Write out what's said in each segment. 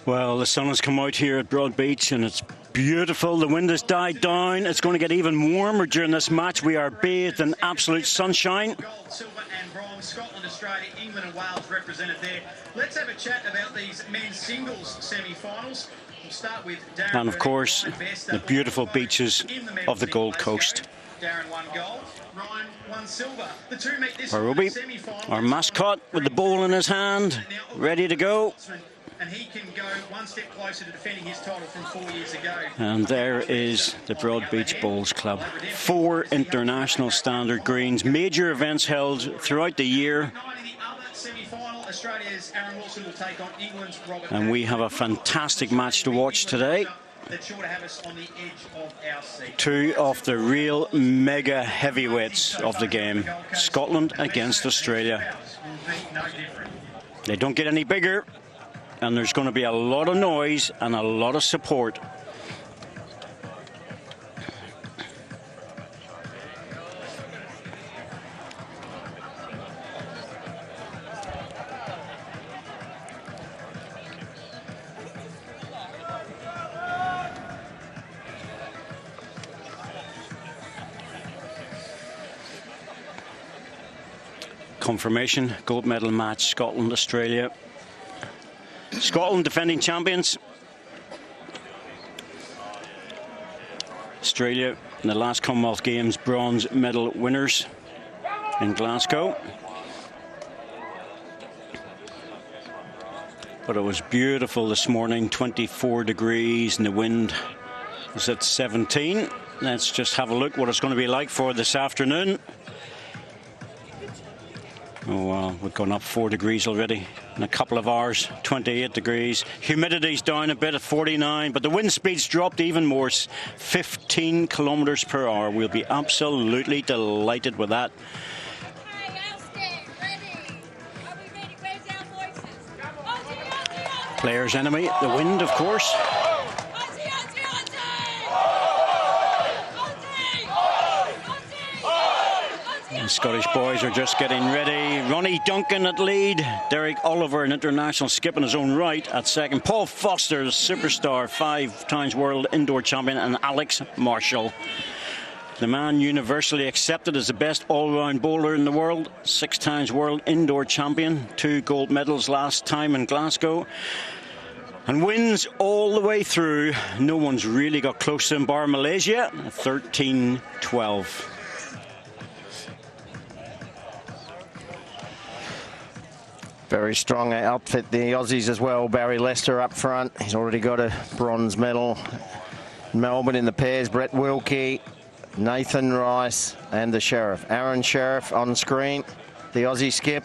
Well, the sun has come out here at Broadbeach and it's beautiful. The wind has died down. It's going to get even warmer during this match. We are bathed in absolute sunshine. Gold, silver and bronze. Scotland, Australia, England and Wales represented there. Let's have a chat about these men's singles semi-finals. We'll start with Darren and of course, the beautiful beaches of the Gold Coast. Darren won gold, Ryan won silver. The two meet this Ruby, our mascot, with the ball in his hand, ready to go. And he can go one step closer to defending his title from 4 years ago. And there is the Broadbeach Bowls Club. 4 international standard greens. Major events held throughout the year. And we have a fantastic match to watch today. 2 of the real mega heavyweights of the game. Scotland against Australia. They don't get any bigger. And there's going to be a lot of noise and a lot of support. Confirmation, gold medal match, Scotland, Australia. Scotland defending champions. Australia in the last Commonwealth Games bronze medal winners in Glasgow. But it was beautiful this morning, 24 degrees and the wind was at 17. Let's just have a look what it's going to be like for this afternoon. Oh, well, we've gone up 4 degrees already in a couple of hours, 28 degrees. Humidity's down a bit at 49, but the wind speed's dropped even more, 15 kilometres per hour. We'll be absolutely delighted with that. Player's enemy, the wind, of course. The Scottish boys are just getting ready. Ronnie Duncan at lead. Derek Oliver, an international skip in his own right, at second. Paul Foster, superstar, 5 times world indoor champion. And Alex Marshall, the man universally accepted as the best all-round bowler in the world. 6 times world indoor champion. 2 gold medals last time in Glasgow. And wins all the way through. No one's really got close to him, bar Malaysia. 13-12. Very strong outfit, the Aussies as well. Barrie Lester up front. He's already got a bronze medal. Melbourne in the pairs. Brett Wilkie, Nathan Rice and the Sheriff. Aron Sheriff on screen. The Aussie skip.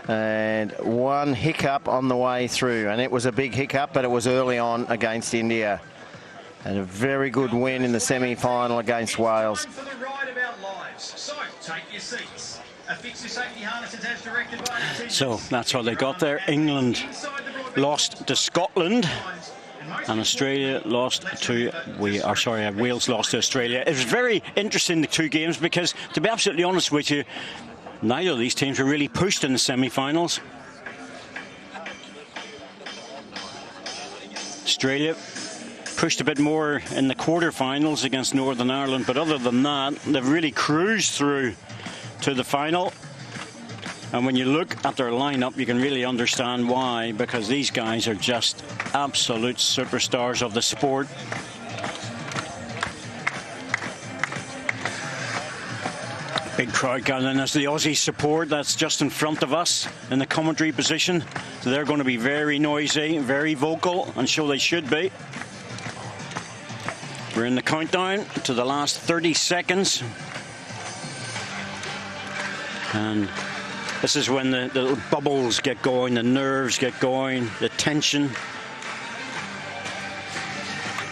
And one hiccup on the way through. And it was a big hiccup, but it was early on against India. And a very good win in the semi-final against Wales. So, take your seats. Affix your safety harnesses as directed by the So that's how they got there. England lost to Scotland and Australia lost to Wales lost to Australia. It was very interesting, the 2 games, because to be absolutely honest with you, neither of these teams were really pushed in the semi-finals. Australia pushed a bit more in the quarter-finals against Northern Ireland, but other than that, they've really cruised through to the final. And when you look at their lineup, you can really understand why, because these guys are just absolute superstars of the sport. Big crowd gathering as the Aussie support. That's just in front of us in the commentary position. So they're going to be very noisy, very vocal, and so they should be. We're in the countdown to the last 30 seconds. And this is when the little bubbles get going, the nerves get going, the tension.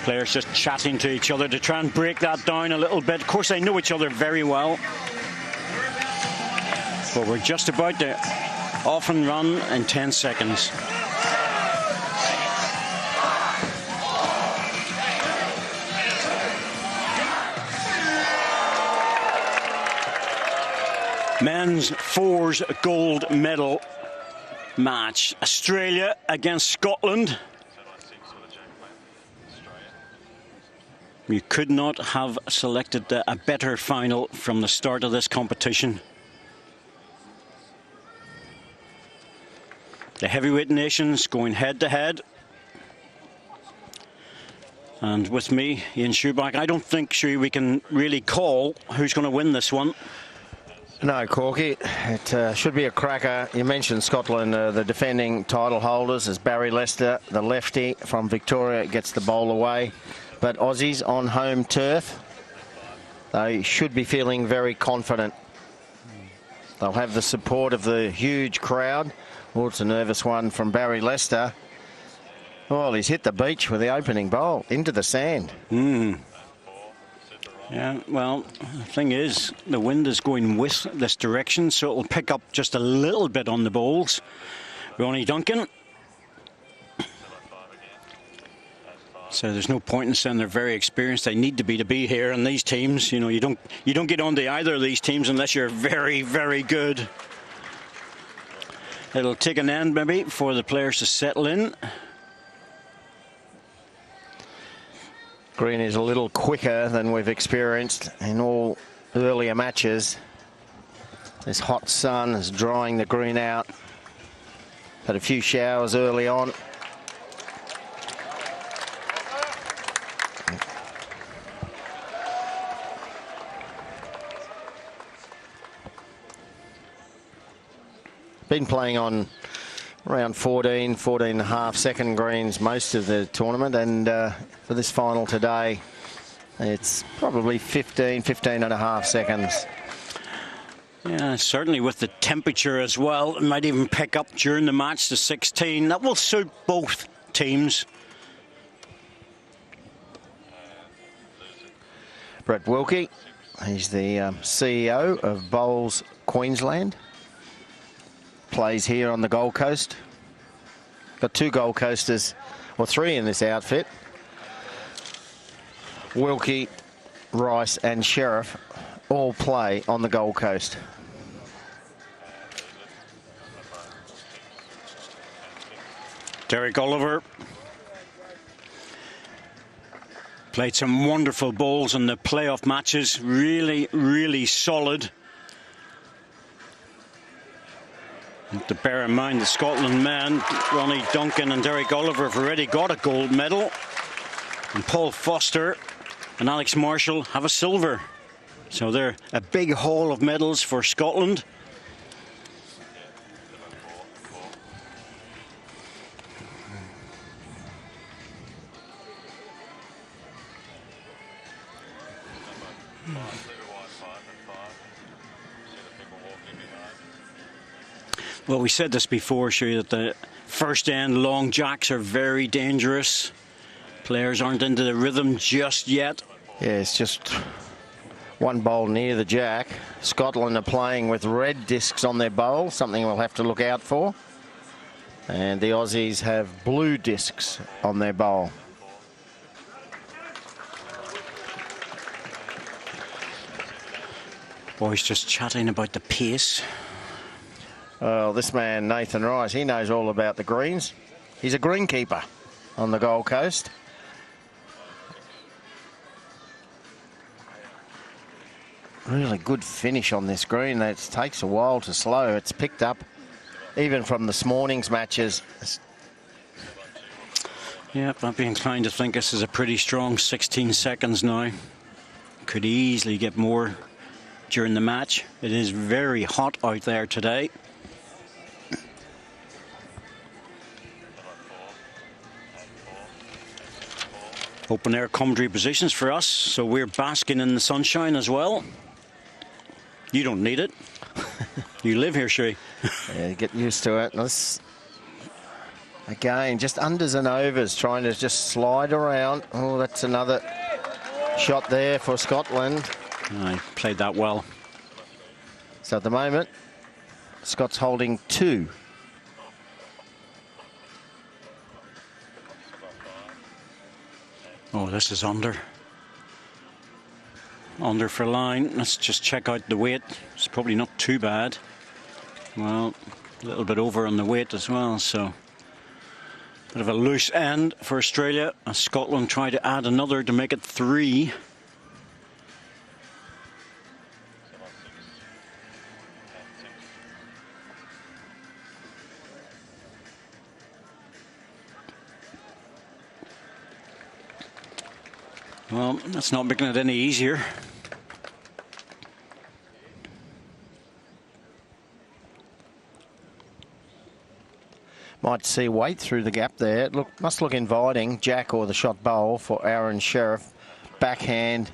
Players just chatting to each other to try and break that down a little bit. Of course, they know each other very well. But we're just about to off and run in 10 seconds. Men's fours gold medal match. Australia against Scotland. You could not have selected a better final from the start of this competition. The heavyweight nations going head to head. And with me, Ian Shoeback, I don't think, Shu, we can really call who's going to win this one. No, Corky, it should be a cracker. You mentioned Scotland, the defending title holders, as Barrie Lester, the lefty from Victoria, gets the bowl away. But Aussies on home turf, they should be feeling very confident. They'll have the support of the huge crowd. Oh, it's a nervous one from Barrie Lester. Well, he's hit the beach with the opening bowl into the sand. Yeah, well, the thing is, the wind is going with this direction, so it'll pick up just a little bit on the bowls. Ronnie Duncan. So there's no point in saying they're very experienced. They need to be here. And these teams, you know, you don't get onto either of these teams unless you're very, very good. It'll take an end maybe for the players to settle in. Green is a little quicker than we've experienced in all earlier matches. This hot sun is drying the green out. Had a few showers early on. Been playing on around 14 and a half second greens most of the tournament, and for this final today it's probably 15 and a half seconds. Yeah, certainly with the temperature as well, it might even pick up during the match to 16. That will suit both teams. Brett Wilkie, he's the CEO of Bowls Queensland. Plays here on the Gold Coast. Got two Gold Coasters, or three in this outfit. Wilkie, Rice and Sheriff all play on the Gold Coast. Derek Oliver played some wonderful bowls in the playoff matches. Really, really solid. To bear in mind the Scotland men, Ronnie Duncan and Derek Oliver, have already got a gold medal. And Paul Foster and Alex Marshall have a silver. So they're a big haul of medals for Scotland. Well, we said this before, Shu, that the first end long jacks are very dangerous. Players aren't into the rhythm just yet. Yeah, it's just one bowl near the jack. Scotland are playing with red discs on their bowl, something we'll have to look out for. And the Aussies have blue discs on their bowl. Boys just chatting about the pace. Well, this man, Nathan Rice, he knows all about the greens. He's a greenkeeper on the Gold Coast. Really good finish on this green. It takes a while to slow. It's picked up even from this morning's matches. Yep, I'd be inclined to think this is a pretty strong 16 seconds now. Could easily get more during the match. It is very hot out there today. Open air commentary positions for us, so we're basking in the sunshine as well. You don't need it. You live here, Shui. Yeah, get used to it. This, again, just unders and overs, trying to just slide around. Oh, that's another shot there for Scotland. I played that well. So at the moment, Scott's holding 2. Oh, this is under. Under for line. Let's just check out the weight. It's probably not too bad. Well, A little bit over on the weight as well, so bit of a loose end for Australia as Scotland try to add another to make it 3. Well, that's not making it any easier. Might see weight through the gap there. Must look inviting. Jack or the shot bowl for Aron Sheriff. Backhand.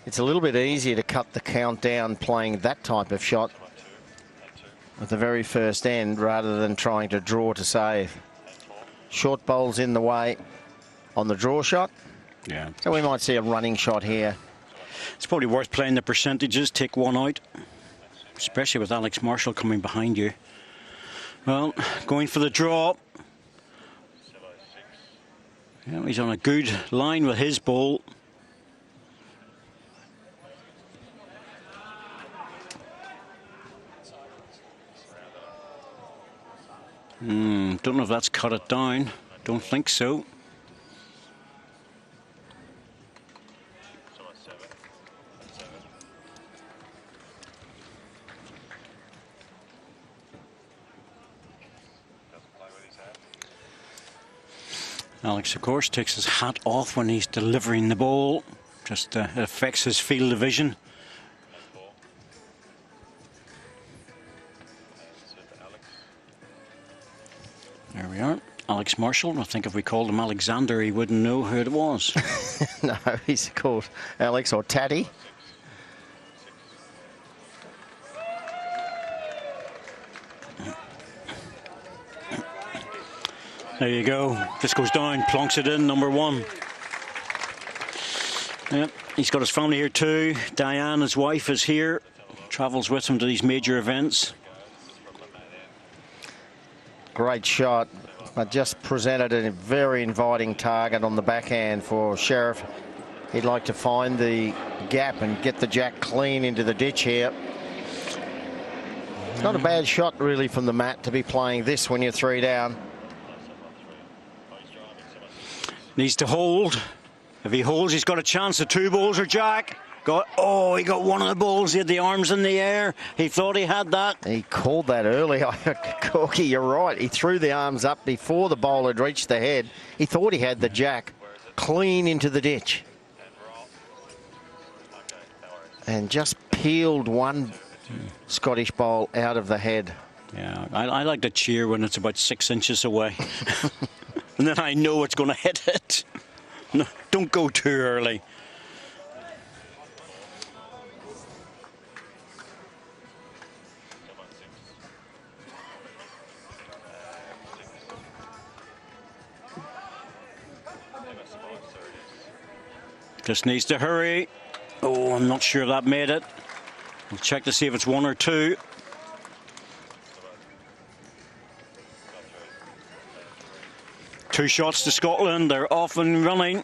It's a little bit easier to cut the count down playing that type of shot at the very first end rather than trying to draw to save. Short bowl's in the way on the draw shot. Yeah. So we might see a running shot here. It's probably worth playing the percentages. Take one out, especially with Alex Marshall coming behind you. Well, going for the draw. Yeah, he's on a good line with his ball. Don't know if that's cut it down. Don't think so. Alex, of course, takes his hat off when he's delivering the ball. Just it affects his field of vision. There we are. Alex Marshall. I think if we called him Alexander, he wouldn't know who it was. No, he's called Alex or Taddy. There you go. This goes down, plonks it in, number 1. Yep, he's got his family here too. Diane, his wife, is here. Travels with him to these major events. Great shot, but just presented a very inviting target on the backhand for Sheriff. He'd like to find the gap and get the jack clean into the ditch here. It's not a bad shot really from the mat to be playing this when you're 3 down. Needs to hold. If he holds, he's got a chance. The 2 balls are jack. He got one of the balls. He had the arms in the air. He thought he had that. He called that early. Corky, you're right. He threw the arms up before the ball had reached the head. He thought he had the jack clean into the ditch. And just peeled one Scottish bowl out of the head. Yeah, I like to cheer when it's about 6 inches away. And then I know it's going to hit it. No, don't go too early. Just needs to hurry. Oh, I'm not sure that made it. We'll check to see if it's 1 or 2. Two shots to Scotland. They're off and running.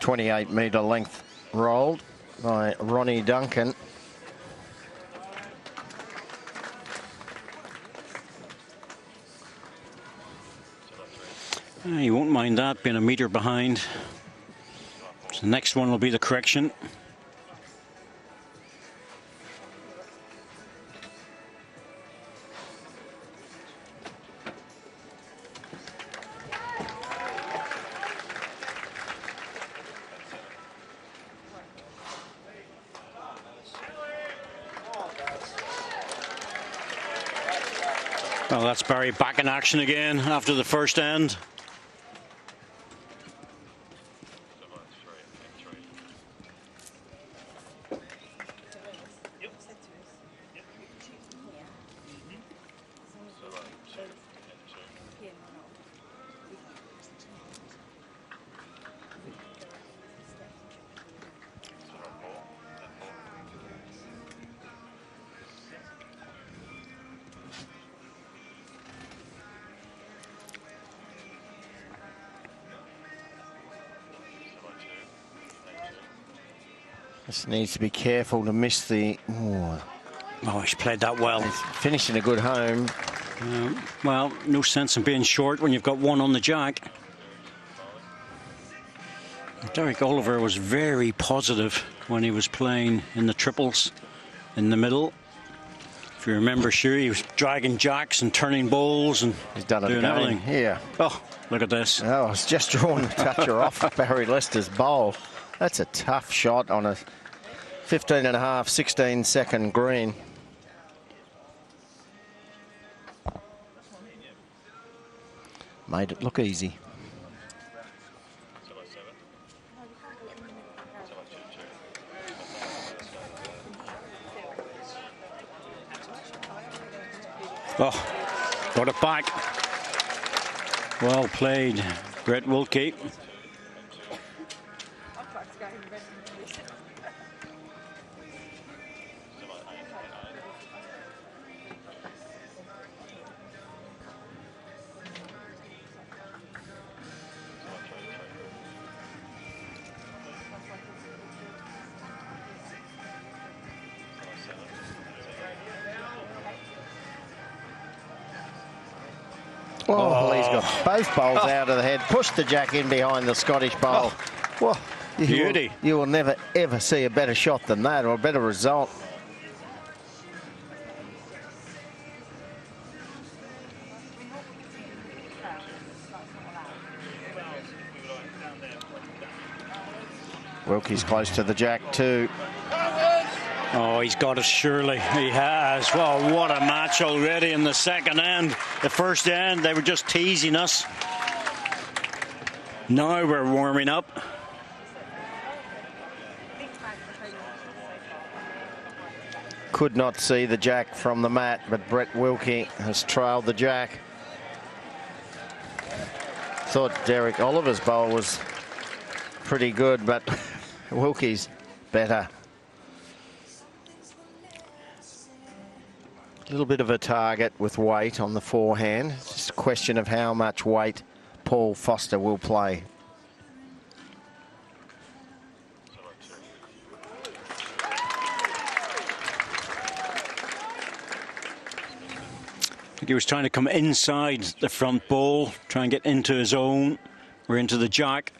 .28-metre length rolled by Ronnie Duncan. You won't mind that, being a metre behind. So the next one will be the correction. Well, that's Barrie back in action again after the first end. Just needs to be careful to miss the... Oh, he's played that well. He's finishing a good home. Well, no sense in being short when you've got one on the jack. Derek Oliver was very positive when he was playing in the triples in the middle. If you remember, sure, he was dragging jacks and turning bowls and he's done it doing again. everything. Yeah. Oh, look at this. Oh, it's just drawn the toucher off Barrie Lester's bowl. That's a tough shot on a 15.5, 16-second green. Made it look easy. Oh, got it back. Well played, Brett Wilkie. Oh, he's got both bowls out of the head. Pushed the jack in behind the Scottish bowl. Well, beauty. You will never, ever see a better shot than that, or a better result. Wilkie's close to the jack too. Oh, he's got it, surely. He has. Well, what a match already in the second end. The first end, they were just teasing us. Now we're warming up. Could not see the jack from the mat, but Brett Wilkie has trailed the jack. Thought Derek Oliver's bowl was pretty good, but Wilkie's better. A little bit of a target with weight on the forehand. It's just a question of how much weight Paul Foster will play. I think he was trying to come inside the front bowl, try and get into his own or into the jack.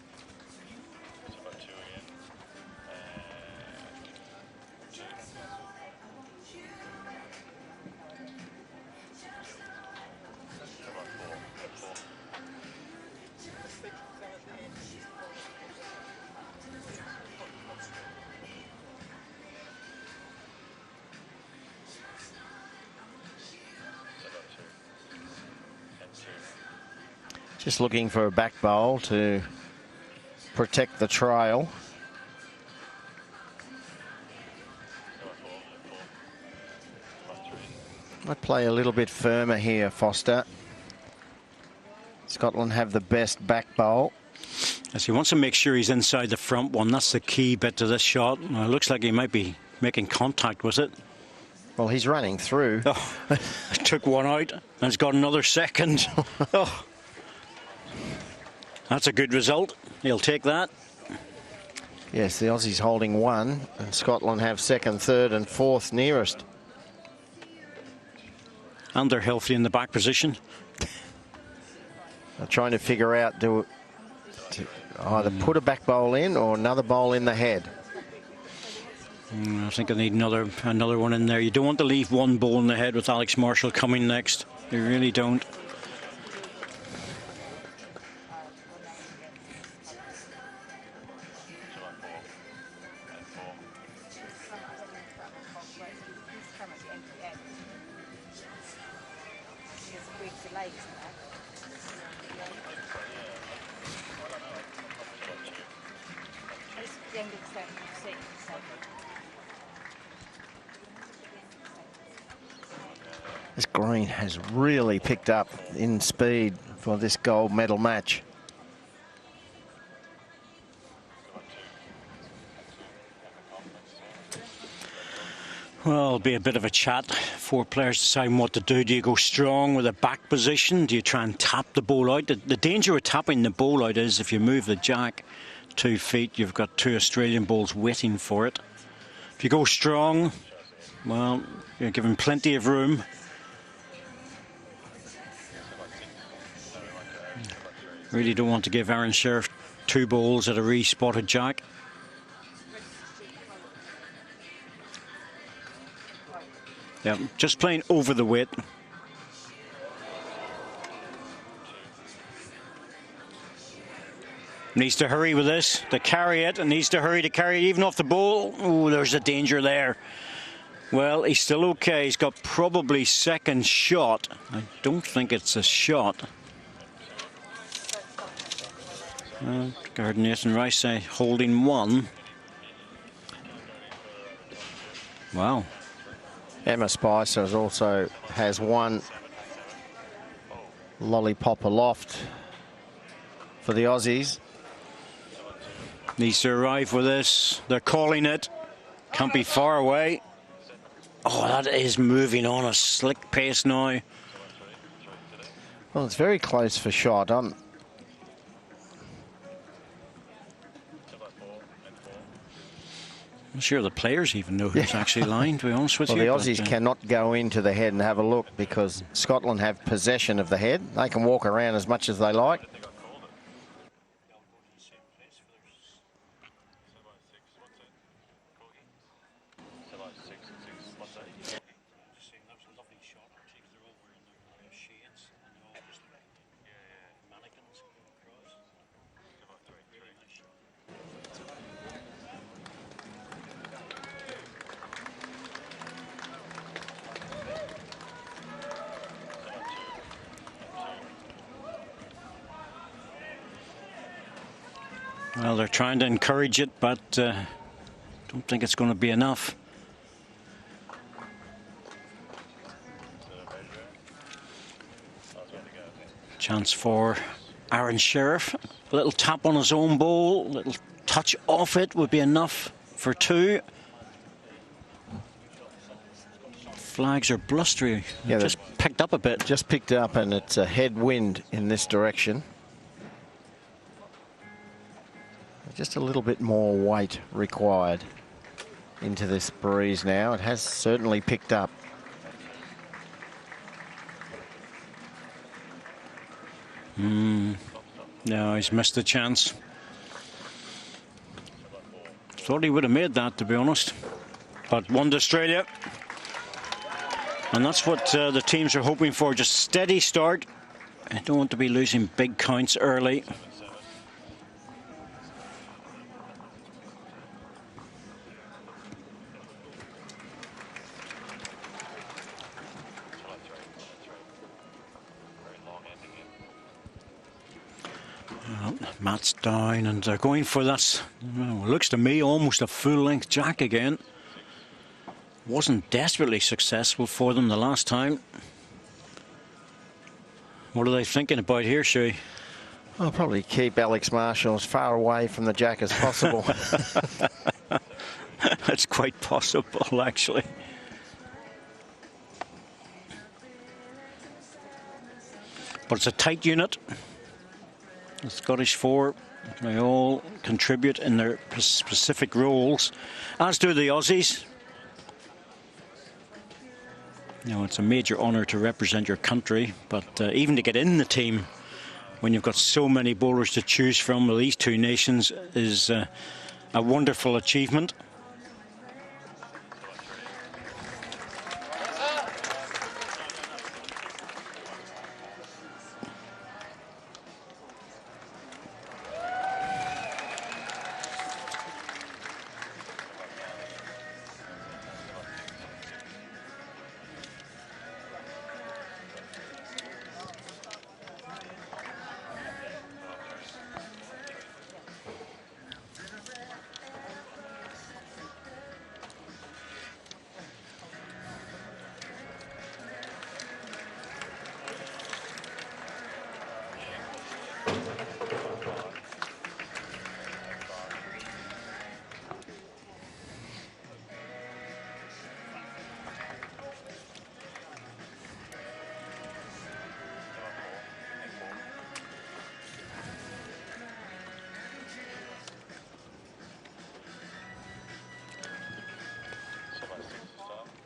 Just looking for a back bowl to protect the trail. Might play a little bit firmer here, Foster. Scotland have the best back bowl. As he wants to make sure he's inside the front one. That's the key bit to this shot. Well, it looks like he might be making contact with it. Well, he's running through. Oh, took one out and he's got another second. Oh. That's a good result. He'll take that. Yes, the Aussies holding one, and Scotland have second, third, and fourth nearest. And they're healthy in the back position. They're trying to figure out to either put a back bowl in or another bowl in the head. I think I need another one in there. You don't want to leave one bowl in the head with Alex Marshall coming next. You really don't. This green has really picked up in speed for this gold medal match. Well, it'll be a bit of a chat. 4 players deciding what to do. Do you go strong with a back position? Do you try and tap the ball out? The danger of tapping the ball out is if you move the jack 2 feet, you've got 2 Australian balls waiting for it. If you go strong, well, you're given plenty of room. Really don't want to give Aron Sheriff 2 balls at a re-spotted jack. Yeah, just playing over the weight. Needs to hurry with this, to carry it, and needs to hurry to carry it even off the ball. Oh, there's a danger there. Well, he's still okay. He's got probably second shot. I don't think it's a shot. I heard Nathan Rice say holding 1. Wow. Emma Spicer also has 1 lollipop aloft for the Aussies. Needs to arrive with this. They're calling it. Can't be far away. Oh, that is moving on a slick pace now. Well, it's very close for shot. I'm sure the players even know who's actually lying, to be honest with you. Well, the Aussies cannot go into the head and have a look because Scotland have possession of the head. They can walk around as much as they like. Well, they're trying to encourage it, but don't think it's going to be enough. Chance for Aron Sheriff. A little tap on his own ball, a little touch off it would be enough for 2. Flags are blustery. Yeah, just picked up a bit. Just picked up, and it's a headwind in this direction. Just a little bit more weight required into this breeze now. It has certainly picked up. No, he's missed the chance. Thought he would have made that, to be honest. But 1 to Australia. And that's what the teams are hoping for. Just steady start. I don't want to be losing big counts early. Matt's down, and they're going for that, well, looks to me almost a full-length jack again. Wasn't desperately successful for them the last time. What are they thinking about here, Shui? I'll probably keep Alex Marshall as far away from the jack as possible. That's quite possible, actually. But it's a tight unit. The Scottish 4, they all contribute in their specific roles, as do the Aussies. You know, it's a major honour to represent your country, but even to get in the team when you've got so many bowlers to choose from with these 2 nations is a wonderful achievement.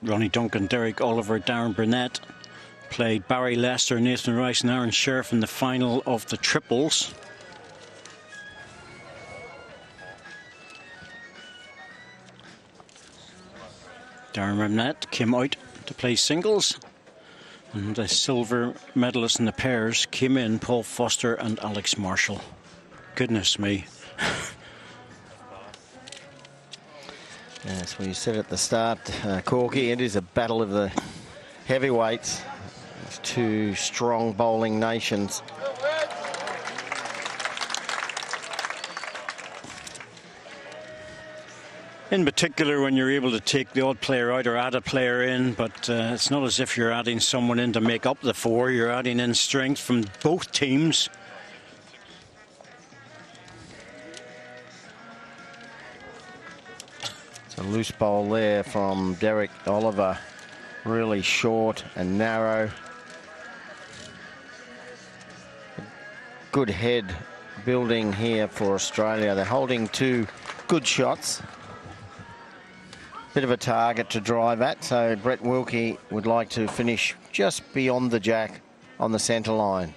Ronnie Duncan, Derek Oliver, Darren Burnett played Barrie Lester, Nathan Rice and Aron Sheriff in the final of the triples. Darren Burnett came out to play singles, and the silver medalists in the pairs came in, Paul Foster and Alex Marshall. Goodness me. Yes, well, you said at the start, Corky, it is a battle of the heavyweights. It's two strong bowling nations. In particular, when you're able to take the odd player out or add a player in, but it's not as if you're adding someone in to make up the four. You're adding in strength from both teams. It's a loose bowl there from Derek Oliver. Really short and narrow. Good head building here for Australia. They're holding two good shots. Bit of a target to drive at, so Brett Wilkie would like to finish just beyond the jack on the centre line.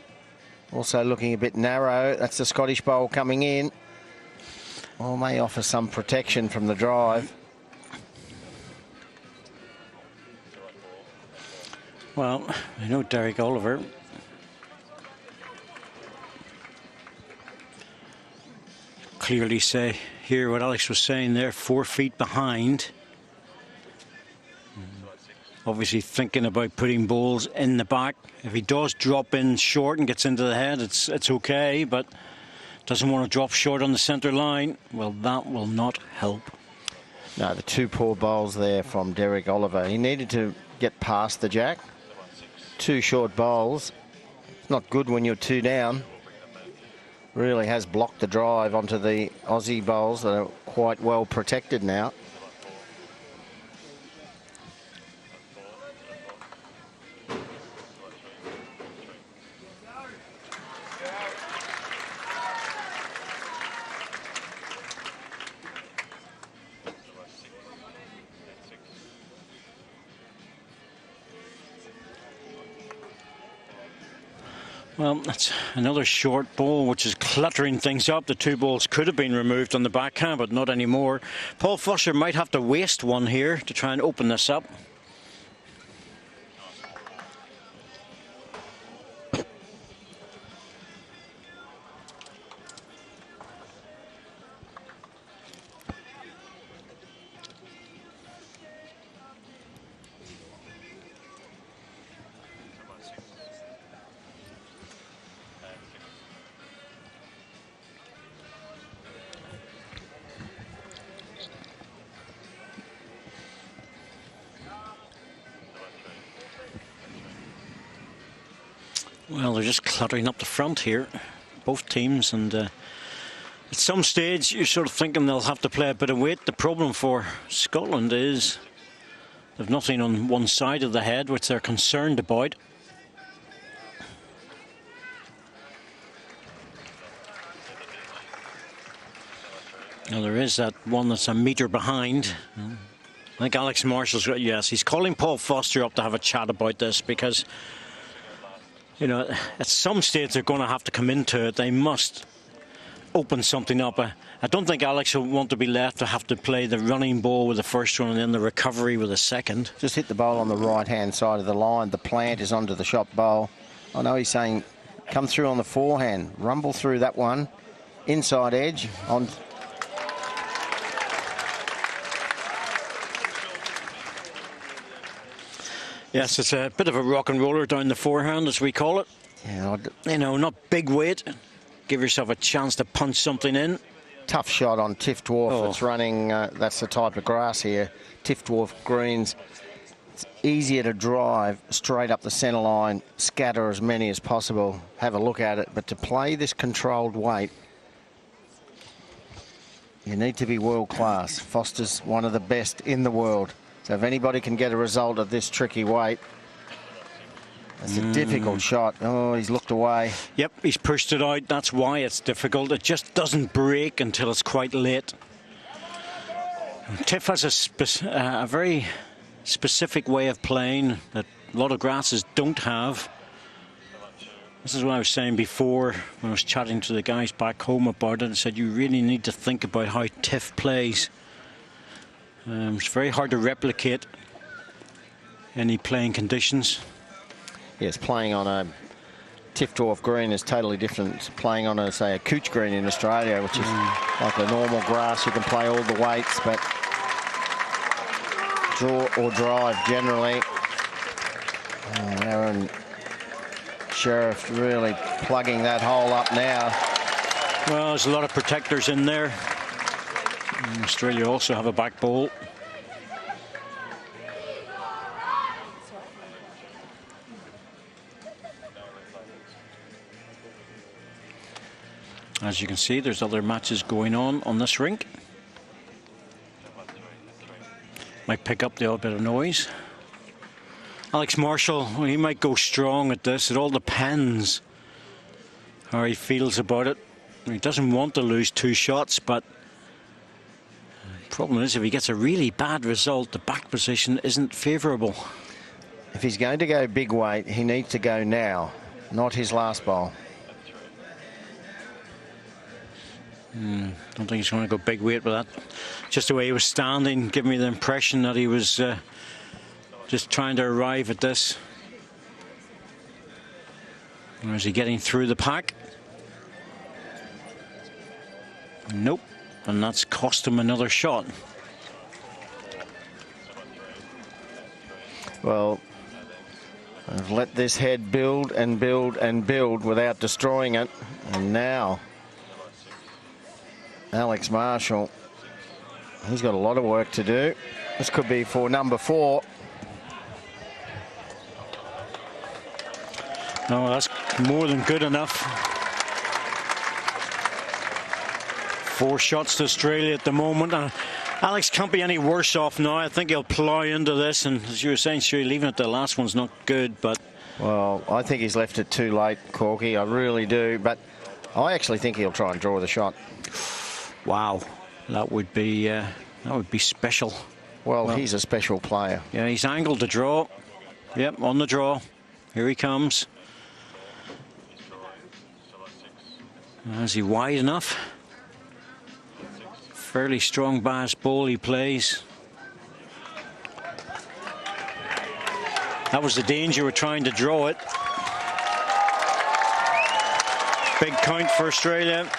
Also looking a bit narrow. That's the Scottish bowl coming in. Well, may offer some protection from the drive. Well, I know Derek Oliver. Clearly say, hear what Alex was saying there, 4 feet behind. Obviously thinking about putting balls in the back. If he does drop in short and gets into the head, it's okay, but doesn't want to drop short on the centre line. Well, that will not help. No, the two poor bowls there from Derek Oliver. He needed to get past the jack. Two short bowls. It's not good when you're 2 down. Really has blocked the drive onto the Aussie bowls that are quite well protected now. Well, that's another short ball, which is cluttering things up. The two balls could have been removed on the backhand, but not anymore. Paul Foster might have to waste one here to try and open this up. Well, they're just cluttering up the front here, both teams, and at some stage you're sort of thinking they'll have to play a bit of weight. The problem for Scotland is they've nothing on one side of the head, which they're concerned about. Now there is that one that's a metre behind. I think Alex Marshall's got, yes, he's calling Paul Foster up to have a chat about this, because you know, at some stage they're going to have to come into it. They must open something up. I don't think Alex will want to be left to have to play the running ball with the first one and then the recovery with the second. Just hit the bowl on the right-hand side of the line. The plant is onto the shot bowl. I know he's saying, come through on the forehand. Rumble through that one. Inside edge. On. Yes, it's a bit of a rock and roller down the forehand, as we call it. Yeah, you know, not big weight. Give yourself a chance to punch something in. Tough shot on Tiff Dwarf. It's running, that's the type of grass here. Tiff Dwarf greens. It's easier to drive straight up the centre line, scatter as many as possible, have a look at it. But to play this controlled weight, you need to be world class. Foster's one of the best in the world. So if anybody can get a result of this tricky weight, it's a difficult shot. Oh, he's looked away. Yep, he's pushed it out. That's why it's difficult. It just doesn't break until it's quite late. Tiff has a very specific way of playing that a lot of grasses don't have. This is what I was saying before when I was chatting to the guys back home about it. I said you really need to think about how Tiff plays. It's very hard to replicate any playing conditions. Yes, playing on a Tiff dwarf green is totally different to playing on a, say, a couch green in Australia, which is like a normal grass. You can play all the weights, but draw or drive generally. Aron Sheriff really plugging that hole up now. Well, there's a lot of protectors in there. Australia also have a back ball. As you can see, there's other matches going on this rink. Might pick up the odd bit of noise. Alex Marshall, well, he might go strong at this. It all depends how he feels about it. He doesn't want to lose 2 shots, but the problem is if he gets a really bad result, the back position isn't favourable. If he's going to go big weight, he needs to go now, not his last bowl. Don't think he's going to go big weight with that. Just the way he was standing gave me the impression that he was just trying to arrive at this. Or is he getting through the pack? Nope. And that's cost him another shot. Well, I've let this head build and build and build without destroying it. And now Alex Marshall, he's got a lot of work to do. This could be for number 4. No, that's more than good enough. 4 shots to Australia at the moment. Alex can't be any worse off now. I think he'll plough into this, and as you were saying, sure, leaving it the last one's not good, but... Well, I think he's left it too late, Corky. I really do, but I actually think he'll try and draw the shot. Wow, that would be special. Well, he's a special player. Yeah, he's angled to draw. Yep, on the draw. Here he comes. Is he wide enough? Fairly strong bass ball he plays. That was the danger with trying to draw it. Big count for Australia.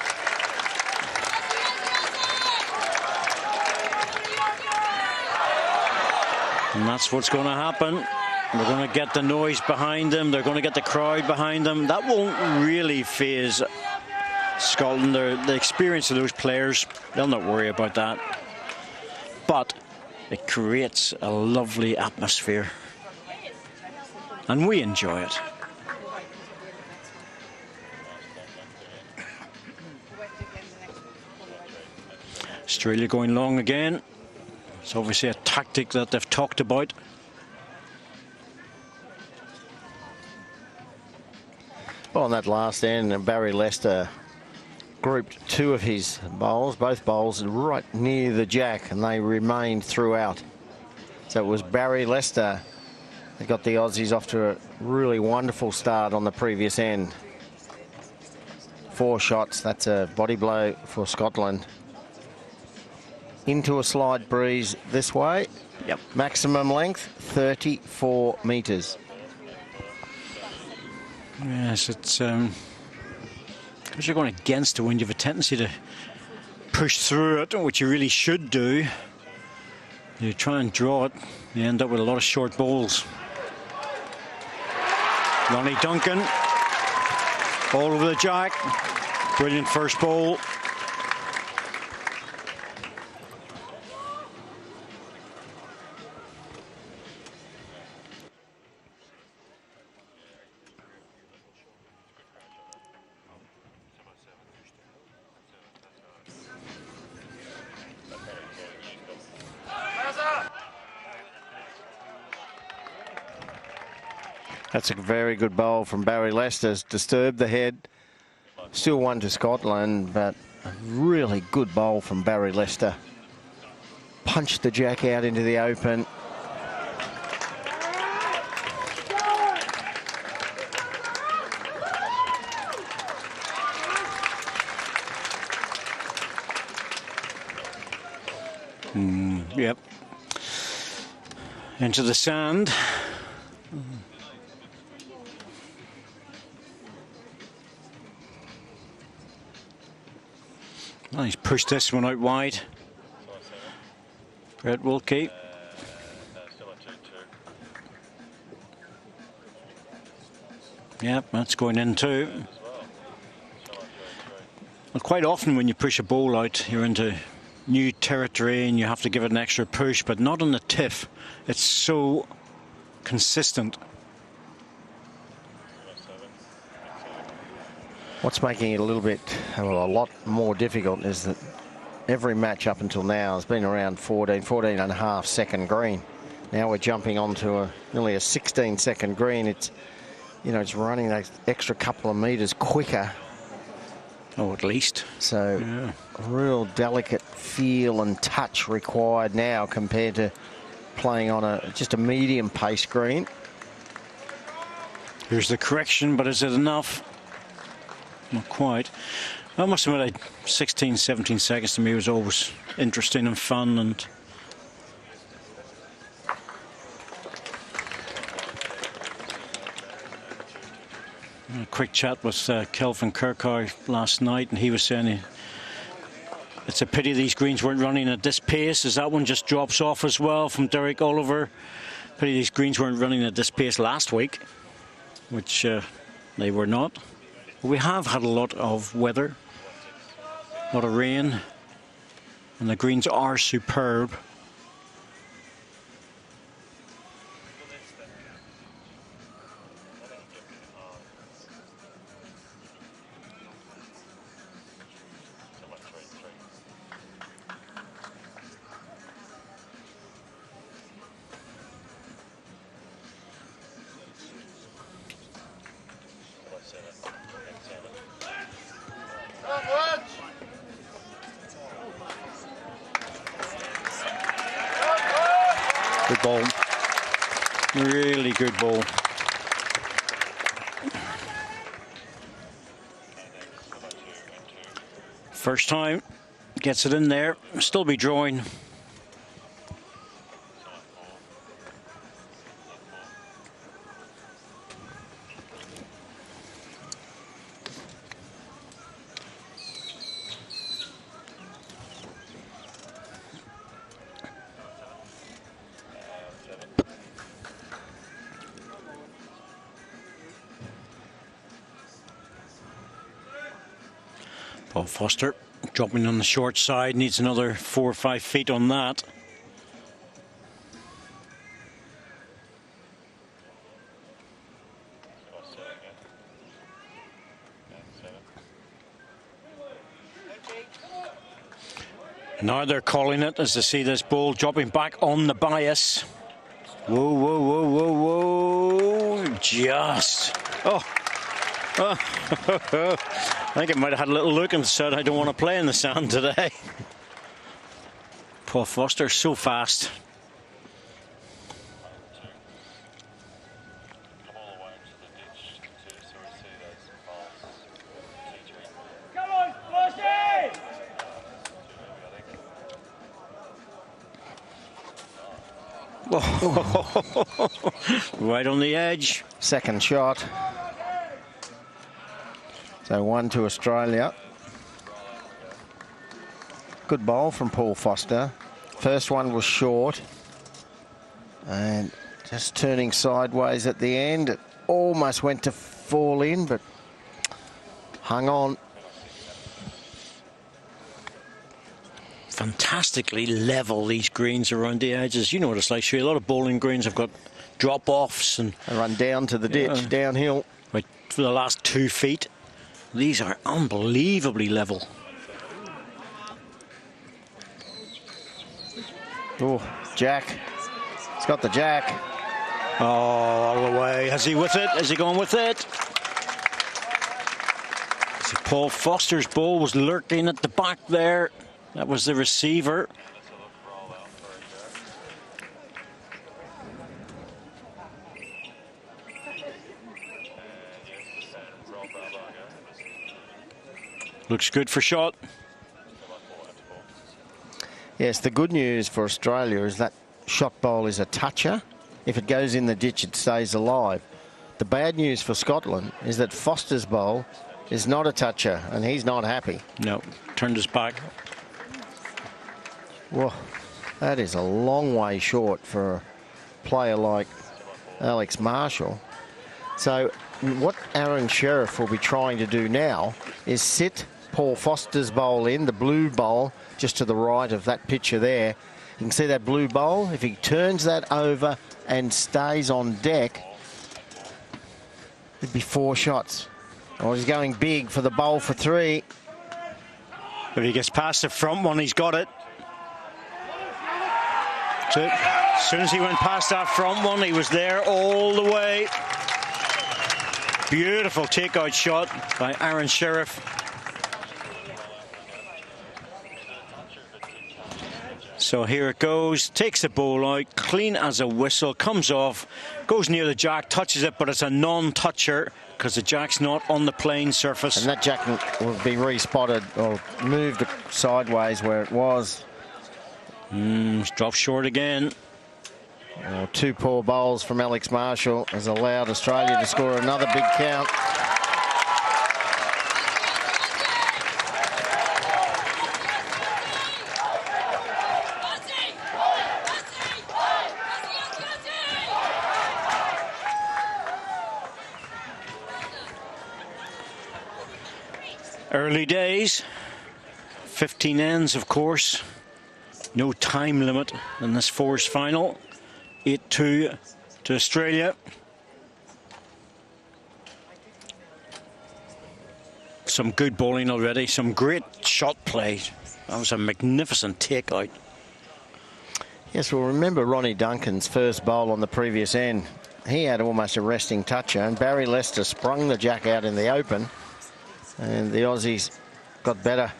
And that's what's going to happen. We're going to get the noise behind them. They're going to get the crowd behind them. That won't really faze Scotland. The experience of those players, they'll not worry about that. But it creates a lovely atmosphere. And we enjoy it. Australia going long again. It's obviously a tactic that they've talked about. Well, on that last end, Barrie Lester grouped 2 of his bowls, both bowls right near the jack, and they remained throughout. So it was Barrie Lester that got the Aussies off to a really wonderful start on the previous end. 4 shots, that's a body blow for Scotland. Into a slide breeze this way. Yep. Maximum length, 34 metres. Yes, it's because you're going against the wind, you have a tendency to push through it, which you really should do. You try and draw it, you end up with a lot of short balls. Ronnie Duncan, all over the jack. Brilliant first ball. That's a very good bowl from Barrie Lester. Disturbed the head. Still 1 to Scotland, but a really good bowl from Barrie Lester. Punched the jack out into the open. Yep. Into the sand. Well, he's pushed this one out wide. Brett Wilkie. Yep, that's going in too. Well, quite often when you push a ball out, you're into new territory and you have to give it an extra push, but not on the tiff. It's so consistent. What's making it a little bit, well, a lot more difficult is that every match up until now has been around 14 and a half second green. Now we're jumping onto nearly a 16-second green. It's, you know, it's running that extra couple of meters quicker. Oh, at least. So yeah. Real delicate feel and touch required now compared to playing on just a medium pace green. Here's the correction, but is it enough? Not quite. I must admit, 16, 17 seconds to me was always interesting and fun. And a quick chat with Kelvin Kirkhoy last night, and he was saying it's a pity these greens weren't running at this pace, as that one just drops off as well from Derek Oliver. Pity these greens weren't running at this pace last week, which they were not. We have had a lot of weather, a lot of rain, and the greens are superb. Good ball. Really good ball. First time, gets it in there. Still be drawing. Paul Foster dropping on the short side, needs another 4 or 5 feet on that. Now they're calling it as they see this ball dropping back on the bias. Whoa, whoa, whoa, whoa, whoa. Just. Oh. I think it might have had a little look and said, I don't want to play in the sand today. Paul Foster, so fast. Come on, Foster! Right on the edge. Second shot. So 1 to Australia. Good bowl from Paul Foster. First one was short. And just turning sideways at the end. It almost went to fall in, but hung on. Fantastically level, these greens around the edges. You know what it's like, sure. A lot of bowling greens have got drop-offs. And they run down to the ditch, downhill. Right for the last 2 feet. These are unbelievably level. Oh, jack. He's got the jack. Oh, all the way. Has he with it? Has he gone with it? So Paul Foster's ball was lurking at the back there. That was the receiver. Looks good for shot. Yes, the good news for Australia is that shot bowl is a toucher. If it goes in the ditch, it stays alive. The bad news for Scotland is that Foster's bowl is not a toucher, and he's not happy. No, turned his back. Well, that is a long way short for a player like Alex Marshall. So what Aaron Sheriff will be trying to do now is sit Paul Foster's bowl in, the blue bowl, just to the right of that picture there. You can see that blue bowl. If he turns that over and stays on deck, it'd be 4 shots. Oh, he's going big for the bowl for 3. If he gets past the front one, he's got it. So, as soon as he went past that front one, he was there all the way. Beautiful takeout shot by Aaron Sheriff. So here it goes, takes the bowl out, clean as a whistle, comes off, goes near the jack, touches it, but it's a non-toucher because the jack's not on the playing surface. And that jack will be re-spotted or moved sideways where it was. Dropped short again. 2 poor bowls from Alex Marshall has allowed Australia to score another big count. Early days, 15 ends, of course. No time limit in this fours final. 8-2 to Australia. Some good bowling already, some great shot play. That was a magnificent takeout. Yes, well, remember Ronnie Duncan's first bowl on the previous end. He had almost a resting toucher, and Barrie Lester sprung the jack out in the open, and the Aussies got better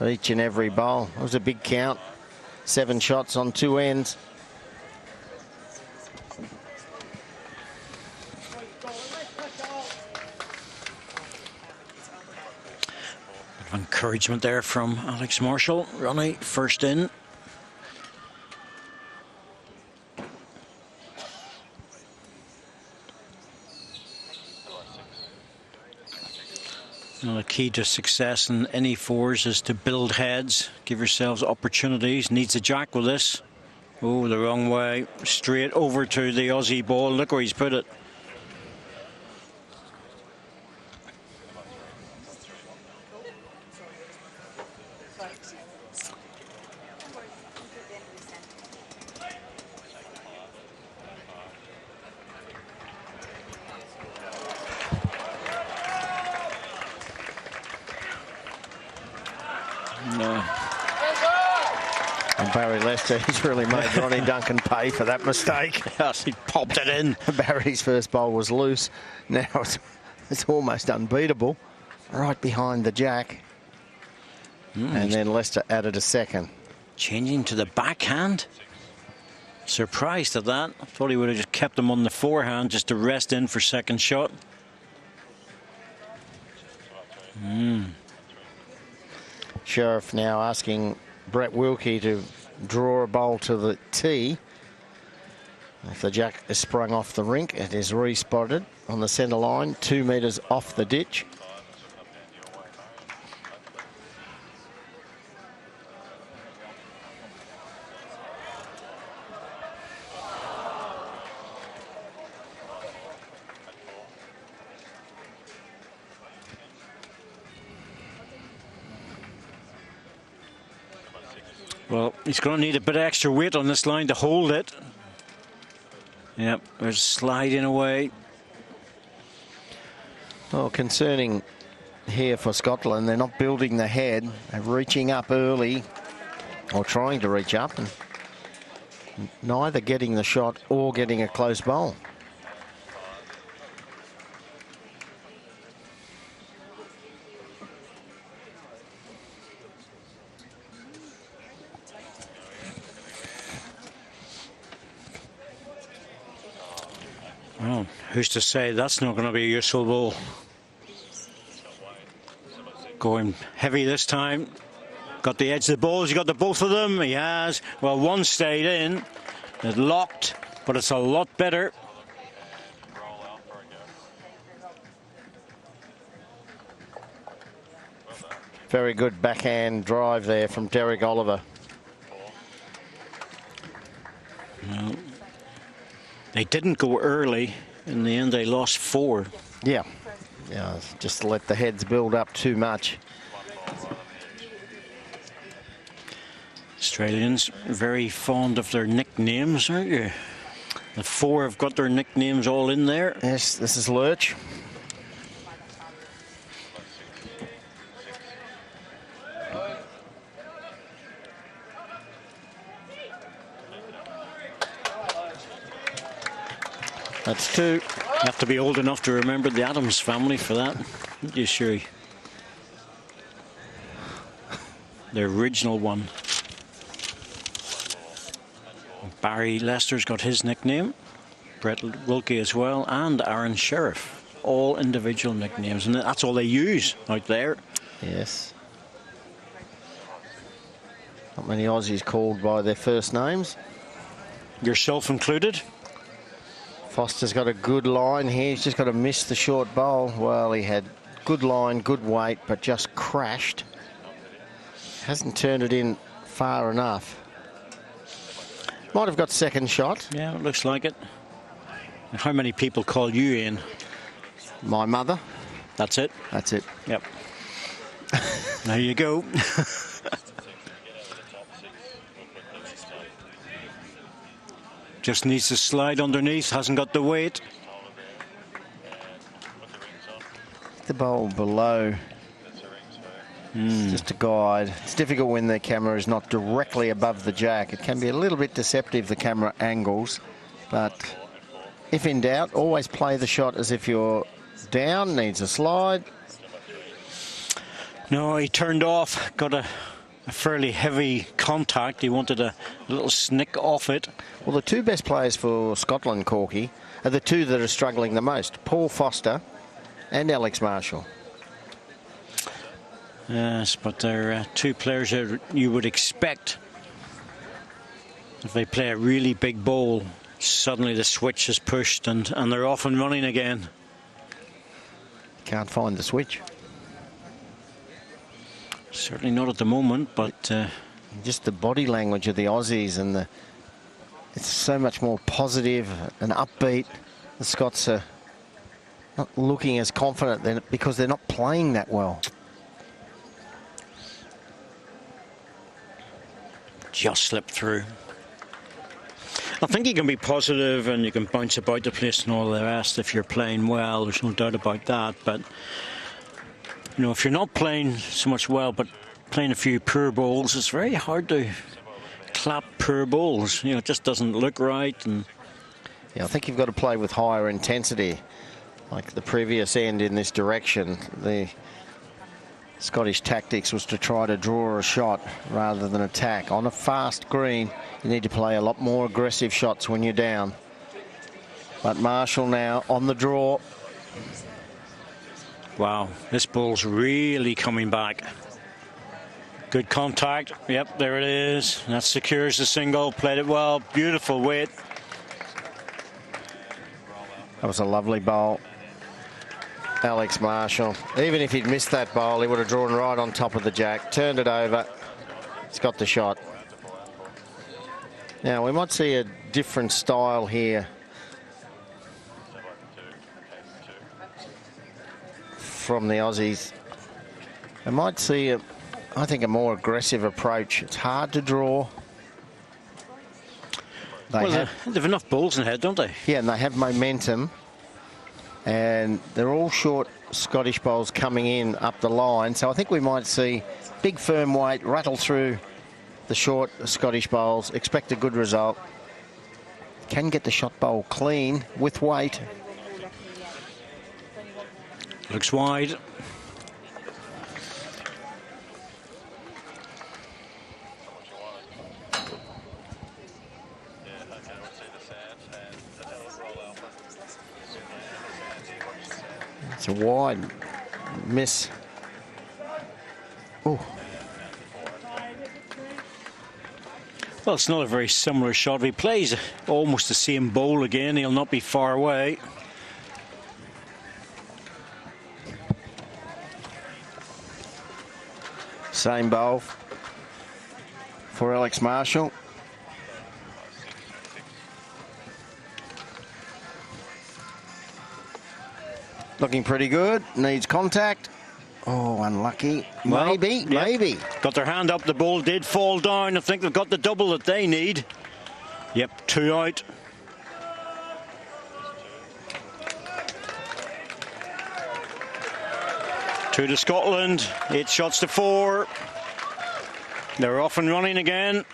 each and every bowl. It was a big count. 7 shots on 2 ends. Encouragement there from Alex Marshall. Ronnie first in. Well, the key to success in any fours is to build heads, give yourselves opportunities. Needs a jack with this. Oh, the wrong way. Straight over to the Aussie ball. Look where he's put it. No. And Barrie Lester, he's really made Ronnie Duncan pay for that mistake. Yes, he popped it in. Barry's first bowl was loose. Now it's almost unbeatable. Right behind the jack. And then Lester added a second. Changing to the backhand. Surprised at that. I thought he would have just kept him on the forehand just to rest in for second shot. Sheriff now asking Brett Wilkie to draw a bowl to the tee. If the jack is sprung off the rink, it is re-spotted on the centre line, 2 metres off the ditch. Well, he's going to need a bit of extra weight on this line to hold it. Yep, there's sliding away. Well, concerning here for Scotland, they're not building the head. They're reaching up early, or trying to reach up, and neither getting the shot or getting a close bowl. Well, who's to say that's not going to be a useful ball? Going heavy this time. Got the edge of the balls. He got the both of them. He has. Well, one stayed in. It locked, but it's a lot better. Very good backhand drive there from Derek Oliver. No. They didn't go early. In the end, they lost 4. Yeah. Yeah, just let the heads build up too much. Australians very fond of their nicknames, aren't you? The 4 have got their nicknames all in there. Yes, this is Lurch. That's 2. You have to be old enough to remember the Adams family for that. Aren't you, sure? The original one. Barrie Lester's got his nickname. Brett Wilkie as well, and Aron Sheriff. All individual nicknames, and that's all they use out there. Yes. Not many Aussies called by their first names. Yourself included. Foster's got a good line here. He's just got to miss the short bowl. Well, he had good line, good weight, but just crashed. Hasn't turned it in far enough. Might have got second shot. Yeah, it looks like it. How many people call you in? My mother. That's it? That's it. Yep. There you go. Just needs to slide underneath, hasn't got the weight. The bowl below. It's just a guide. It's difficult when the camera is not directly above the jack. It can be a little bit deceptive, the camera angles, but if in doubt, always play the shot as if you're down, needs a slide. No, he turned off, got a fairly heavy contact. He wanted a little snick off it. Well, the 2 best players for Scotland, Corky, are the 2 that are struggling the most, Paul Foster and Alex Marshall. Yes, but they're 2 players that you would expect. If they play a really big bowl, suddenly the switch is pushed and they're off and running again. Can't find the switch. Certainly not at the moment, but just the body language of the Aussies and it's so much more positive and upbeat. The Scots are not looking as confident because they're not playing that well. Just slipped through. I think you can be positive and you can bounce about the place and all the rest if you're playing well. There's no doubt about that. But you know, if you're not playing so much well, but playing a few poor bowls, it's very hard to clap poor bowls. You know, it just doesn't look right. And yeah, I think you've got to play with higher intensity, like the previous end in this direction. The Scottish tactics was to try to draw a shot rather than attack. On a fast green, you need to play a lot more aggressive shots when you're down. But Marshall now on the draw. Wow, this ball's really coming back. Good contact. Yep, there it is. That secures the single. Played it well. Beautiful weight. That was a lovely bowl. Alex Marshall. Even if he'd missed that bowl, he would have drawn right on top of the jack. Turned it over. He's got the shot. Now, we might see a different style here. From the Aussies. I might see, I think, a more aggressive approach. It's hard to draw. They've enough balls in the head, don't they? Yeah, and they have momentum. And they're all short Scottish bowls coming in up the line. So I think we might see big firm weight rattle through the short Scottish bowls. Expect a good result. Can get the shot bowl clean with weight. Looks wide. It's a wide miss. Oh. Well, it's not a very similar shot. If he plays almost the same bowl again, he'll not be far away. Same bowl for Alex Marshall. Looking pretty good. Needs contact. Oh, unlucky. Well, maybe, yep. maybe. Got their hand up. The ball did fall down. I think they've got the double that they need. Yep, 2 out. Two to Scotland. 8 shots to 4. They're off and running again.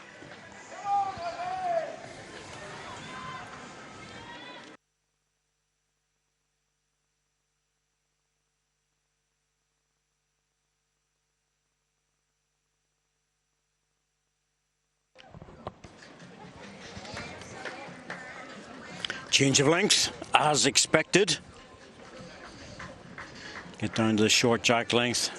Change of length, as expected. Get down to the short jack length.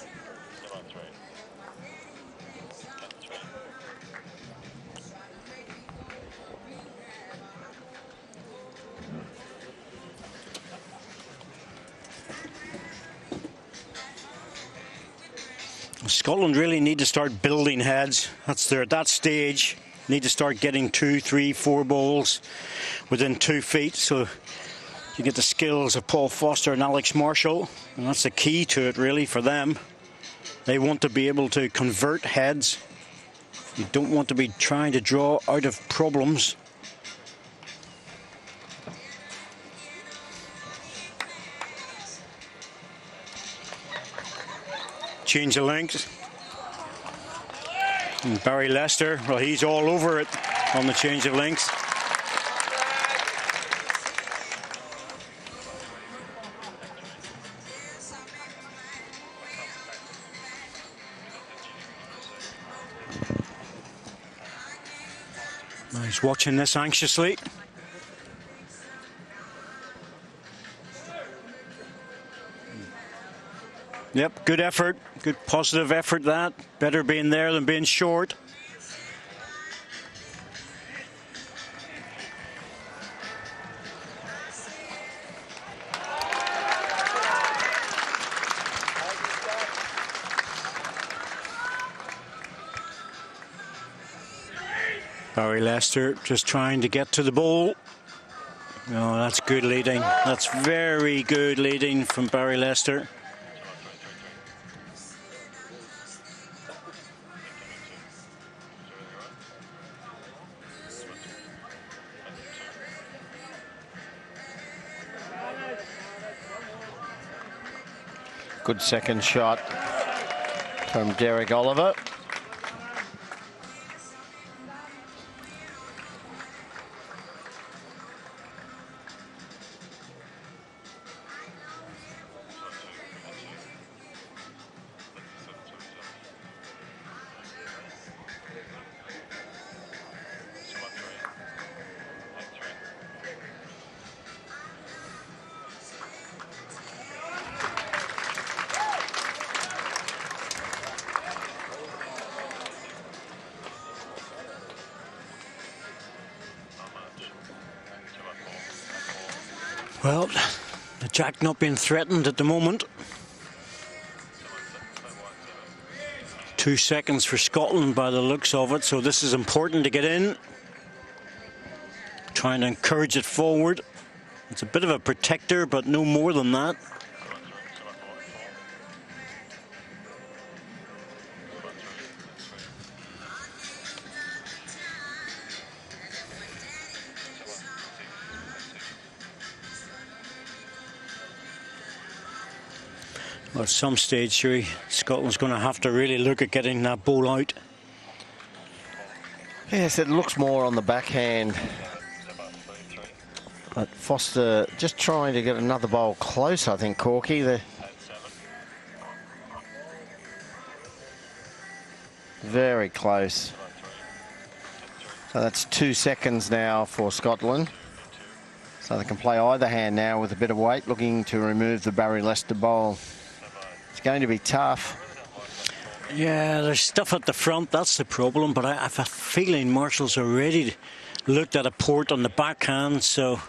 Scotland really need to start building heads. They're at that stage. Need to start getting 2, 3, 4 balls within 2 feet, so you get the skills of Paul Foster and Alex Marshall, and that's the key to it really for them. They want to be able to convert heads. You don't want to be trying to draw out of problems. Change of length. And Barrie Lester, well, he's all over it on the change of length. He's watching this anxiously. Yep, good effort, good positive effort that. Better being there than being short. Barrie Lester just trying to get to the ball. Oh, that's good leading. That's very good leading from Barrie Lester. Good second shot from Derek Oliver. Well, the jack not being threatened at the moment. 2 seconds for Scotland by the looks of it, so this is important to get in. Trying to encourage it forward. It's a bit of a protector, but no more than that. Well, at some stage, sure, Scotland's going to have to really look at getting that ball out. Yes, it looks more on the backhand. But Foster just trying to get another bowl close, I think, Corky. Very close. So that's 2 seconds now for Scotland. So they can play either hand now with a bit of weight, looking to remove the Barrie Lester bowl. It's going to be tough. Yeah, there's stuff at the front, that's the problem, but I have a feeling Marshall's already looked at a port on the backhand, so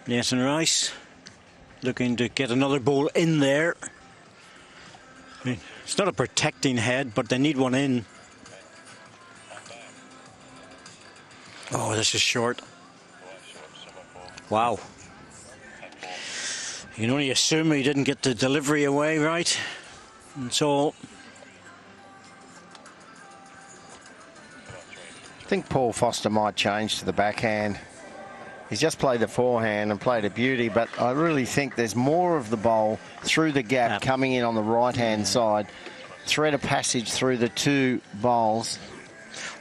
Nathan Rice looking to get another ball in there. I mean, it's not a protecting head, but they need one in. Oh, this is short. Wow. You can only assume he didn't get the delivery away right. And so I think Paul Foster might change to the backhand. He's just played the forehand and played a beauty, but I really think there's more of the bowl through the gap coming in on the right-hand side. Thread of passage through the two bowls.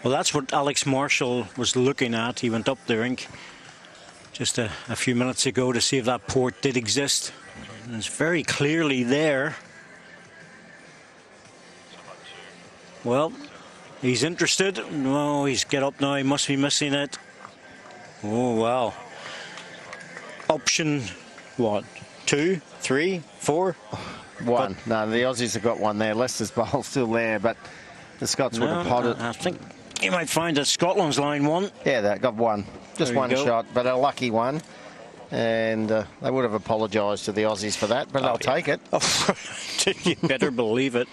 Well, that's what Alex Marshall was looking at. He went up the rink just a few minutes ago to see if that port did exist. And it's very clearly there. Well, he's interested. No, he's get up now. He must be missing it. Oh, wow. Option, what? 2, 3, 4? 1. No, the Aussies have got one there. Lester's bowl still there, but the Scots would have potted. I think you might find that Scotland's line one. Yeah, they got one. Just one shot, but a lucky one. And they would have apologised to the Aussies for that, but they'll take it. Oh, you better believe it.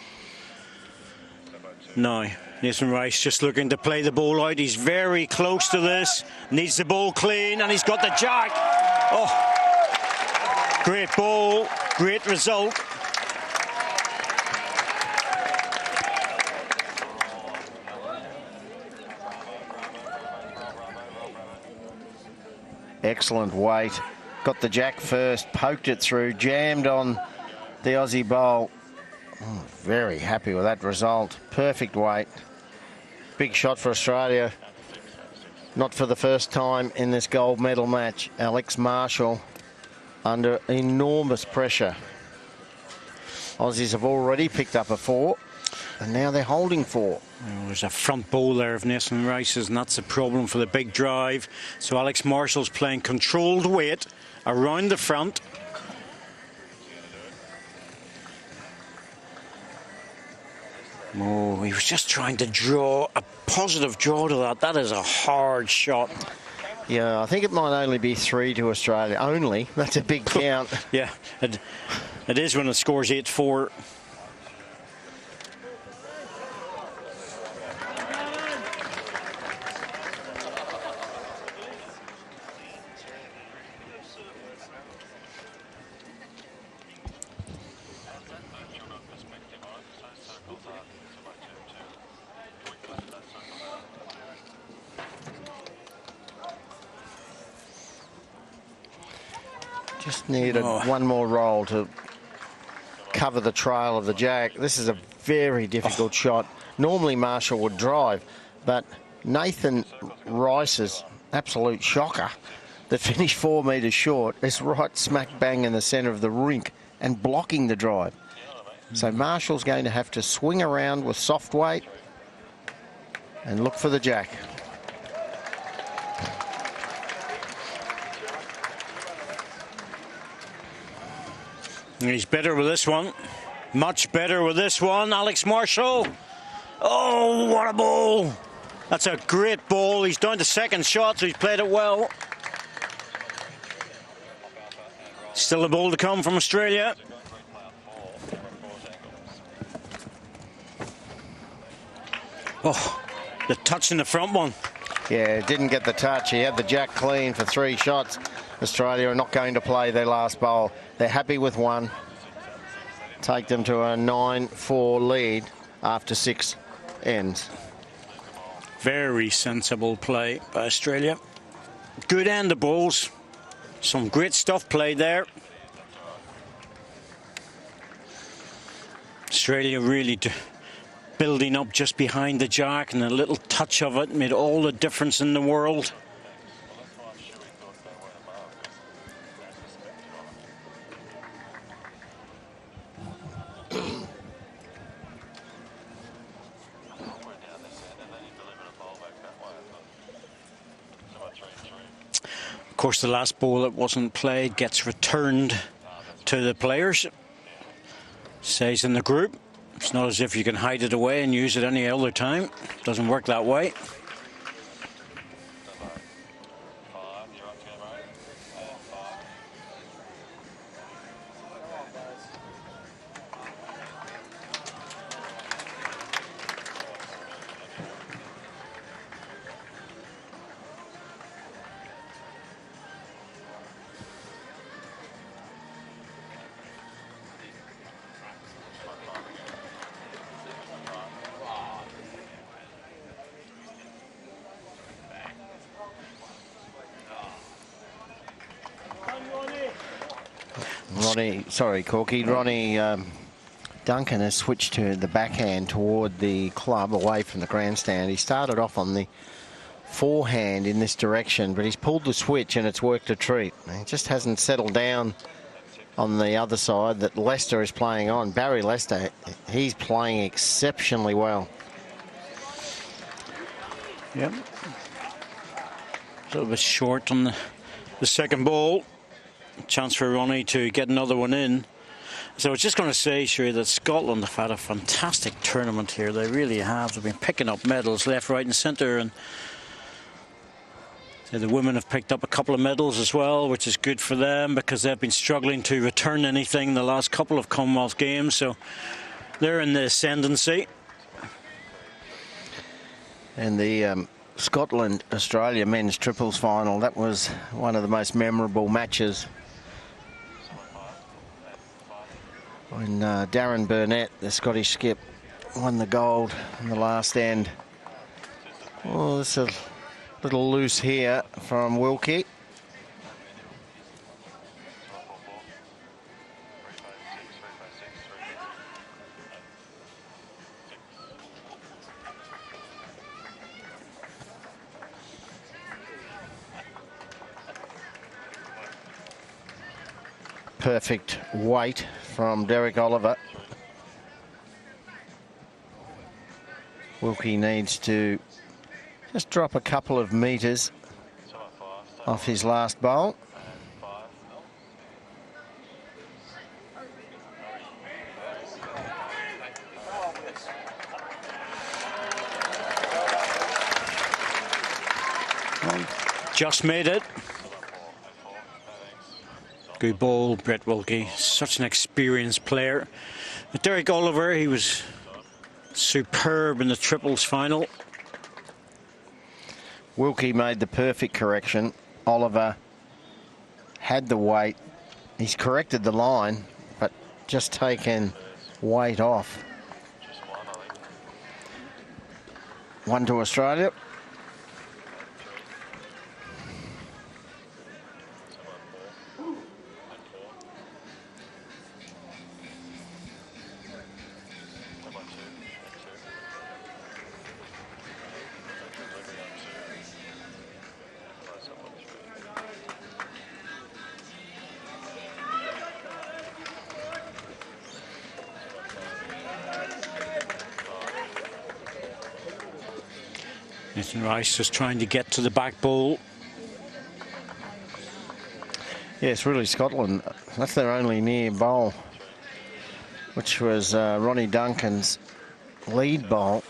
No, Nathan Rice just looking to play the ball out. He's very close to this. Needs the ball clean, and he's got the jack. Oh, great ball, great result. Excellent weight. Got the jack first, poked it through, jammed on the Aussie bowl. Oh, very happy with that result. Perfect weight. Big shot for Australia. Not for the first time in this gold medal match. Alex Marshall under enormous pressure. Aussies have already picked up a 4, and now they're holding 4. Well, there's a front bowl there of Nathan Rice's, and that's the problem for the big drive. So Alex Marshall's playing controlled weight around the front. Oh, he was just trying to draw a positive draw to that. That is a hard shot. Yeah, I think it might only be 3 to Australia. Only? That's a big count. Yeah, it is when it scores 8-4. Just needed one more roll to cover the trail of the jack. This is a very difficult shot. Normally Marshall would drive, but Nathan Rice's absolute shocker that finished 4 metres short is right smack bang in the centre of the rink and blocking the drive. So Marshall's going to have to swing around with soft weight and look for the jack. He's better with this one. Much better with this one. Alex Marshall. Oh, what a ball. That's a great ball. He's down to second shot, so he's played it well. Still a ball to come from Australia. Oh, the touch in the front one. Yeah, didn't get the touch. He had the jack clean for 3 shots. Australia are not going to play their last bowl. They're happy with 1. Take them to a 9-4 lead after 6 ends. Very sensible play by Australia. Good end of balls. Some great stuff played there. Australia really building up just behind the jack, and a little touch of it made all the difference in the world. Of course, the last ball that wasn't played gets returned to the players. Stays in the group. It's not as if you can hide it away and use it any other time. Doesn't work that way. Ronnie Duncan has switched to the backhand toward the club away from the grandstand. He started off on the forehand in this direction, but he's pulled the switch and it's worked a treat. He just hasn't settled down on the other side that Lester is playing on. Barrie Lester, he's playing exceptionally well. Yep. A little bit short on the second ball. Chance for Ronnie to get another one in. So I was just going to say, Sherry, that Scotland have had a fantastic tournament here. They really have. They've been picking up medals left, right and centre. And so the women have picked up a couple of medals as well, which is good for them because they've been struggling to return anything in the last couple of Commonwealth Games. So they're in the ascendancy. And the Scotland-Australia men's triples final, that was one of the most memorable matches. When Darren Burnett, the Scottish skip, won the gold in the last end. Oh, it's a little loose here from Wilkie. Perfect weight from Derek Oliver. Wilkie needs to just drop a couple of metres off his last bowl. Just made it. Good ball, Brett Wilkie. Such an experienced player. But Derek Oliver, he was superb in the triples final. Wilkie made the perfect correction. Oliver had the weight. He's corrected the line, but just taken weight off. 1 to Australia. Rice just trying to get to the back ball. Yes, really Scotland. That's their only near bowl, which was Ronnie Duncan's lead bowl.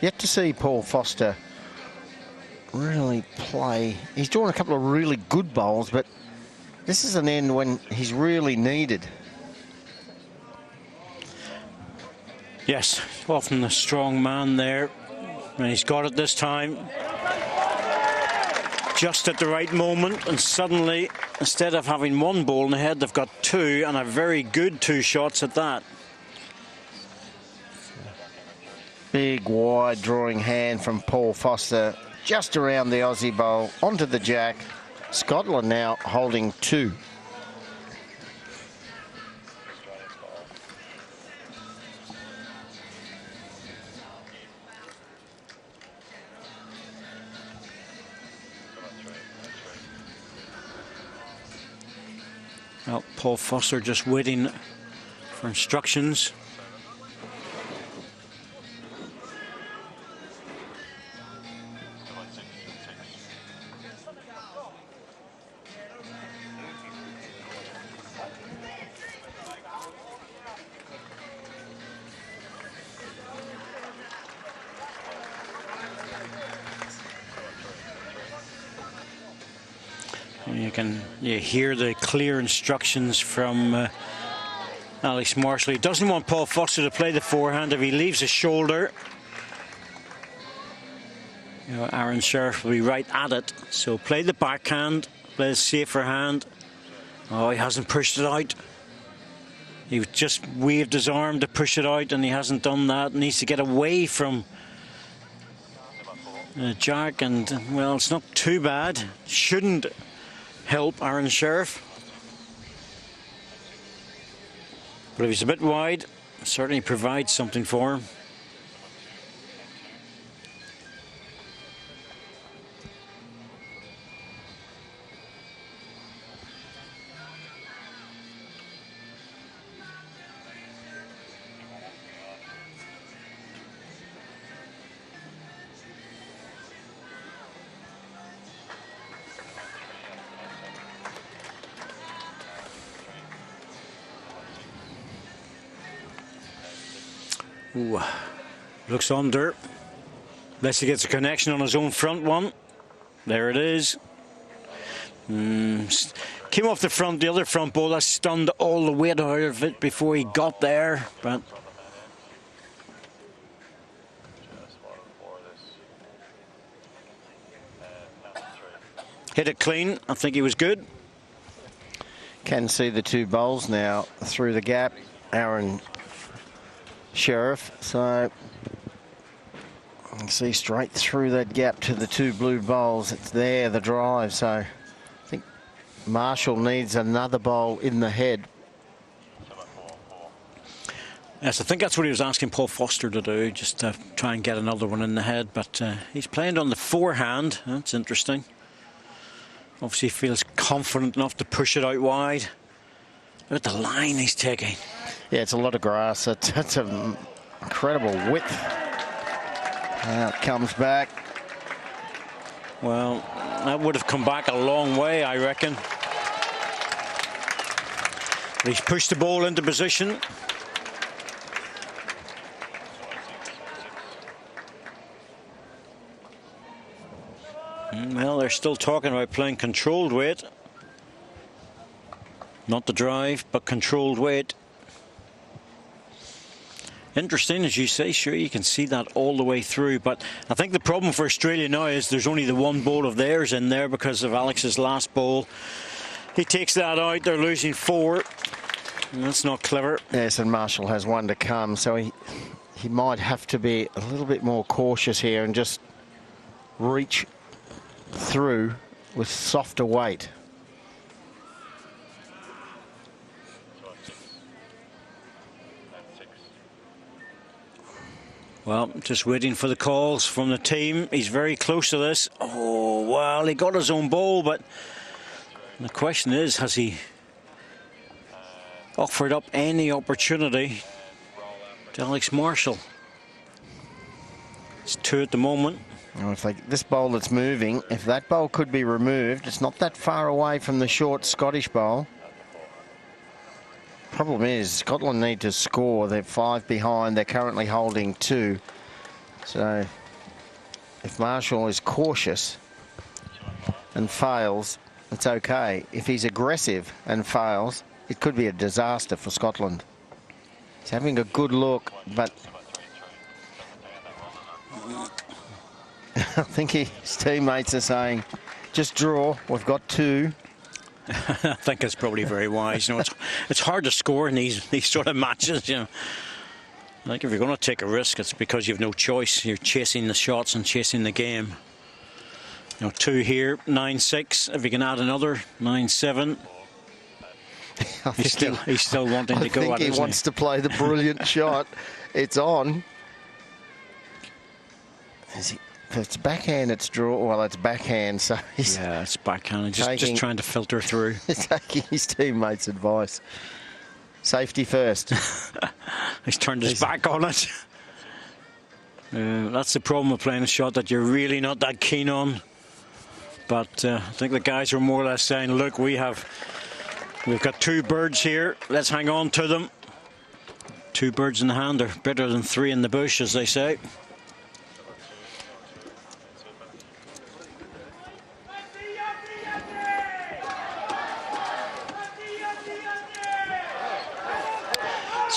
Yet to see Paul Foster really play. He's drawn a couple of really good bowls, but this is an end when he's really needed. Yes, often a strong man there, and he's got it this time. Just at the right moment, and suddenly, instead of having one ball in the head, they've got two, and a very good two shots at that. Big, wide drawing hand from Paul Foster. Just around the Aussie bowl, onto the jack. Scotland now holding 2. Well, Paul Foster just waiting for instructions. You hear the clear instructions from Alex Marshall. He doesn't want Paul Foster to play the forehand. If he leaves his shoulder, Aron Sheriff will be right at it. So play the backhand, play the safer hand. Oh, he hasn't pushed it out. He just waved his arm to push it out, and he hasn't done that. Needs to get away from Jack, and well, it's not too bad. Shouldn't help Aron Sheriff. But if he's a bit wide, certainly provides something for him. Ooh, looks under. Lester gets a connection on his own front one. There it is. Came off the front, the other front ball. That stunned all the weight out of it before he got there. But hit it clean. I think he was good. Can see the two bowls now through the gap. Aron Sheriff, so you can see straight through that gap to the two blue bowls. It's there, the drive. So I think Marshall needs another bowl in the head. Yes, I think that's what he was asking Paul Foster to do, just to try and get another one in the head. But he's playing on the forehand. That's interesting. Obviously feels confident enough to push it out wide. Look at the line he's taking. Yeah, it's a lot of grass. That's an incredible width. Now it comes back. Well, that would have come back a long way, I reckon. He's pushed the ball into position. Well, they're still talking about playing controlled weight. Not the drive, but controlled weight. Interesting, as you say, sure, you can see that all the way through. But I think the problem for Australia now is there's only the one ball of theirs in there because of Alex's last ball. He takes that out, they're losing 4. And that's not clever. Yes, and Marshall has one to come, so he might have to be a little bit more cautious here and just reach through with softer weight. Well, just waiting for the calls from the team. He's very close to this. Oh, well, he got his own ball, but the question is, has he offered up any opportunity to Alex Marshall? It's 2 at the moment. Well, if this bowl that's moving, if that bowl could be removed, it's not that far away from the short Scottish bowl. Problem is, Scotland need to score. They're 5 behind. They're currently holding 2. So if Marshall is cautious and fails, it's okay. If he's aggressive and fails, it could be a disaster for Scotland. He's having a good look, but I think his teammates are saying, just draw. We've got 2. I think it's probably very wise. You know, it's hard to score in these sort of matches. You know, like if you're going to take a risk, it's because you've no choice. You're chasing the shots and chasing the game. You know, 2 here, 9-6. If you can add another, 9-7. He's still wanting to go at it. I think he wants to play the brilliant shot. It's on. If it's backhand, it's draw. Well, it's backhand, so he's yeah, it's backhand. Just trying to filter through. Taking his teammates' advice. Safety first. He's turned his back on it. That's the problem with playing a shot that you're really not that keen on. But I think the guys are more or less saying, look, we've got 2 birds here. Let's hang on to them. 2 birds in the hand are better than 3 in the bush, as they say.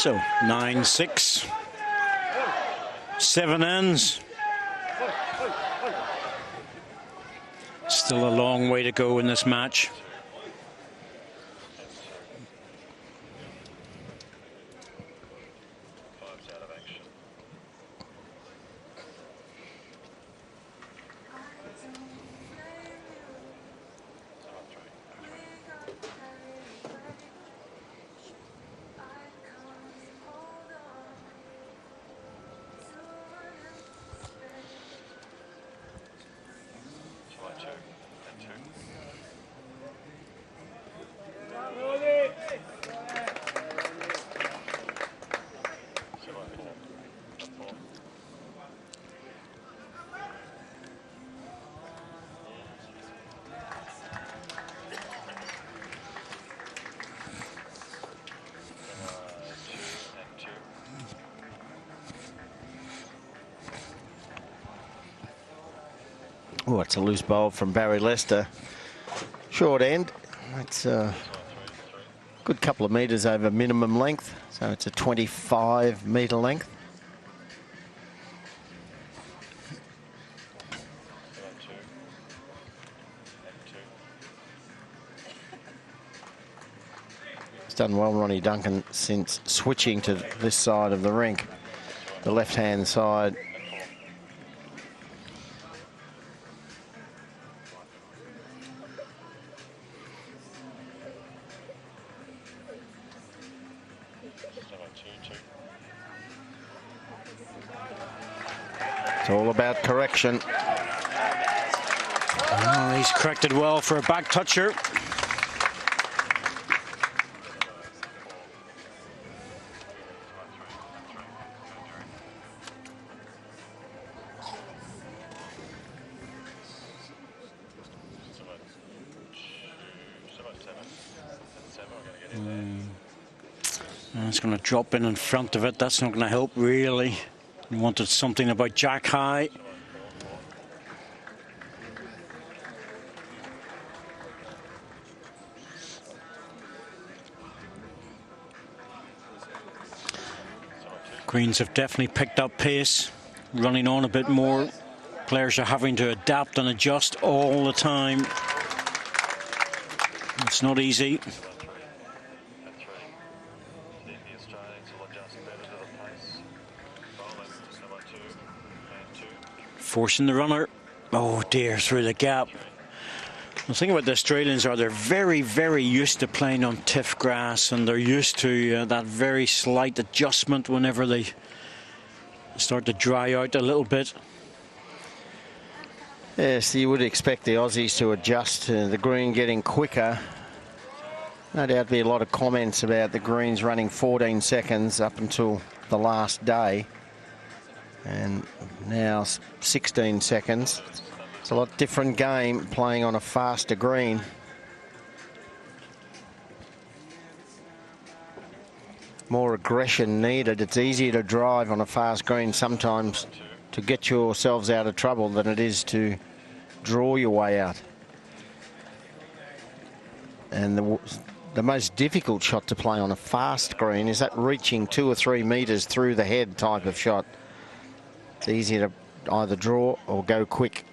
So 9-6. 7 ends. Still a long way to go in this match. Oh, it's a loose bowl from Barrie Lester. Short end. It's a good couple of metres over minimum length. So it's a 25-metre length. He's done well, Ronnie Duncan, since switching to this side of the rink, the left-hand side. It's all about correction. Oh, he's corrected well for a back toucher. It's going to drop in front of it. That's not going to help, really. He wanted something about jack high. Greens have definitely picked up pace, running on a bit more. Players are having to adapt and adjust all the time. It's not easy. Forcing the runner. Oh dear, through the gap. The thing about the Australians are they're very, very used to playing on tiff grass, and they're used to that very slight adjustment whenever they start to dry out a little bit. Yes, you would expect the Aussies to adjust to the green getting quicker. No doubt be a lot of comments about the greens running 14 seconds up until the last day. And now 16 seconds. It's a lot different game playing on a faster green. More aggression needed. It's easier to drive on a fast green sometimes to get yourselves out of trouble than it is to draw your way out. And the most difficult shot to play on a fast green is that reaching 2 or 3 metres through the head type of shot. It's easier to either draw or go quick.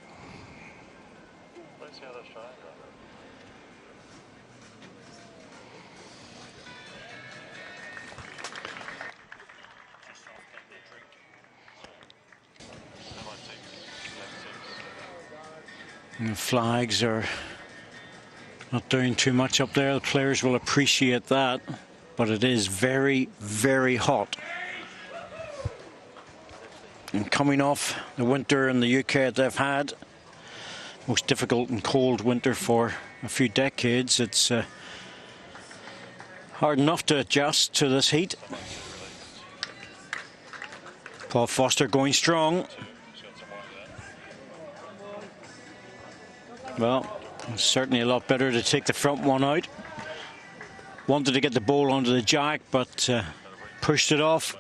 And the flags are not doing too much up there. The players will appreciate that, but it is very, very hot. And coming off the winter in the UK that they've had, most difficult and cold winter for a few decades, it's hard enough to adjust to this heat. Paul Foster going strong. Well, it's certainly a lot better to take the front one out. Wanted to get the ball onto the jack, but pushed it off.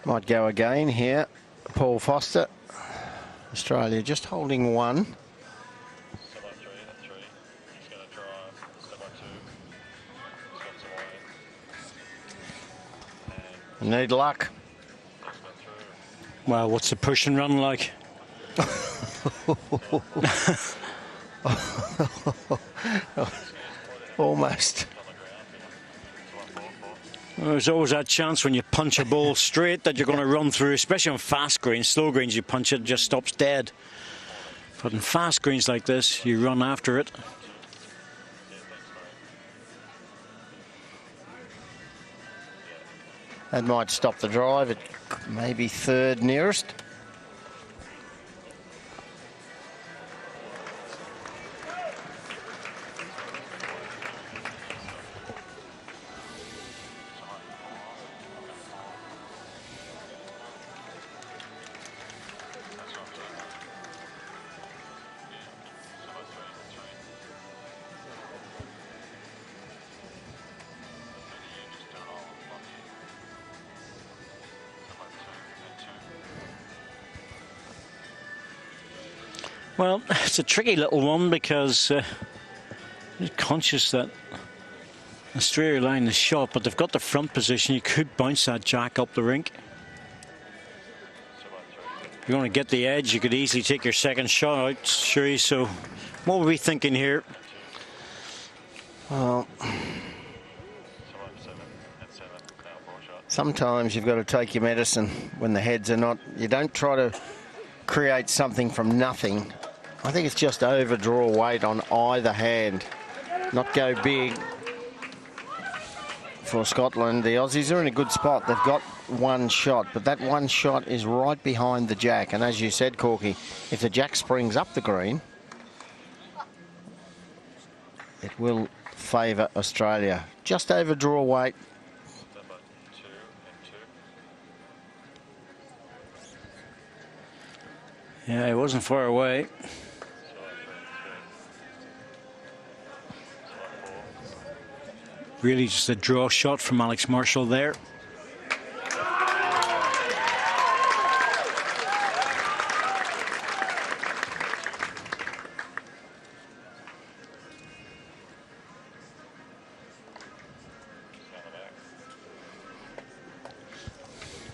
Might go again here. Paul Foster. Australia just holding one. Need luck. Well, what's the push and run like? Almost. Well, there's always that chance when you punch a ball straight that you're going to run through, especially on fast greens. Slow greens, you punch it, it just stops dead. But in fast greens like this, you run after it. That might stop the drive at maybe third nearest. Well, it's a tricky little one because I'm conscious that Australia line the shot, but they've got the front position. You could bounce that jack up the rink. If you want to get the edge, you could easily take your second shot out, Sherry. So what were we thinking here? Well, sometimes you've got to take your medicine when the heads are not. You don't try to create something from nothing. I think it's just overdraw weight on either hand, not go big. For Scotland, the Aussies are in a good spot. They've got one shot, but that one shot is right behind the jack. And as you said, Corky, if the jack springs up the green, it will favour Australia. Just overdraw weight. Yeah, it wasn't far away. Really just a draw shot from Alex Marshall there.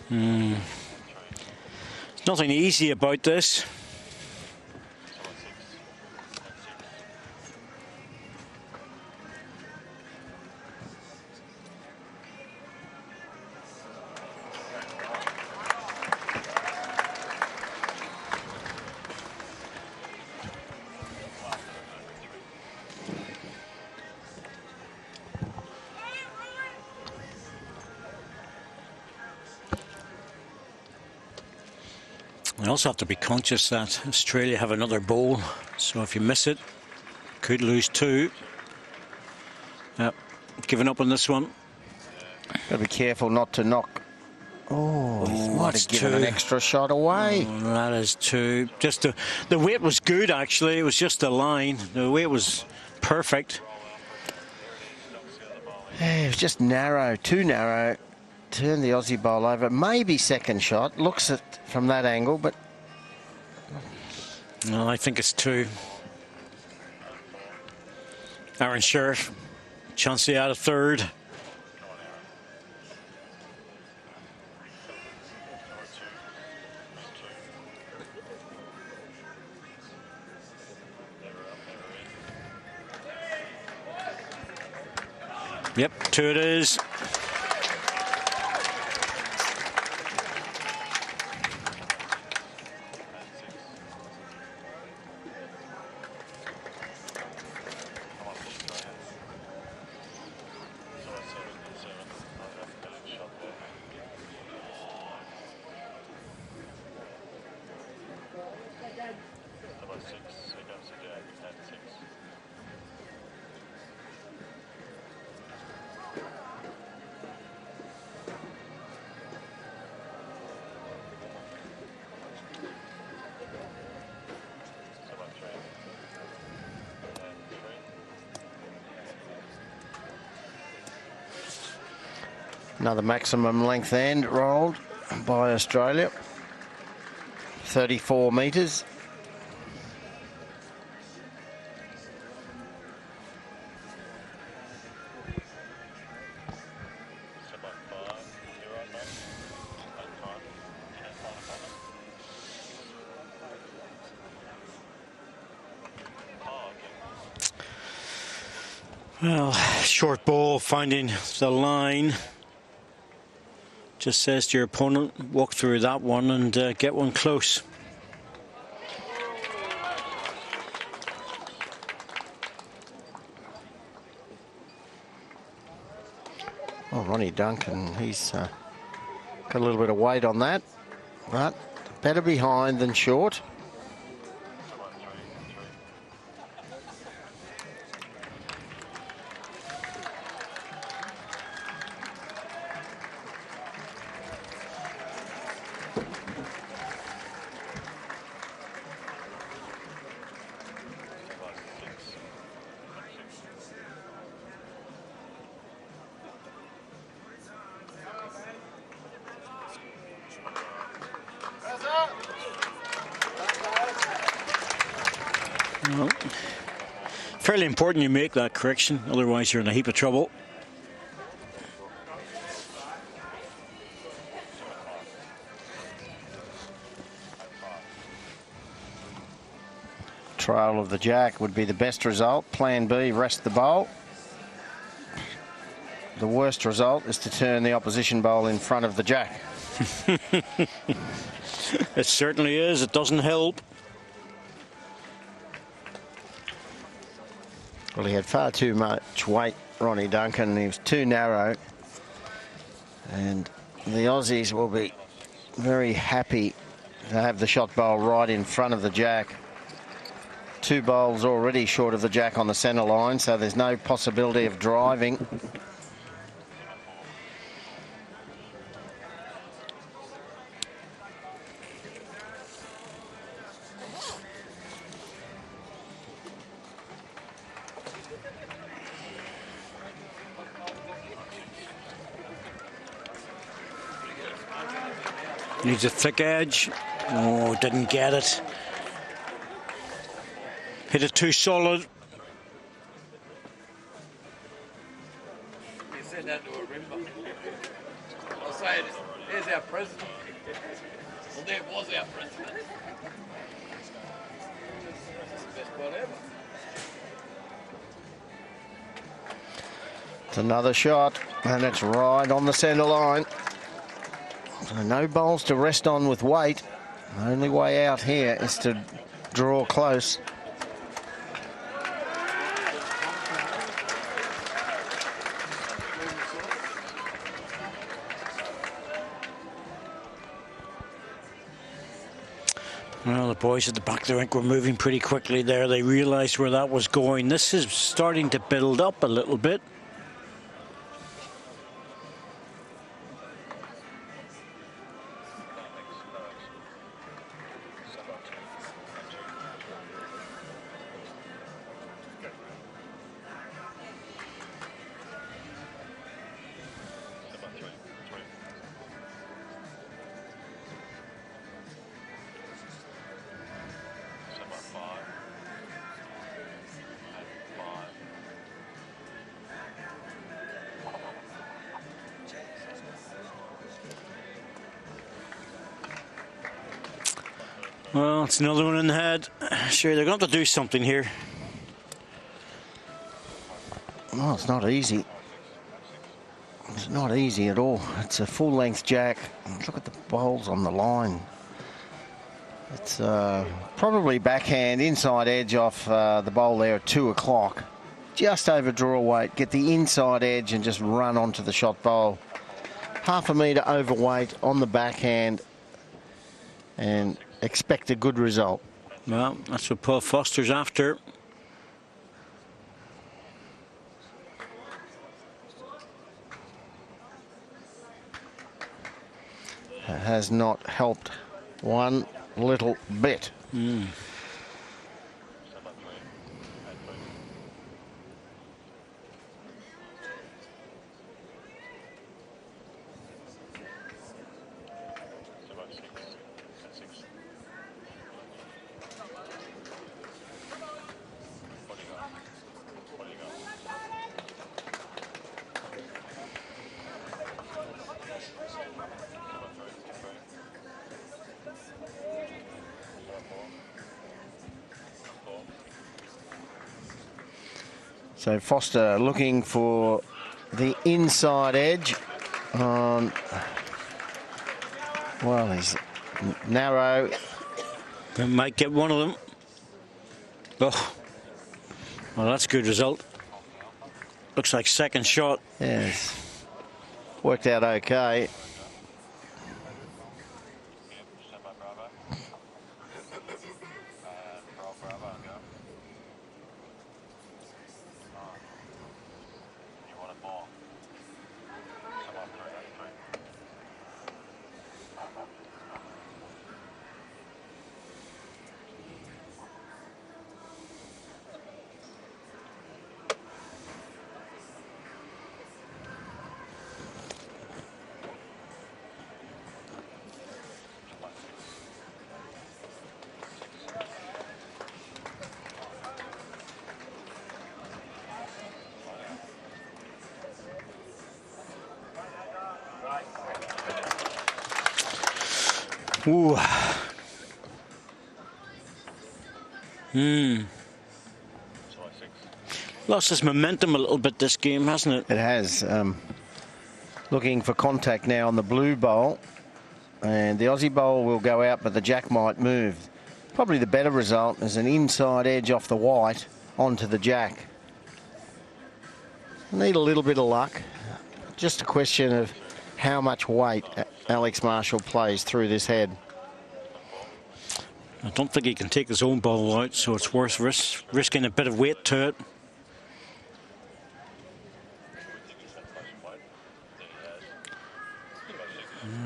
There's nothing easy about this. You also have to be conscious that Australia have another bowl, so if you miss it, could lose two. Yep, giving up on this one. Got to be careful not to knock. Oh, he might have given two. an extra shot away. Oh, that is two. Just the weight was good, actually. It was just the line. The weight was perfect. Yeah, it was just narrow, too narrow. Turn the Aussie bowl over. Maybe second shot. Looks at from that angle, but no, I think it's two. Aron Sheriff, chance to add a third. Yep, two it is. Another maximum length end rolled. by Australia. 34 metres. Well, short ball finding the line. Just says to your opponent, walk through that one and get one close. Oh, Ronnie Duncan, he's got a little bit of weight on that, but better behind than short. Well, fairly important you make that correction, otherwise you're in a heap of trouble. Trail of the jack would be the best result. Plan B, rest the bowl. The worst result is to turn the opposition bowl in front of the jack. It certainly is. It doesn't help. Well, he had far too much weight, Ronnie Duncan. He was too narrow. And the Aussies will be very happy to have the shot bowl right in front of the jack. 2 bowls already short of the jack on the centre line, so there's no possibility of driving. Needs a thick edge. Oh, didn't get it. Hit it too solid. You said that to a rimba. I'll say it. There's our president. Well, there was our president. That's the best part ever. It's another shot, and it's right on the centre line. So no bowls to rest on with weight. The only way out here is to draw close. Well, the boys at the back of the rink were moving pretty quickly there. They realised where that was going. This is starting to build up a little bit. Well, it's another one in the head. Sure, they're going to have to do something here. Well, it's not easy. It's not easy at all. It's a full-length jack. Look at the bowls on the line. It's probably backhand, inside edge off the bowl there at 2 o'clock. Just over draw weight. Get the inside edge and just run onto the shot bowl. Half a metre overweight on the backhand. And expect a good result. Well, that's what Paul Foster's after. It has not helped one little bit. So Foster looking for the inside edge on, well, he's narrow. They might get one of them. Oh, well, that's a good result. Looks like second shot. Yes, worked out okay. Ooh. Lost his momentum a little bit this game, hasn't it? It has. Looking for contact now on the blue bowl. And the Aussie bowl will go out, but the jack might move. Probably the better result is an inside edge off the white onto the jack. Need a little bit of luck. Just a question of how much weight Alex Marshall plays through this head. I don't think he can take his own ball out, so it's worth risking a bit of weight to it.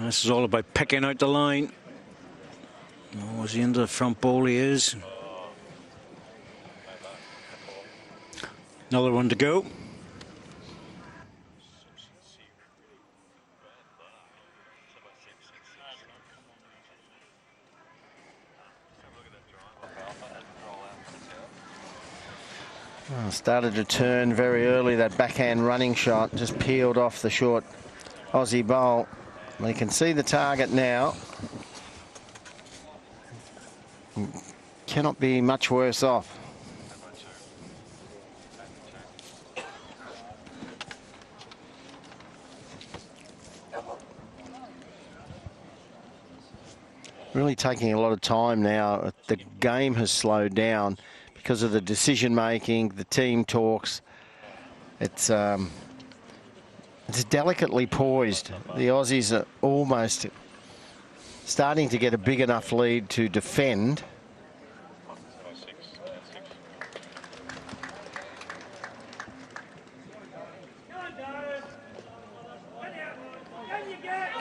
This is all about picking out the line. Oh, is he into the front bowl? He is. Another one to go. Oh, started to turn very early. That backhand running shot just peeled off the short Aussie bowl. They can see the target now. Cannot be much worse off. Really taking a lot of time now. The game has slowed down because of the decision making, the team talks. It's delicately poised. The Aussies are almost starting to get a big enough lead to defend.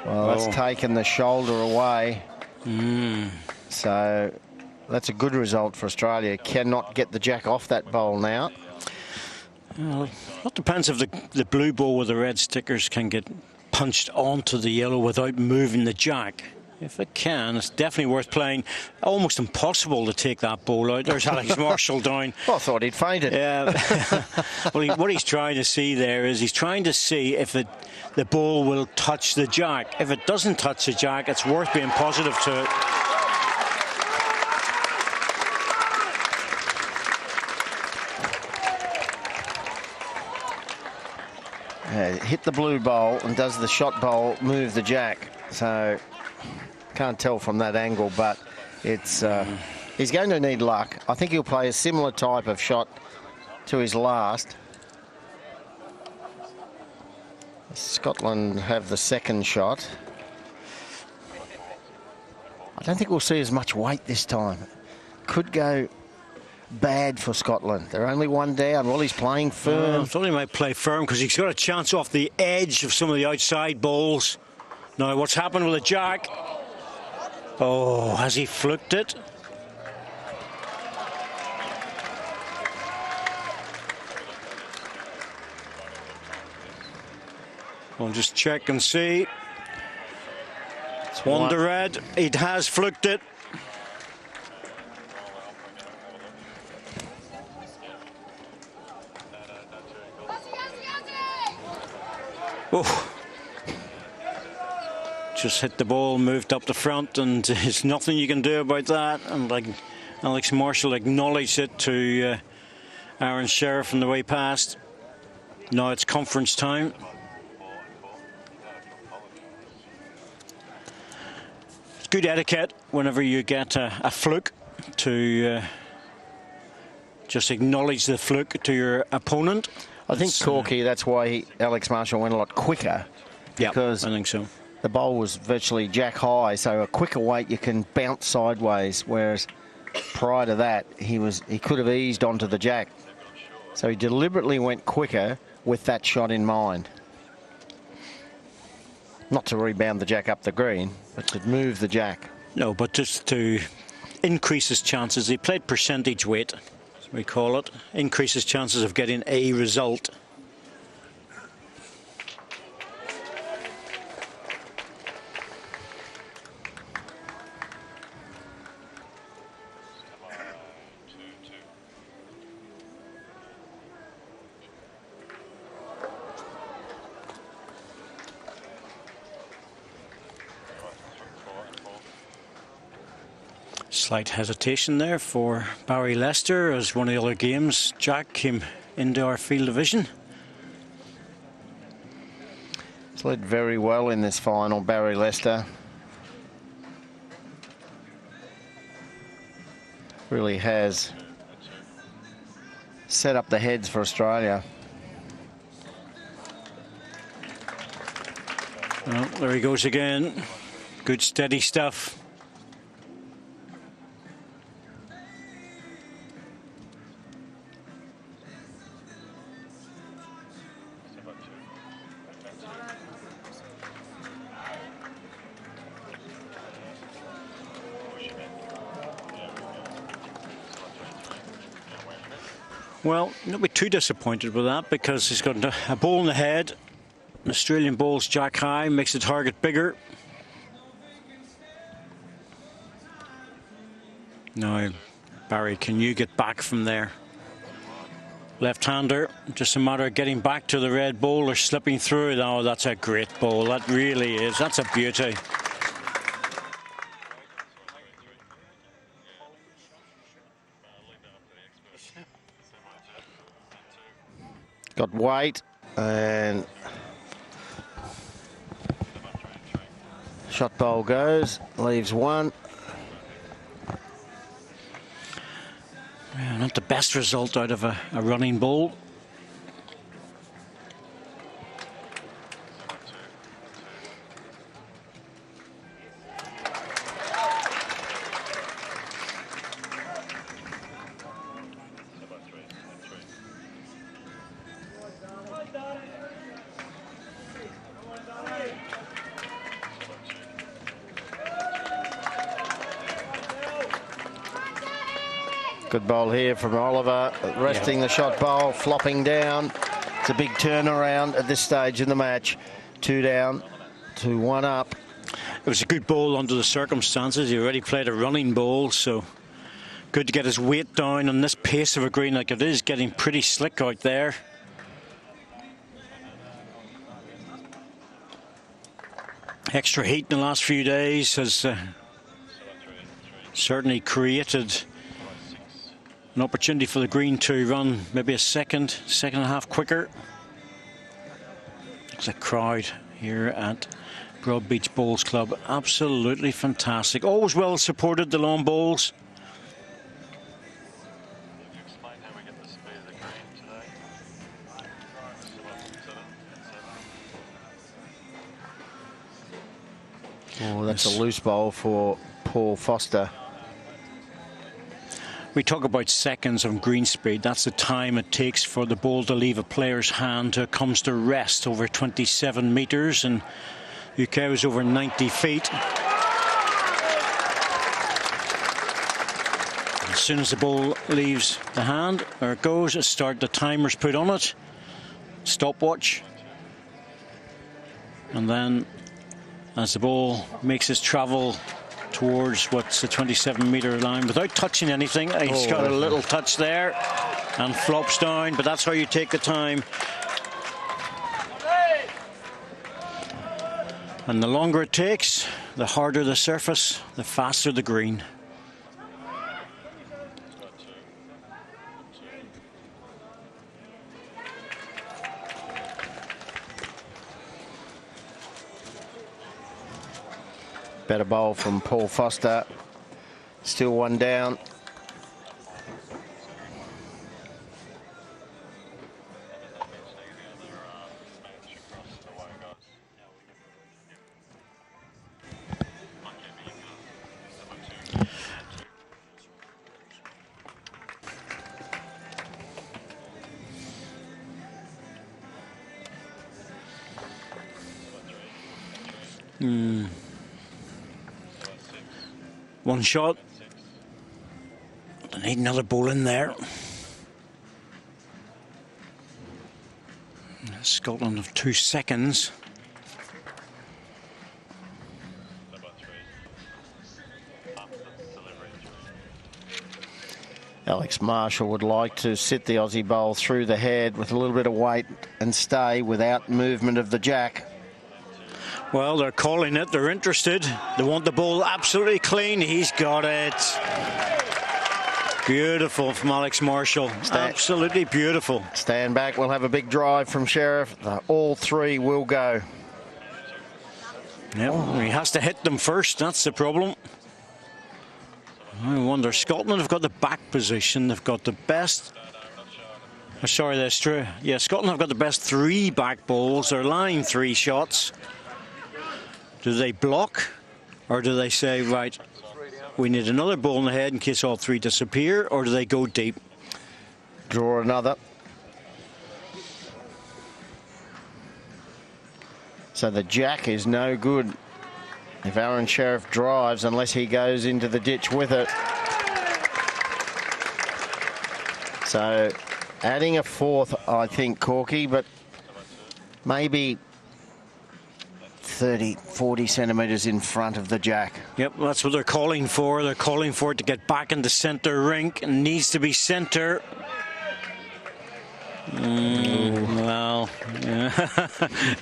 Well, that's taken the shoulder away. So that's a good result for Australia. Cannot get the jack off that bowl now. Well, it depends if the blue ball with the red stickers can get punched onto the yellow without moving the jack. If it can, it's definitely worth playing. Almost impossible to take that ball out. There's Alex Marshall down. Well, I thought he'd fainted. Yeah. Well, what he's trying to see there is he's trying to see if the ball will touch the jack. If it doesn't touch the jack, it's worth being positive to it. Hit the blue bowl, and does the shot bowl move the jack? So can't tell from that angle, but it's he's going to need luck. I think he'll play a similar type of shot to his last. Scotland have the second shot. I don't think we'll see as much weight this time. Could go bad for Scotland. They're only one down. Well, he's playing firm. I thought he might play firm because he's got a chance off the edge of some of the outside balls. Now, what's happened with the jack? Oh, has he fluked it? We'll just check and see. It's one to red. It has fluked it. Oh. Just hit the ball, moved up the front, and there's nothing you can do about that. And like Alex Marshall acknowledged it to Aron Sheriff on the way past. Now it's conference time. It's good etiquette whenever you get a fluke to just acknowledge the fluke to your opponent. I think Corky, that's why Alex Marshall went a lot quicker. Because I think so. The bowl was virtually jack high, so a quicker weight you can bounce sideways, whereas prior to that he could have eased onto the jack. So he deliberately went quicker with that shot in mind. Not to rebound the jack up the green, but to move the jack. No, but just to increase his chances. He played percentage weight, as we call it. Increase his chances of getting a result. Slight hesitation there for Barrie Lester as one of the other games. Jack came into our field of vision. He's led very well in this final, Barrie Lester. Really has set up the heads for Australia. Well, there he goes again. Good steady stuff. Well, not be too disappointed with that because he's got a ball in the head. An Australian ball's jack high, makes the target bigger. Now, Barrie, can you get back from there? Left-hander, just a matter of getting back to the red ball or slipping through it. Oh, that's a great ball. That really is. That's a beauty. Got weight and shot bowl goes, leaves one. Yeah, not the best result out of a running ball. Good bowl here from Oliver, resting the shot bowl, flopping down. It's a big turnaround at this stage in the match. 2 down to 1 up. It was a good ball under the circumstances. He already played a running ball, so good to get his weight down on this pace of a green like it is, getting pretty slick out there. Extra heat in the last few days has certainly created an opportunity for the green to run maybe a second and a half quicker. There's a crowd here at Broadbeach Bowls Club. Absolutely fantastic. Always well supported, the long bowls. Oh, that's a loose bowl for Paul Foster. We talk about seconds on green speed. That's the time it takes for the ball to leave a player's hand till it comes to rest, over 27 metres, and UK was over 90 feet. As soon as the ball leaves the hand, there it goes. The timer's put on it. Stopwatch. And then as the ball makes its travel towards what's the 27-metre line without touching anything. He's got a little touch there and flops down, but that's how you take the time. And the longer it takes, the harder the surface, the faster the green. Better bowl from Paul Foster. Still one down. One shot. They need another ball in there. Scotland have 2 seconds. Alex Marshall would like to sit the Aussie bowl through the head with a little bit of weight and stay without movement of the jack. Well, they're calling it. They're interested. They want the ball absolutely clean. He's got it. Beautiful from Alex Marshall. Absolutely beautiful. Stand back. We'll have a big drive from Sheriff. All 3 will go. Yep, he has to hit them first. That's the problem. I wonder. Scotland have got the back position. They've got the best. Sorry, that's true. Yeah, Scotland have got the best 3 back balls. They're laying 3 shots. Do they block, or do they say, right, we need another ball in the head in case all 3 disappear, or do they go deep? Draw another. So the jack is no good if Aron Sheriff drives, unless he goes into the ditch with it. So adding a 4th, I think, Corky, but maybe 30, 40 centimetres in front of the jack. Yep, that's what they're calling for. They're calling for it to get back into centre rink. It needs to be centre. Well, yeah.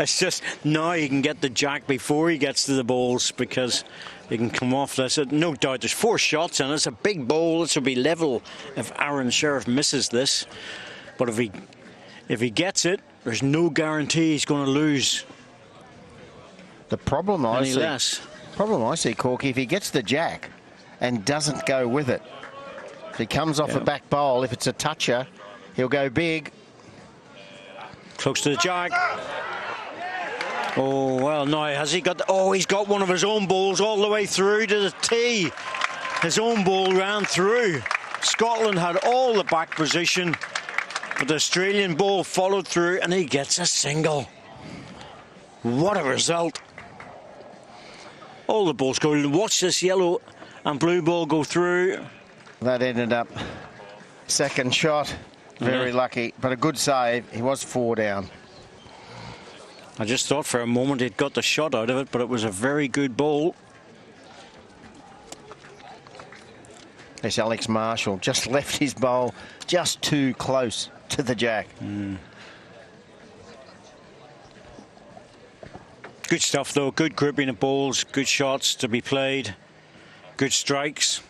It's just now he can get the jack before he gets to the bowls, because he can come off this. No doubt there's 4 shots and it's a big bowl. This will be level if Aron Sheriff misses this. But if he gets it, there's no guarantee he's going to lose. The problem I see, Corky, if he gets the jack and doesn't go with it, if he comes off a back bowl, if it's a toucher, he'll go big. Close to the jack. Oh, well, no, has he got... he's got one of his own balls all the way through to the tee. His own ball ran through. Scotland had all the back position, but the Australian ball followed through, and he gets a single. What a result. All the balls go. Watch this yellow and blue ball go through. That ended up second shot. Very lucky, but a good save. He was 4 down. I just thought for a moment he'd got the shot out of it, but it was a very good ball. This Alex Marshall just left his bowl just too close to the jack. Good stuff, though. Good grouping of balls, good shots to be played, good strikes.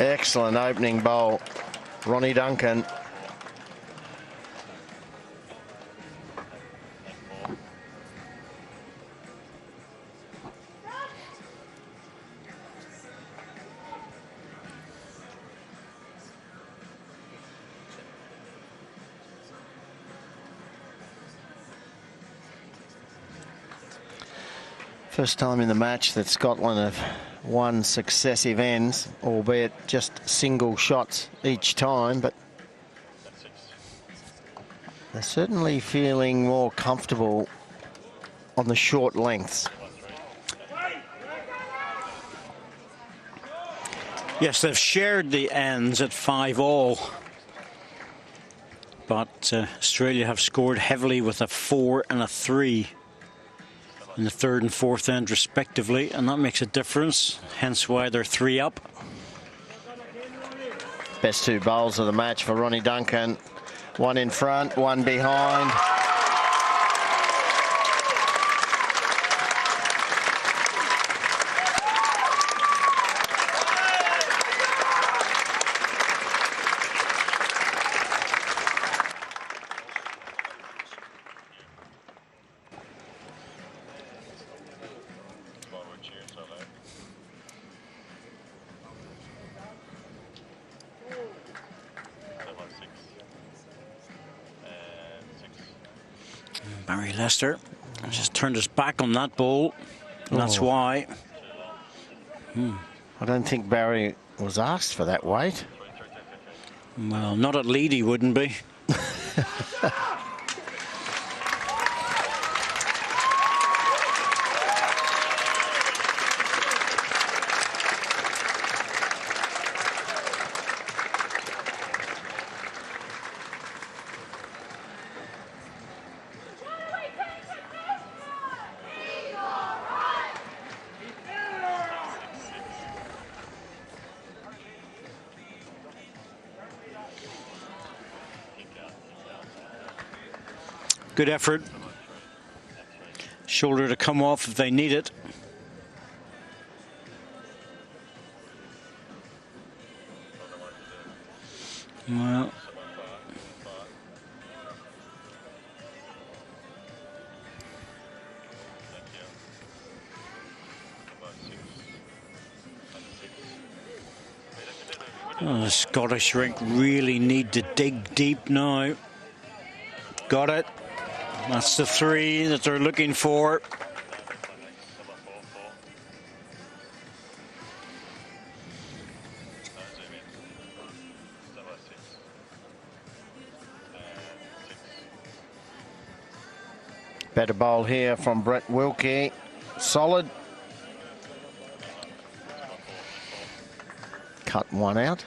Excellent opening bowl, Ronnie Duncan. First time in the match that Scotland have won successive ends, albeit just single shots each time, but they're certainly feeling more comfortable on the short lengths. Yes, they've shared the ends at 5-all. But Australia have scored heavily with a 4 and a 3 in the 3rd and 4th end respectively, and that makes a difference, hence why they're 3 up. Best 2 bowls of the match for Ronnie Duncan. One in front, one behind. Barrie Lester just turned his back on that ball, and that's why. I don't think Barrie was asked for that weight. Well, not at lead he wouldn't be. Good effort. Shoulder to come off if they need it. Well, the Scottish rink really need to dig deep now. Got it. That's the 3 that they're looking for. Better bowl here from Brett Wilkie. Solid. Cut one out.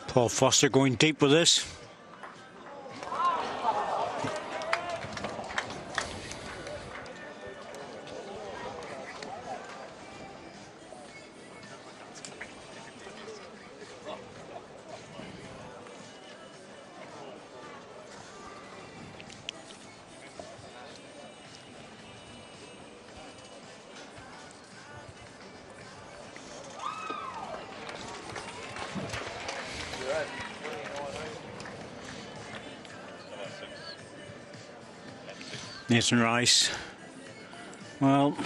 Paul Foster going deep with this. Nathan Rice. Well,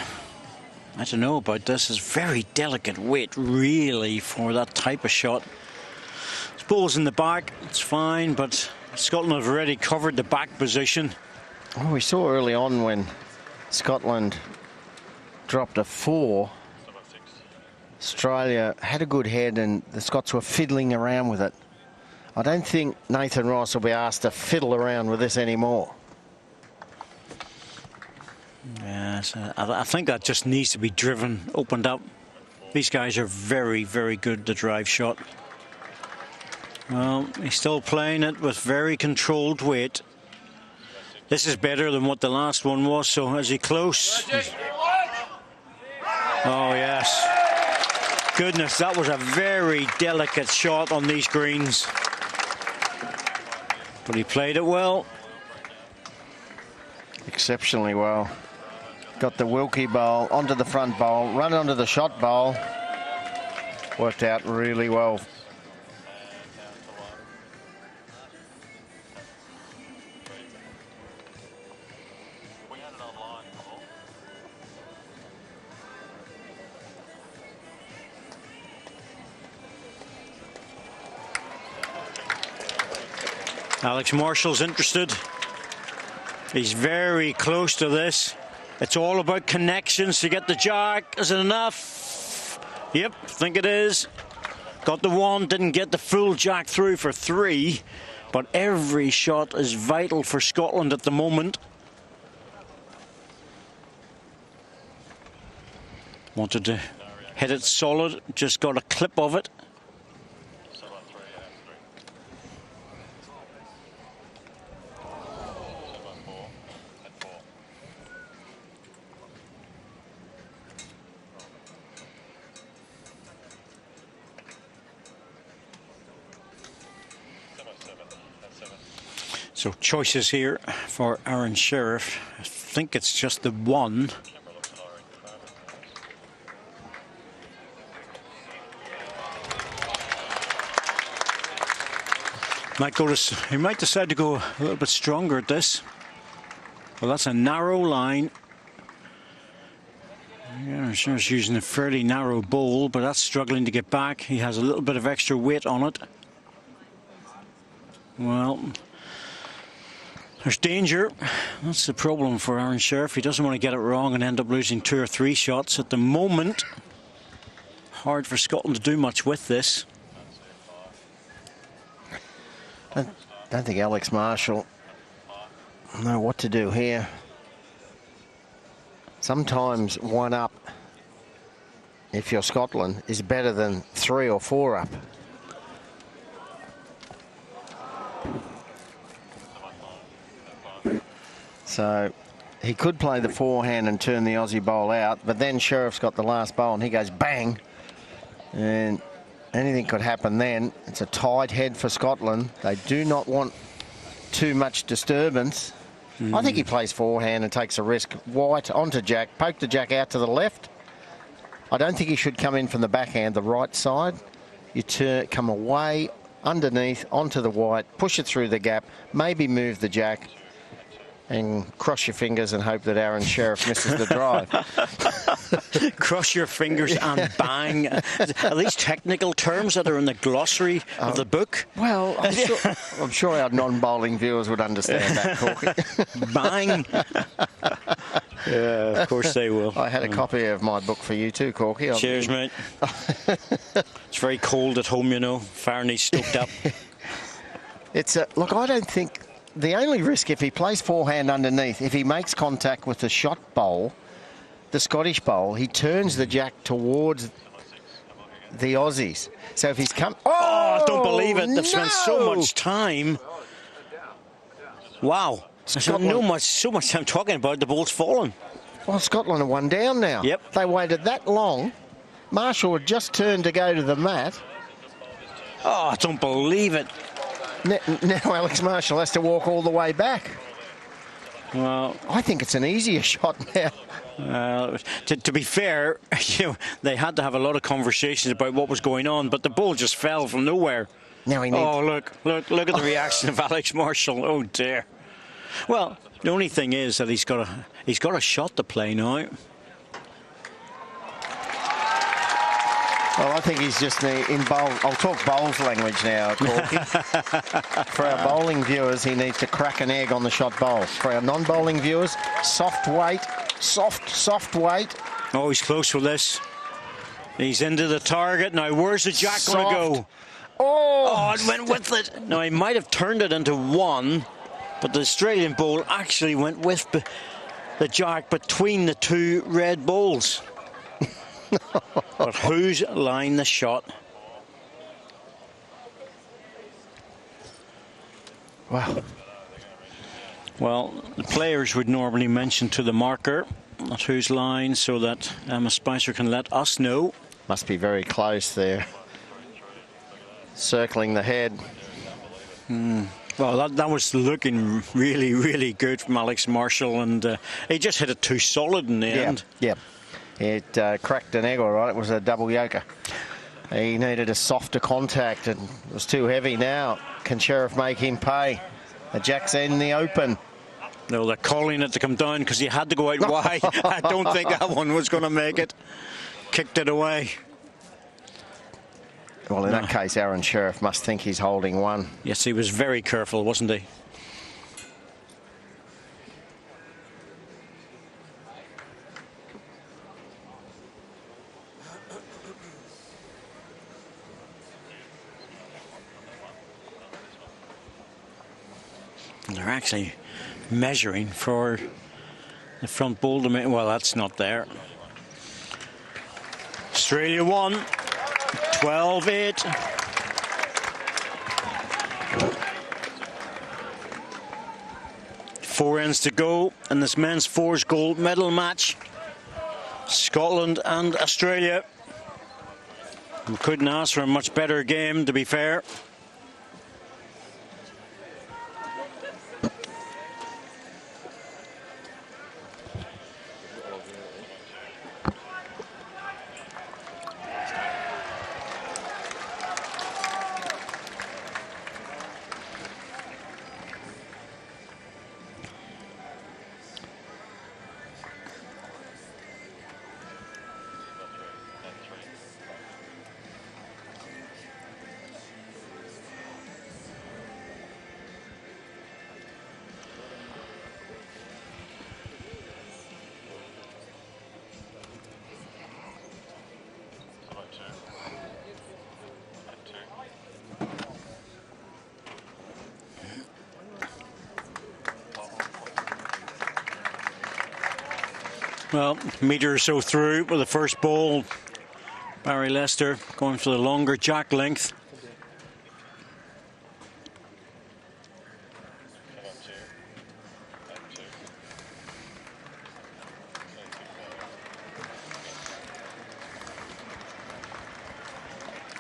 I don't know about this. It's very delicate weight, really, for that type of shot. This ball's in the back. It's fine, but Scotland have already covered the back position. Oh, we saw early on when Scotland dropped a 4. Australia had a good head and the Scots were fiddling around with it. I don't think Nathan Rice will be asked to fiddle around with this anymore. Yes, I think that just needs to be driven, opened up. These guys are very, very good at the drive shot. Well, he's still playing it with very controlled weight. This is better than what the last one was, so is he close? Oh, yes. Goodness, that was a very delicate shot on these greens. But he played it well. Exceptionally well. Got the Wilkie bowl onto the front bowl, run onto the shot bowl. Worked out really well. Alex Marshall's interested. He's very close to this. It's all about connections to get the jack. Is it enough? Yep, think it is. Got the 1, didn't get the full jack through for 3. But every shot is vital for Scotland at the moment. Wanted to hit it solid, just got a clip of it. So choices here for Aron Sheriff. I think it's just the one. He might decide to go a little bit stronger at this. Well, that's a narrow line. Yeah, I'm sure he's using a fairly narrow bowl, but that's struggling to get back. He has a little bit of extra weight on it. Well, there's danger. That's the problem for Aron Sheriff. He doesn't want to get it wrong and end up losing 2 or 3 shots at the moment. Hard for Scotland to do much with this. I don't think Alex Marshall know what to do here. Sometimes 1 up, if you're Scotland, is better than 3 or 4 up. So he could play the forehand and turn the Aussie bowl out, but then Sheriff's got the last bowl and he goes bang. And anything could happen then. It's a tight head for Scotland. They do not want too much disturbance. I think he plays forehand and takes a risk. White onto Jack, poke the Jack out to the left. I don't think he should come in from the backhand, the right side. You come away underneath onto the white, push it through the gap, maybe move the Jack, and cross your fingers and hope that Aron Sheriff misses the drive. Cross your fingers and bang. Are these technical terms that are in the glossary of the book? Well, I'm sure our non-bowling viewers would understand that, Corky. Bang. Yeah, of course they will. I had a copy of my book for you too, Corky. Cheers, mate. It's very cold at home, you know. Fahrenheit stoked up. Look, I don't think... The only risk, if he plays forehand underneath, if he makes contact with the shot bowl, the Scottish bowl, he turns the Jack towards the Aussies. So if he's come... Oh, I don't believe it. They've spent so much time. Wow. So much time talking about the ball's fallen. Well, Scotland are 1 down now. Yep. They waited that long. Marshall had just turned to go to the mat. Oh, I don't believe it. Now Alex Marshall has to walk all the way back. Well, I think it's an easier shot now. To be fair, they had to have a lot of conversations about what was going on, but the ball just fell from nowhere. Now he needs... Oh, look at the reaction of Alex Marshall. Oh dear. Well, the only thing is that he's got a shot to play now. Well, I think he's just in bowl. I'll talk bowls language now, Corky. For our bowling viewers, he needs to crack an egg on the shot bowl. For our non-bowling viewers, soft weight, soft weight. Oh, he's close with this. He's into the target. Now, where's the Jack going to go? Oh, it went with it. Now, he might have turned it into 1, but the Australian bowl actually went with the Jack between the 2 red bowls. But who's lined the shot? Wow. Well, the players would normally mention to the marker at whose line so that Emma Spicer can let us know. Must be very close there. Circling the head. Well, that was looking really, really good from Alex Marshall, and he just hit it too solid in the end. Yeah. It cracked an egg, all right. It was a double yoker. He needed a softer contact and it was too heavy. Now, can Sheriff make him pay? The Jack's in the open. No, they're calling it to come down because he had to go out wide. I don't think that one was going to make it. Kicked it away. Well, in that case, Aron Sheriff must think he's holding 1. Yes, he was very careful, wasn't he? They're actually measuring for the front bowl to make. Well, that's not there. Australia won. 12-8. Four ends to go in this men's 4s gold medal match. Scotland and Australia. We couldn't ask for a much better game, to be fair. Well, metre or so through with the first ball. Barrie Lester going for the longer jack length.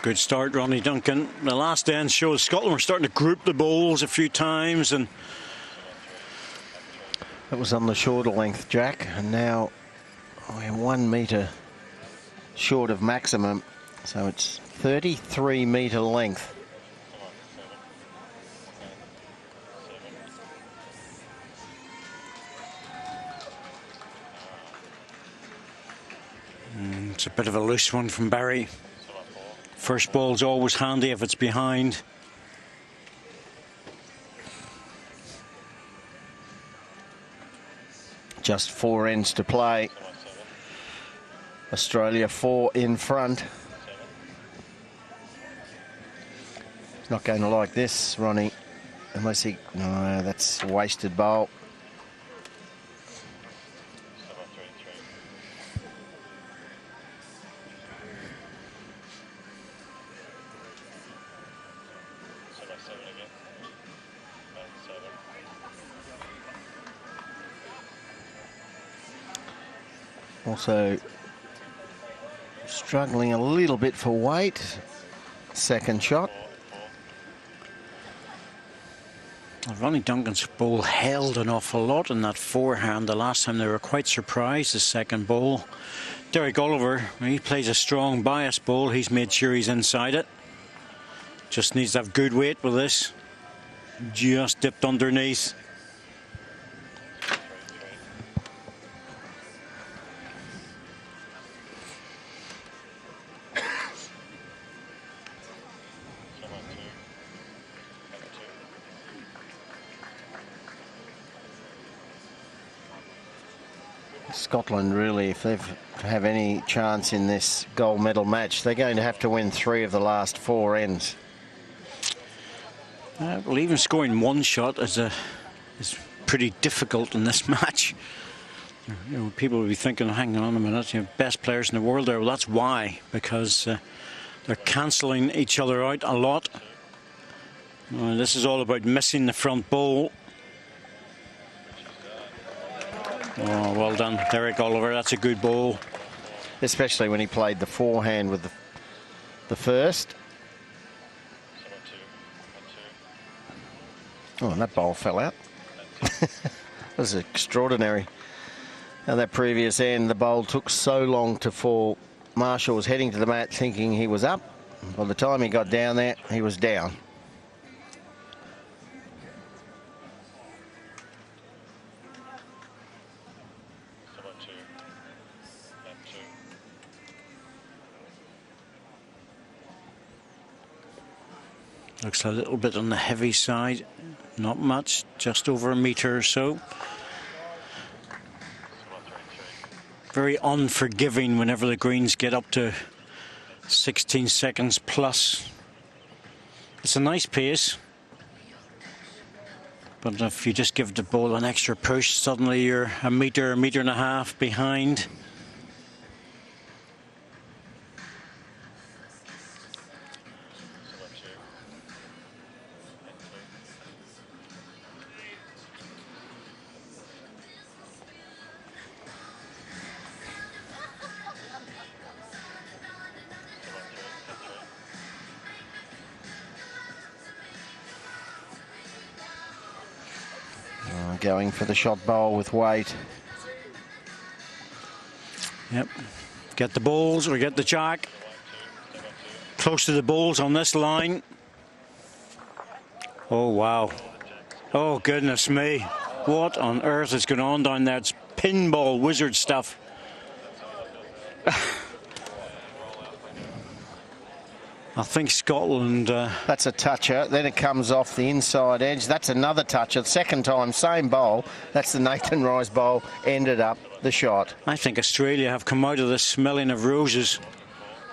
Good start, Ronnie Duncan. The last end shows Scotland were starting to group the bowls a few times, and it was on the shorter length jack, and now we're 1 metre short of maximum, so it's 33 metre length. It's a bit of a loose one from Barrie. First ball's always handy if it's behind. Just 4 ends to play. Australia 4 in front. He's not going to like this, Ronnie, unless he... No, that's a wasted bowl. Also struggling a little bit for weight. Second shot. Ronnie Duncan's bowl held an awful lot in that forehand. The last time they were quite surprised, the second bowl. Derek Oliver, he plays a strong bias bowl. He's made sure he's inside it. Just needs to have good weight with this. Just dipped underneath. Scotland really, if they have any chance in this gold medal match, they're going to have to win 3 of the last 4 ends. Well, even scoring 1 shot is pretty difficult in this match. You know, people will be thinking, hang on a minute, you have best players in the world there. Well, that's why, because they're cancelling each other out a lot. This is all about missing the front bowl. Oh, well done, Derek Oliver. That's a good ball. Especially when he played the forehand with the first. Oh, and that bowl fell out. That was extraordinary. Now, that previous end, the bowl took so long to fall. Marshall was heading to the mat thinking he was up. By the time he got down there, he was down. Looks a little bit on the heavy side. Not much, just over a metre or so. Very unforgiving whenever the greens get up to 16 seconds plus. It's a nice pace. But if you just give the ball an extra push, suddenly you're a metre and a half behind. Going for the shot bowl with weight. Yep. Get the balls or get the jack. Close to the balls on this line. Oh, wow. Oh, goodness me. What on earth is going on down there? It's pinball wizard stuff. I think Scotland... That's a toucher. Then it comes off the inside edge. That's another toucher. Second time, same bowl. That's the Nathan Rice bowl. Ended up the shot. I think Australia have come out of this smelling of roses.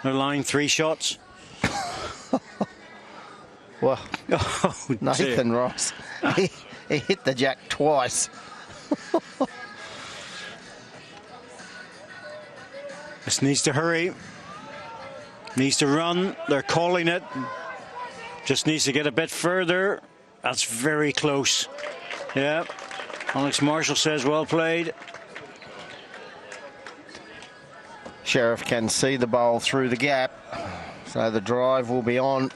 Their line 3 shots. Well, Oh, Nathan dear. Rice, he hit the jack twice. This needs to hurry. Needs to run. They're calling it. Just needs to get a bit further. That's very close. Yeah. Alex Marshall says well played. Sheriff can see the bowl through the gap, so the drive will be on.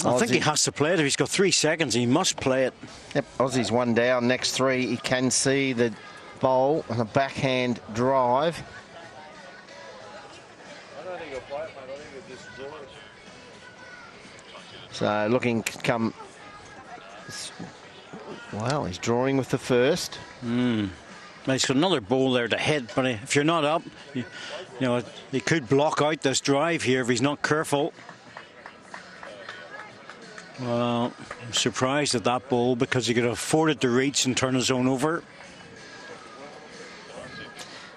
I think he has to play it. If he's got 3 seconds, he must play it. Yep, Aussie's 1 down. Next 3, he can see the bowl and a backhand drive. I don't think he'll play it, mate. I think he'll just do it. So looking to come. Well, he's drawing with the first. He's got another ball there to hit, but if you're not up, you know, he could block out this drive here if he's not careful. Well, I'm surprised at that ball because he could have afforded to reach and turn his own over.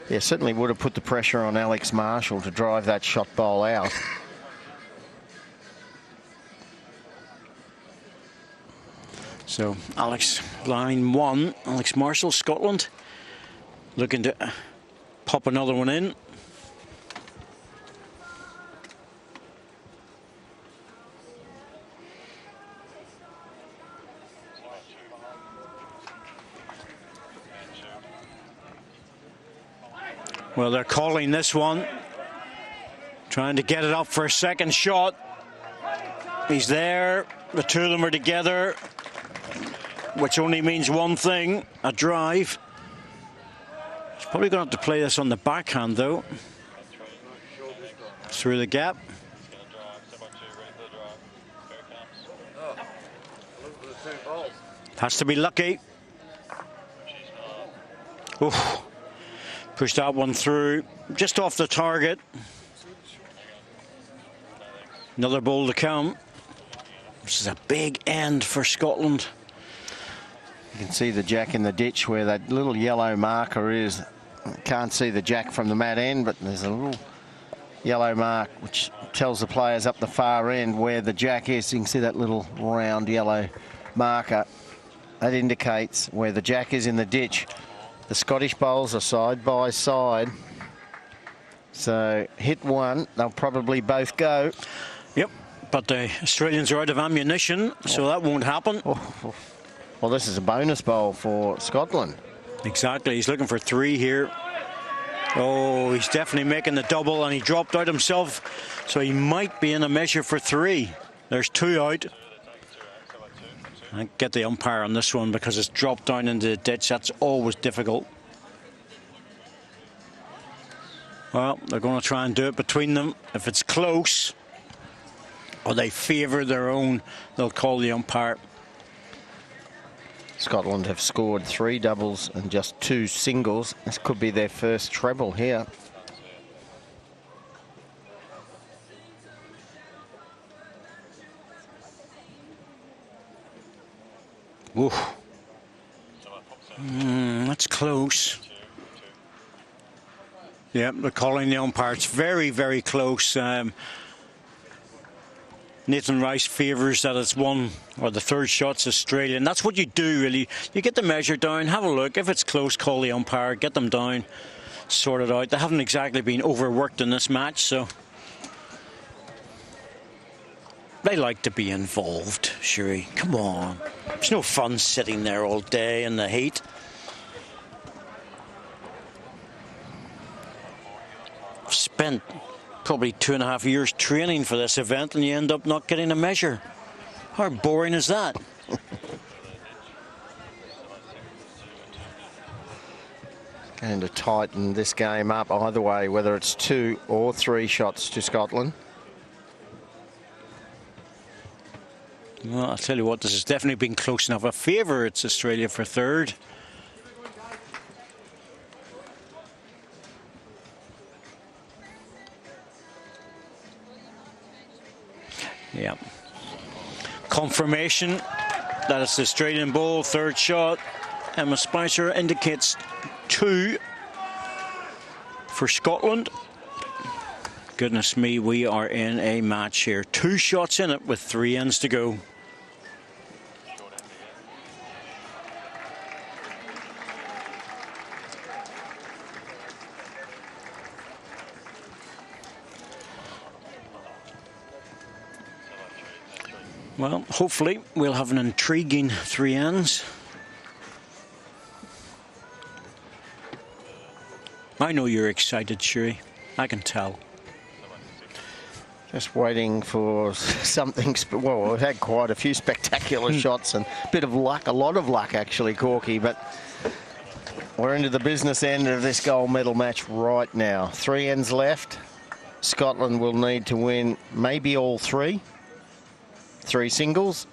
Yeah, certainly would have put the pressure on Alex Marshall to drive that shot bowl out. So Alex, line 1, Alex Marshall, Scotland, looking to pop another one in. Well, they're calling this one, trying to get it up for a second shot. He's there. The two of them are together, which only means one thing, a drive. He's probably going to have to play this on the backhand, though. Through the gap. Has to be lucky. Oof. Push that one through, just off the target. Another ball to come. This is a big end for Scotland. You can see the jack in the ditch where that little yellow marker is. Can't see the jack from the mat end, but there's a little yellow mark which tells the players up the far end where the jack is. You can see that little round yellow marker. That indicates where the jack is in the ditch. The Scottish bowls are side by side. So hit one, they'll probably both go. Yep, but the Australians are out of ammunition, so that won't happen. Well, this is a bonus bowl for Scotland. Exactly, he's looking for 3 here. Oh, he's definitely making the double, and he dropped out himself, so he might be in a measure for 3. There's 2 out. I get the umpire on this one because it's dropped down into the ditch. That's always difficult. Well, they're going to try and do it between them. If it's close or they favour their own, they'll call the umpire. Scotland have scored 3 doubles and just 2 singles. This could be their first treble here. Ooh. That's close. Yep, they're calling the umpire. It's very, very close. Nathan Rice favours that it's one, or the third shot's Australian. That's what you do, really. You get the measure down, have a look. If it's close, call the umpire, get them down, sort it out. They haven't exactly been overworked in this match, so they like to be involved, Sherry. Come on. It's no fun sitting there all day in the heat. I've spent probably 2.5 years training for this event, and you end up not getting a measure. How boring is that? Going to tighten this game up either way, whether it's 2 or 3 shots to Scotland. Well, I'll tell you what, this has definitely been close enough. A favour, it's Australia for 3rd. Yeah. Confirmation that it's the Australian ball, 3rd shot. Emma Spicer indicates 2 for Scotland. Goodness me, we are in a match here. 2 shots in it with 3 ends to go. Well, hopefully we'll have an intriguing 3 ends. I know you're excited, Sherry. I can tell. Just waiting for something. Well, we've had quite a few spectacular shots and a bit of luck, a lot of luck actually, Corky. But we're into the business end of this gold medal match right now. 3 ends left. Scotland will need to win maybe all 3 singles,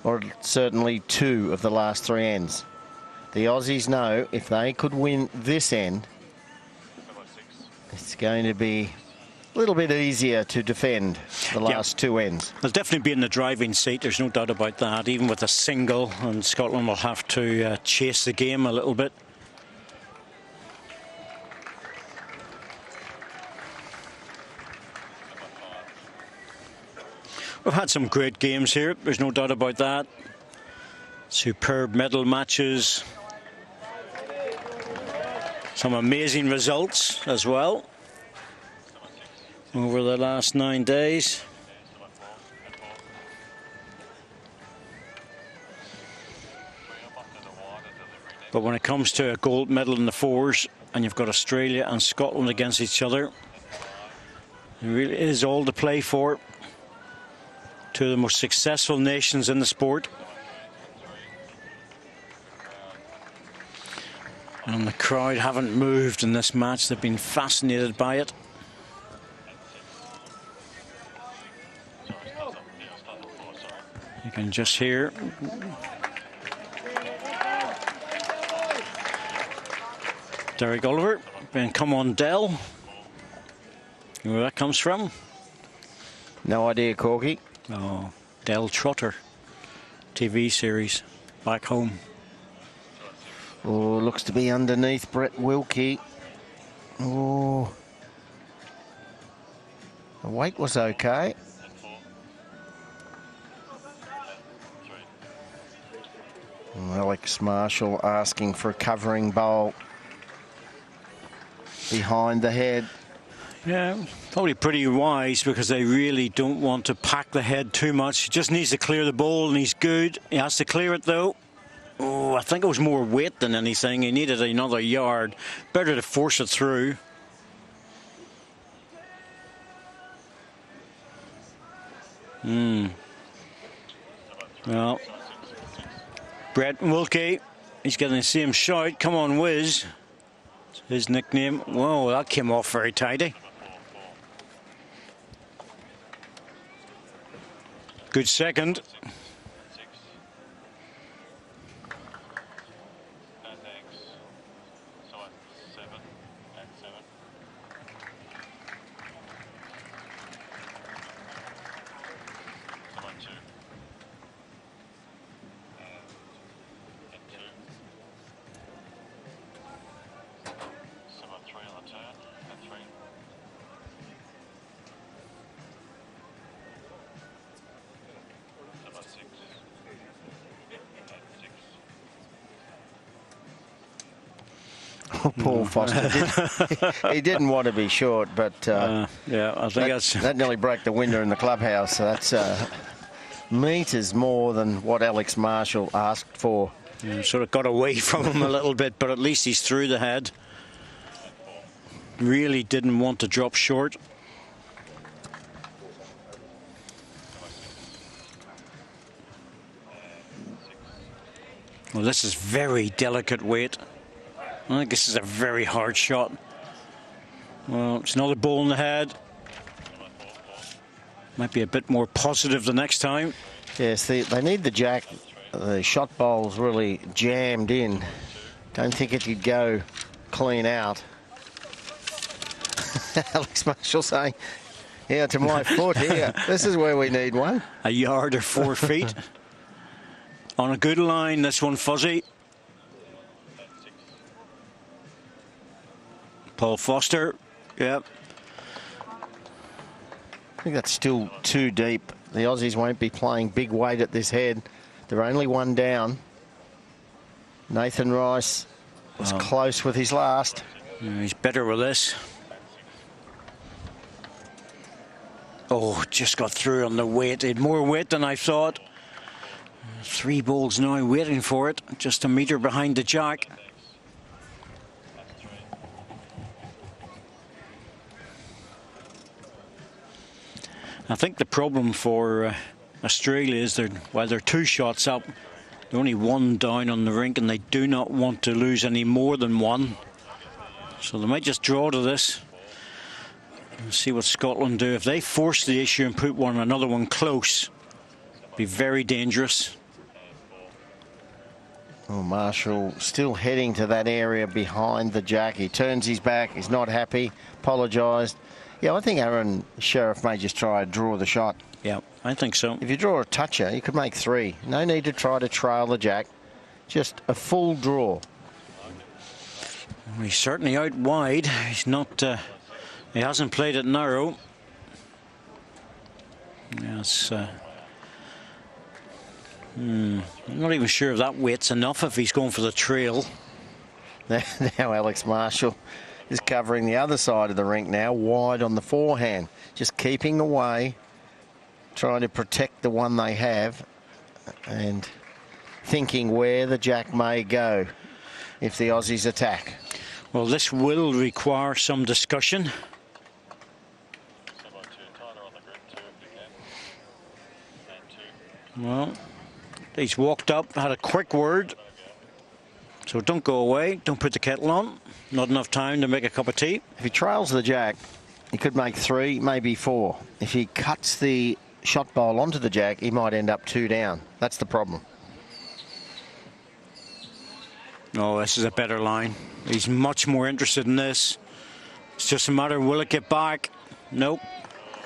or certainly 2 of the last 3 ends. The Aussies know if they could win this end, it's going to be a little bit easier to defend the last 2 ends. They'll definitely be in the driving seat, there's no doubt about that, even with a single, and Scotland will have to chase the game a little bit. We've had some great games here, there's no doubt about that. Superb medal matches. Some amazing results as well over the last 9 days. But when it comes to a gold medal in the 4s, and you've got Australia and Scotland against each other, it really is all to play for. 2 of the most successful nations in the sport. And the crowd haven't moved in this match. They've been fascinated by it. You can just hear Derek Oliver being come on Dell. Where that comes from? No idea, Corky. Oh, Del Trotter TV series back home. Oh, looks to be underneath Brett Wilkie. Oh, the weight was okay. Alex Marshall asking for a covering bowl behind the head. Yeah, probably pretty wise, because they really don't want to pack the head too much. He just needs to clear the bowl, and he's good. He has to clear it though. Oh, I think it was more weight than anything. He needed another yard. Better to force it through. Well, Brett Wilkie, he's getting the same shout. Come on, Wiz. His nickname. Whoa, that came off very tidy. Good second. Paul Foster he didn't want to be short, but yeah, I think that nearly broke the window in the clubhouse. So that's meters more than what Alex Marshall asked for. Yeah, sort of got away from him a little bit, but at least he's through the head. Really didn't want to drop short. Well, this is very delicate weight. I think this is a very hard shot. Well, it's another ball in the head. Might be a bit more positive the next time. Yes, they need the jack. The shot bowl's really jammed in. Don't think it could go clean out. Alex Marshall saying, "Here to my foot here. This is where we need one." A yard or 4 feet. On a good line, this one fuzzy. Paul Foster, yep. think that's still too deep. The Aussies won't be playing big weight at this head. They're only one down. Nathan Rice was close with his last. Yeah, he's better with this. Oh, just got through on the weight. He had more weight than I thought. 3 balls now waiting for it. Just a metre behind the jack. I think the problem for Australia is while they're 2 shots up, they're only 1 down on the rink, and they do not want to lose any more than 1. So they might just draw to this and see what Scotland do. If they force the issue and put another one close, it'd be very dangerous. Oh, Marshall still heading to that area behind the jack. He turns his back. He's not happy. Apologised. Yeah, I think Aron Sheriff may just try to draw the shot. Yeah, I think so. If you draw a toucher, you could make 3. No need to try to trail the jack. Just a full draw. He's certainly out wide. He's not. He hasn't played it narrow. Yes. I'm not even sure if that weight's enough if he's going for the trail. Now Alex Marshall is covering the other side of the rink now, wide on the forehand, just keeping away, trying to protect the one they have, and thinking where the jack may go if the Aussies attack. Well, this will require some discussion. Well, he's walked up, had a quick word. So don't go away, don't put the kettle on. Not enough time to make a cup of tea. If he trails the jack, he could make 3, maybe 4. If he cuts the shot bowl onto the jack, he might end up 2 down. That's the problem. Oh, this is a better line. He's much more interested in this. It's just a matter, will it get back? Nope.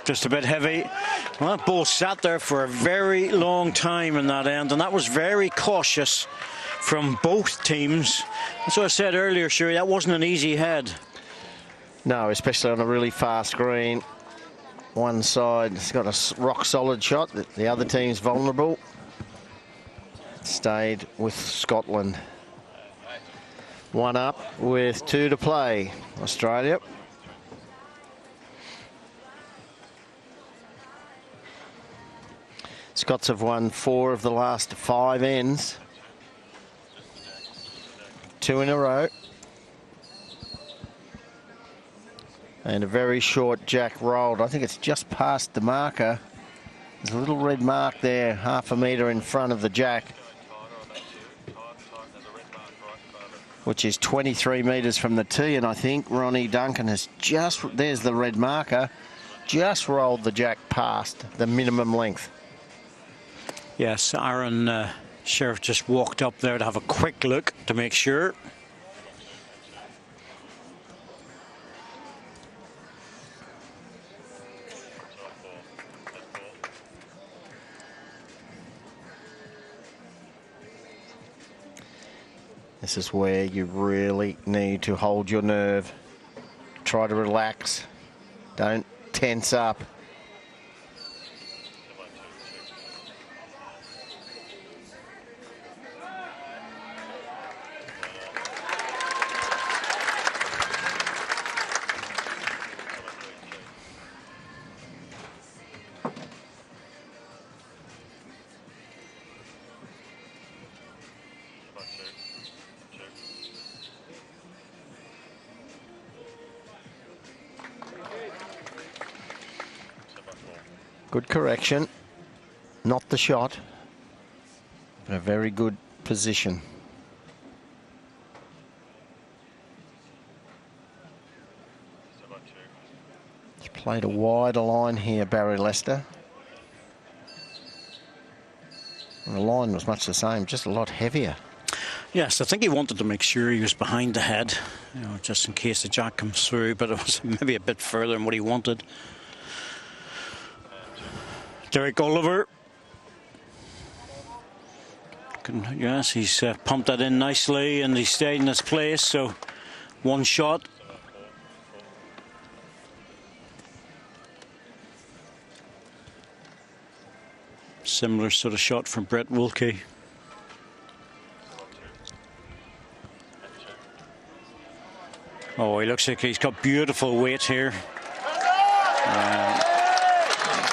Just a bit heavy. Well, that ball sat there for a very long time in that end, and that was very cautious from both teams. That's what I said earlier, Sherry, that wasn't an easy head. No, especially on a really fast green. One side has got a rock-solid shot. The other team's vulnerable. Stayed with Scotland. 1 up with 2 to play. Australia. Scots have won 4 of the last 5 ends. 2 in a row. And a very short jack rolled. I think it's just past the marker. There's a little red mark there, half a metre in front of the jack, which is 23 metres from the tee. And I think Ronnie Duncan has just, there's the red marker, just rolled the jack past the minimum length. Yes, Aron Sheriff just walked up there to have a quick look to make sure. This is where you really need to hold your nerve. Try to relax. Don't tense up. Good correction, not the shot, but a very good position. He's played a wider line here, Barrie Lester. And the line was much the same, just a lot heavier. Yes, I think he wanted to make sure he was behind the head, you know, just in case the jack comes through, but it was maybe a bit further than what he wanted. Derek Oliver. Yes, he's pumped that in nicely and he stayed in his place, so 1 shot. Similar sort of shot from Brett Wilkie. Oh, he looks like he's got beautiful weight here.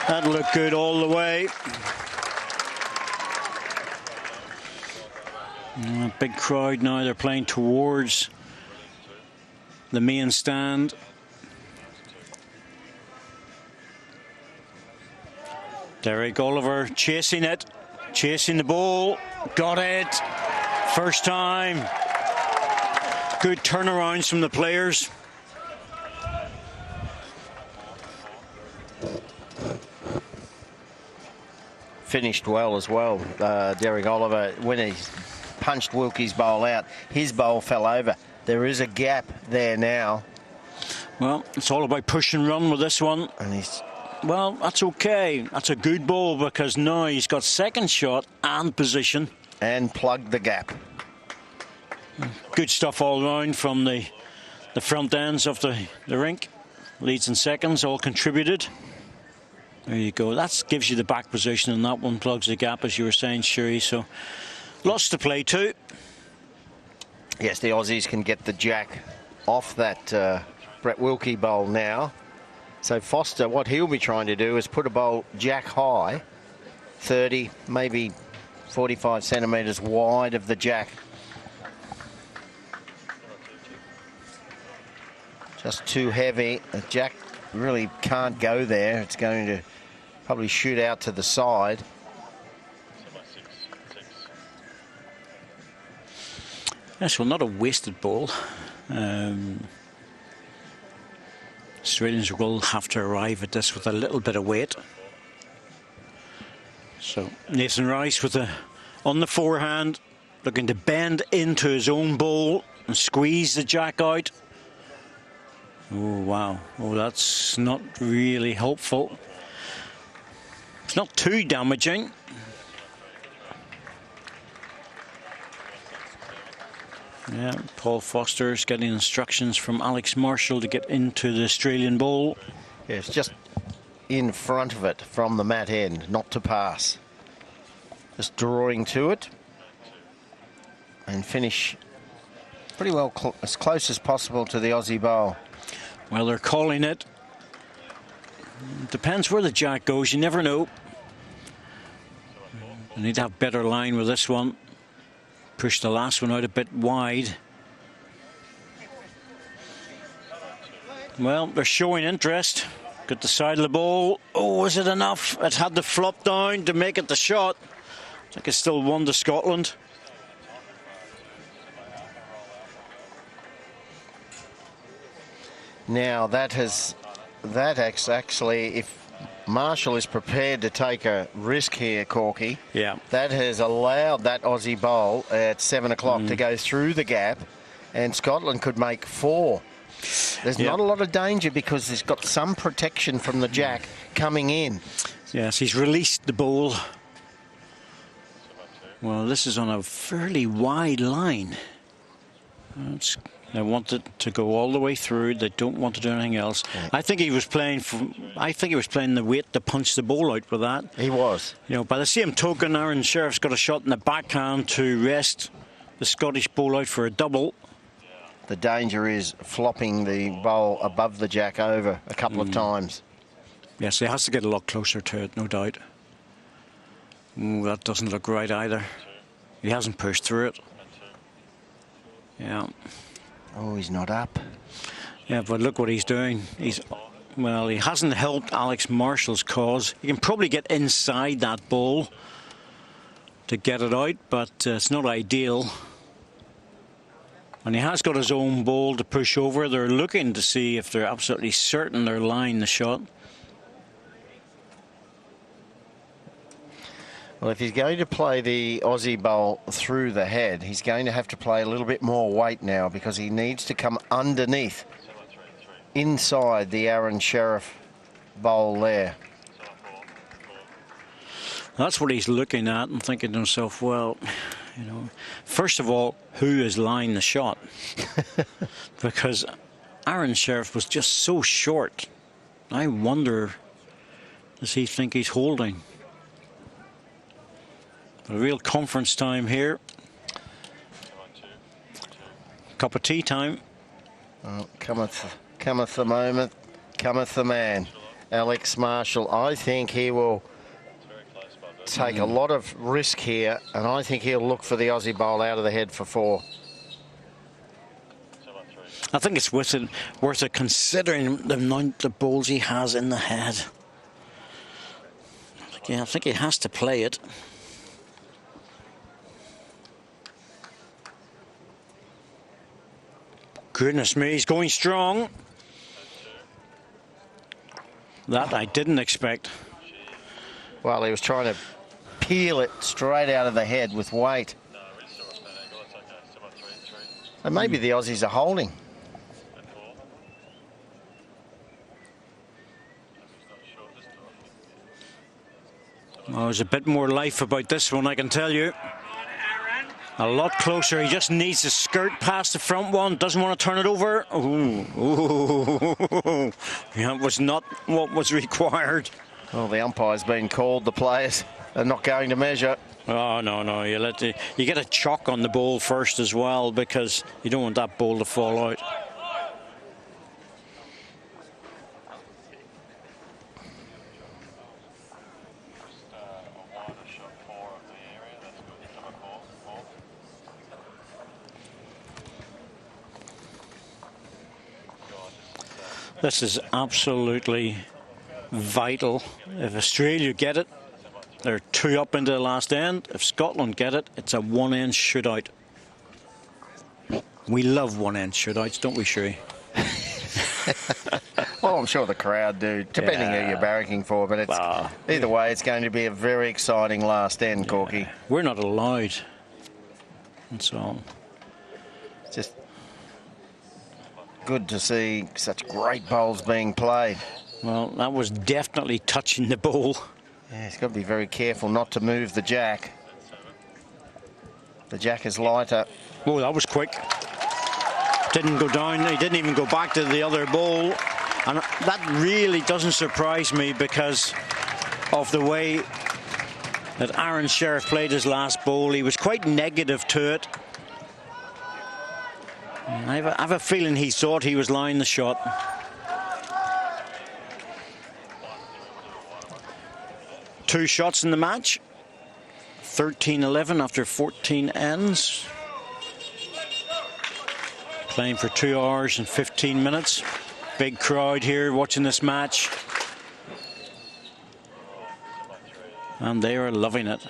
That'll look good all the way. Big crowd now. They're playing towards the main stand. Derek Oliver chasing it, chasing the ball. Got it. First time. Good turnarounds from the players. Finished well as well. Derek Oliver, when he punched Wilkie's bowl out, his bowl fell over. There is a gap there now. Well, it's all about push and run with this one. And he's... Well, that's okay. That's a good ball because now he's got second shot and position. And plugged the gap. Good stuff all round from the front ends of the rink. Leads and seconds all contributed. There you go. That gives you the back position, and that one plugs the gap, as you were saying, Sherry. So lots to play too. Yes, the Aussies can get the jack off that Brett Wilkie bowl now. So Foster, what he'll be trying to do is put a bowl jack high, 30, maybe 45 centimetres wide of the jack. Just too heavy. The jack really can't go there. It's going to probably shoot out to the side. Yes, well, not a wasted ball. Australians will have to arrive at this with a little bit of weight. So Nathan Rice with on the forehand, looking to bend into his own bowl and squeeze the jack out. Oh, wow. Oh, that's not really helpful. It's not too damaging. Yeah, Paul Foster's getting instructions from Alex Marshall to get into the Australian bowl. Yeah, it's just in front of it from the mat end, not to pass. Just drawing to it and finish pretty well as close as possible to the Aussie bowl. Well, they're calling it. Depends where the jack goes. You never know. You need to have better line with this one. Push the last one out a bit wide. Well, they're showing interest. Got the side of the ball. Oh, is it enough? It had to flop down to make it the shot. I think it's still 1 to Scotland. Now that's actually, if Marshall is prepared to take a risk here, Corky, yeah, that has allowed that Aussie bowl at 7 o'clock to go through the gap, and Scotland could make 4. There's not a lot of danger because there's got some protection from the jack coming in. Yes, he's released the ball. Well, this is on a fairly wide line. They want it to go all the way through. They don't want to do anything else. Yeah. I think he was playing the weight to punch the ball out with that. He was. You know, by the same token, Aron Sheriff's got a shot in the backhand to rest the Scottish ball out for a double. The danger is flopping the bowl above the jack over a couple of times. Yes, he has to get a lot closer to it, no doubt. Ooh, that doesn't look right either. He hasn't pushed through it. Yeah. Oh, he's not up. Yeah, but look what he's doing. Well, he hasn't helped Alex Marshall's cause. He can probably get inside that ball to get it out, but it's not ideal. And he has got his own ball to push over. They're looking to see if they're absolutely certain they're lying the shot. Well, if he's going to play the Aussie bowl through the head, he's going to have to play a little bit more weight now because he needs to come underneath, inside the Aron Sheriff bowl there. That's what he's looking at and thinking to himself, well, you know, first of all, who is lying the shot? Because Aron Sheriff was just so short. I wonder, does he think he's holding? A real conference time here. Cup of tea time. Oh, cometh the moment, cometh the man. Alex Marshall, I think he will take a lot of risk here, and I think he'll look for the Aussie bowl out of the head for 4. I think it's worth it considering the amount of balls he has in the head. Yeah, I think he has to play it. Goodness me, he's going strong. That I didn't expect. Well, he was trying to peel it straight out of the head with weight. And maybe the Aussies are holding. Oh, there's a bit more life about this one, I can tell you. A lot closer. He just needs to skirt past the front one. Doesn't want to turn it over. Ooh. Ooh. Yeah, it was not what was required. Well, the umpire's been called. The players are not going to measure. Oh, no. You get a chock on the ball first as well, because you don't want that ball to fall out. This is absolutely vital. If Australia get it, they're 2 up into the last end. If Scotland get it, it's a one-end shootout. We love one-end shootouts, don't we, Sherry? Well, I'm sure the crowd do, depending who you're barracking for. But it's either way, it's going to be a very exciting last end, Corky. We're not allowed. And so on. It's just good to see such great bowls being played. Well, that was definitely touching the ball. Yeah, he's got to be very careful not to move the jack. The jack is lighter. Oh, that was quick. Didn't go down. He didn't even go back to the other ball. And that really doesn't surprise me because of the way that Aron Sheriff played his last bowl. He was quite negative to it. I have a feeling he thought he was lying the shot. Two shots in the match. 13-11 after 14 ends. Playing for 2 hours and 15 minutes. Big crowd here watching this match. And they are loving it.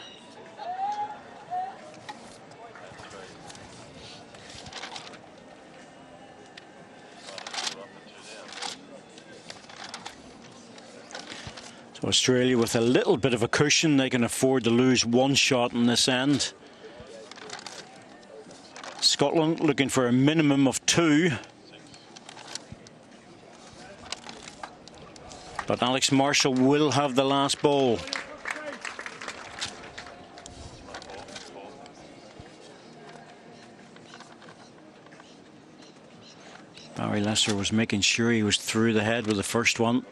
So Australia with a little bit of a cushion, they can afford to lose 1 shot in this end. Scotland looking for a minimum of 2. But Alex Marshall will have the last ball. Barrie Lester was making sure he was through the head with the first one.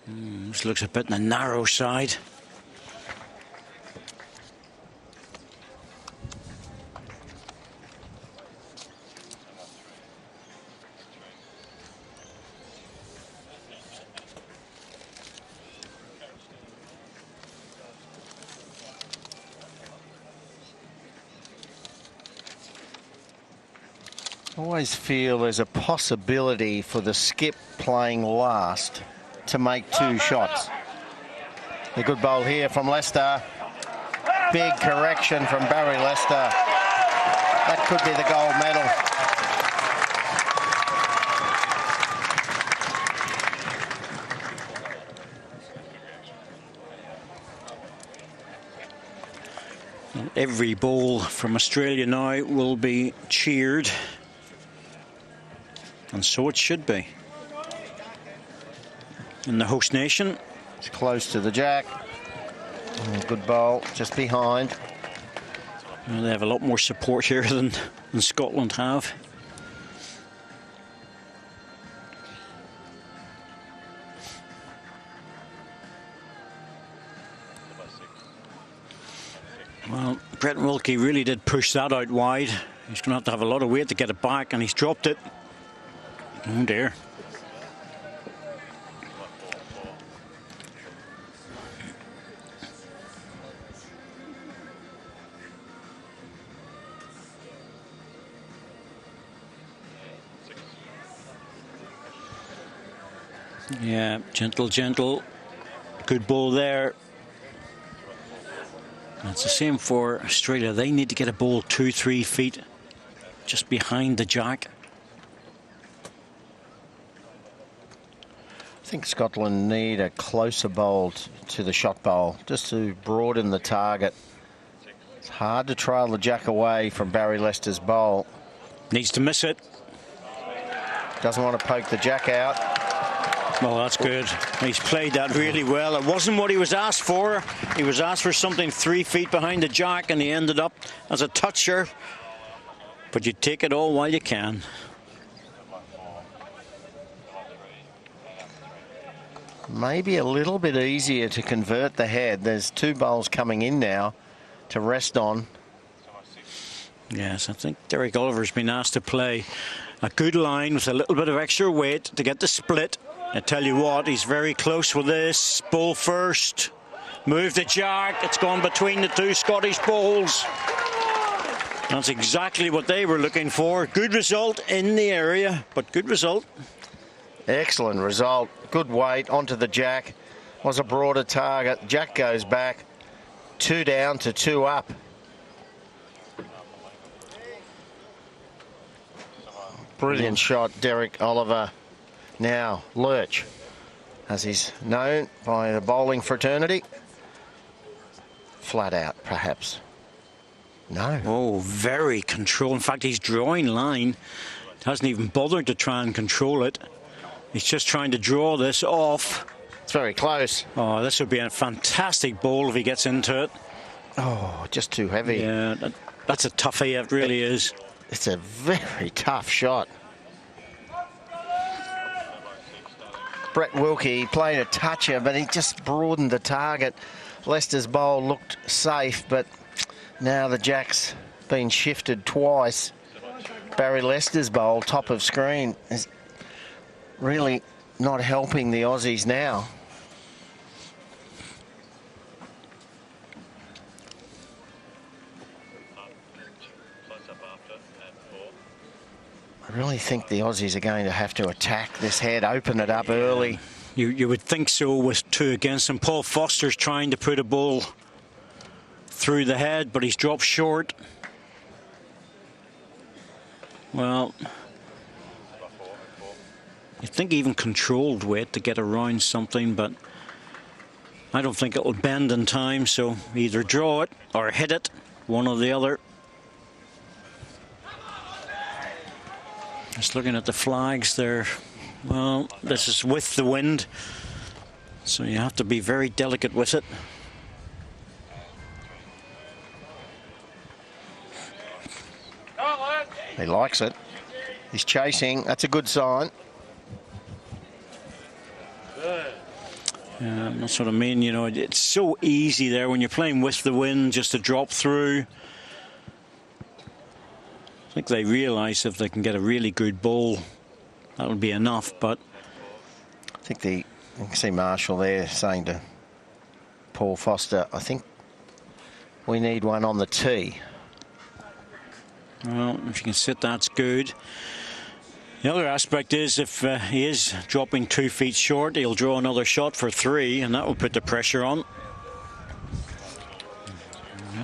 This looks a bit on the narrow side. Always feel there's a possibility for the skip playing last to make 2 shots. A good bowl here from Lester. Big correction from Barrie Lester. That could be the gold medal. Every ball from Australia now will be cheered. And so it should be. In the host nation. It's close to the jack. Good bowl just behind. Well, they have a lot more support here than Scotland have. Well, Brett Wilkie really did push that out wide. He's going to have a lot of weight to get it back, and he's dropped it. Oh dear. Yeah, gentle, gentle. Good ball there. It's the same for Australia. They need to get a ball 2-3 feet just behind the jack. I think Scotland need a closer bowl to the shot bowl, just to broaden the target. It's hard to trail the jack away from Barrie Lester's bowl. Needs to miss it. Doesn't want to poke the jack out. Well, that's good. He's played that really well. It wasn't what he was asked for. He was asked for something 3 feet behind the jack, and he ended up as a toucher. But you take it all while you can. Maybe a little bit easier to convert the head. There's 2 bowls coming in now to rest on. Yes, I think Derek Oliver's been asked to play a good line with a little bit of extra weight to get the split. I tell you what, he's very close with this. Ball first. Move the jack. It's gone between the 2 Scottish balls. That's exactly what they were looking for. Good result in the area, but good result. Excellent result. Good weight onto the jack. Was a broader target. Jack goes back. 2 down to 2 up. Brilliant shot, Derek Oliver. Now, Lurch, as he's known by the bowling fraternity. Flat out, perhaps. No. Oh, very controlled. In fact, he's drawing line. Hasn't even bothered to try and control it. He's just trying to draw this off. It's very close. Oh, this would be a fantastic ball if he gets into it. Oh, just too heavy. Yeah, that's a toughie, it really is. It's a very tough shot. Brett Wilkie played a toucher, but he just broadened the target. Lester's bowl looked safe, but now the jack's been shifted twice. Barrie Lester's bowl, top of screen, is really not helping the Aussies now. I really think the Aussies are going to have to attack this head, open it up early. You would think so with 2 against him. Paul Foster's trying to put a ball through the head, but he's dropped short. Well, you'd think even controlled weight to get around something, but I don't think it'll bend in time, so either draw it or hit it, one or the other. Just looking at the flags there. Well, this is with the wind, so you have to be very delicate with it. He likes it. He's chasing. That's a good sign. Yeah, that's what I mean. You know, it's so easy there when you're playing with the wind just to drop through. I think they realise if they can get a really good ball, that would be enough. But I think you can see Marshall there saying to Paul Foster, I think we need one on the tee. Well, if you can sit, that's good. The other aspect is if he is dropping 2 feet short, he'll draw another shot for 3, and that will put the pressure on. You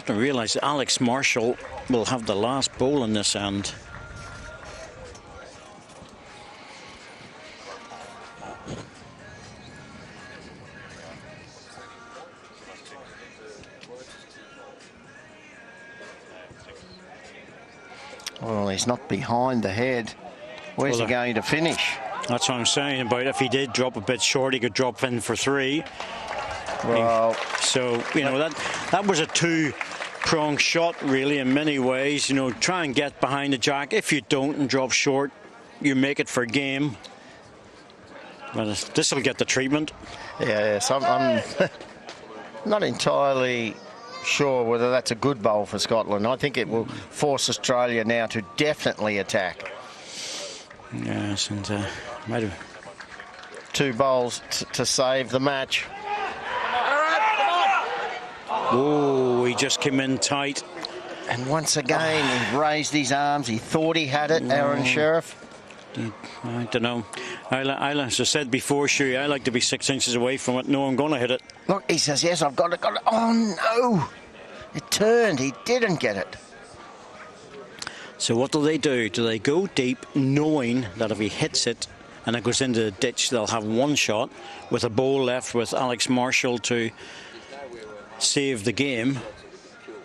have to realise that Alex Marshall will have the last ball in this end. Well, he's not behind the head. Where's he going to finish? That's what I'm saying about if he did drop a bit short, he could drop in for 3. Well, so, you know, that was a 2-pronged shot, really, in many ways. You know, try and get behind the jack. If you don't and drop short, you make it for game. But this will get the treatment. Yes, I'm not entirely sure whether that's a good bowl for Scotland. I think it will force Australia now to definitely attack. Yes, and might have 2 bowls to save the match. Oh, he just came in tight. And once again, he raised his arms. He thought he had it, Aron Sheriff. I don't know. As I said before, Sherry, I like to be 6 inches away from it. No, I'm going to hit it. Look, he says, yes, I've got it. Oh, no. It turned. He didn't get it. So what do? Do they go deep knowing that if he hits it and it goes into the ditch, they'll have 1 shot with a bowl left with Alex Marshall to save the game?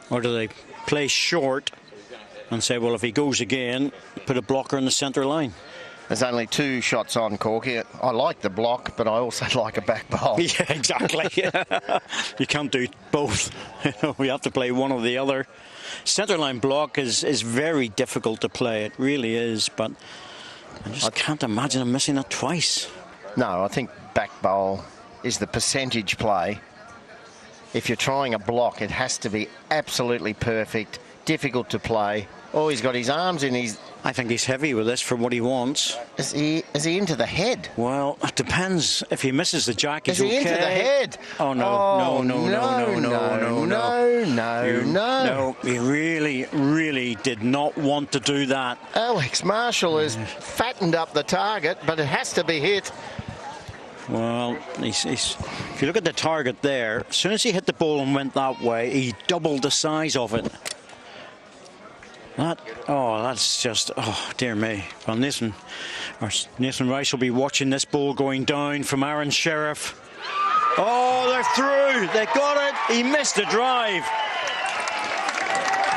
Or do they play short and say, well, if he goes again, put a blocker in the centre line? There's only 2 shots on, Corky. I like the block, but I also like a back bowl. Yeah, exactly. You can't do both. We have to play one or the other. Centre line block is very difficult to play. It really is, but I just can't imagine him missing it twice. No, I think back bowl is the percentage play. If you're trying a block, it has to be absolutely perfect, difficult to play. Oh, he's got his arms in his... I think he's heavy with this for what he wants. Is he into the head? Well, it depends. If he misses the jack, he's okay. Is he into the head? Oh, no. Oh, No, he really did not want to do that. Alex Marshall has fattened up the target, but it has to be hit. Well, if you look at the target there, as soon as he hit the ball and went that way, he doubled the size of it. That's just, oh, dear me. Well, Nathan Rice will be watching this ball going down from Aron Sheriff. Oh, they're through. They got it. He missed the drive.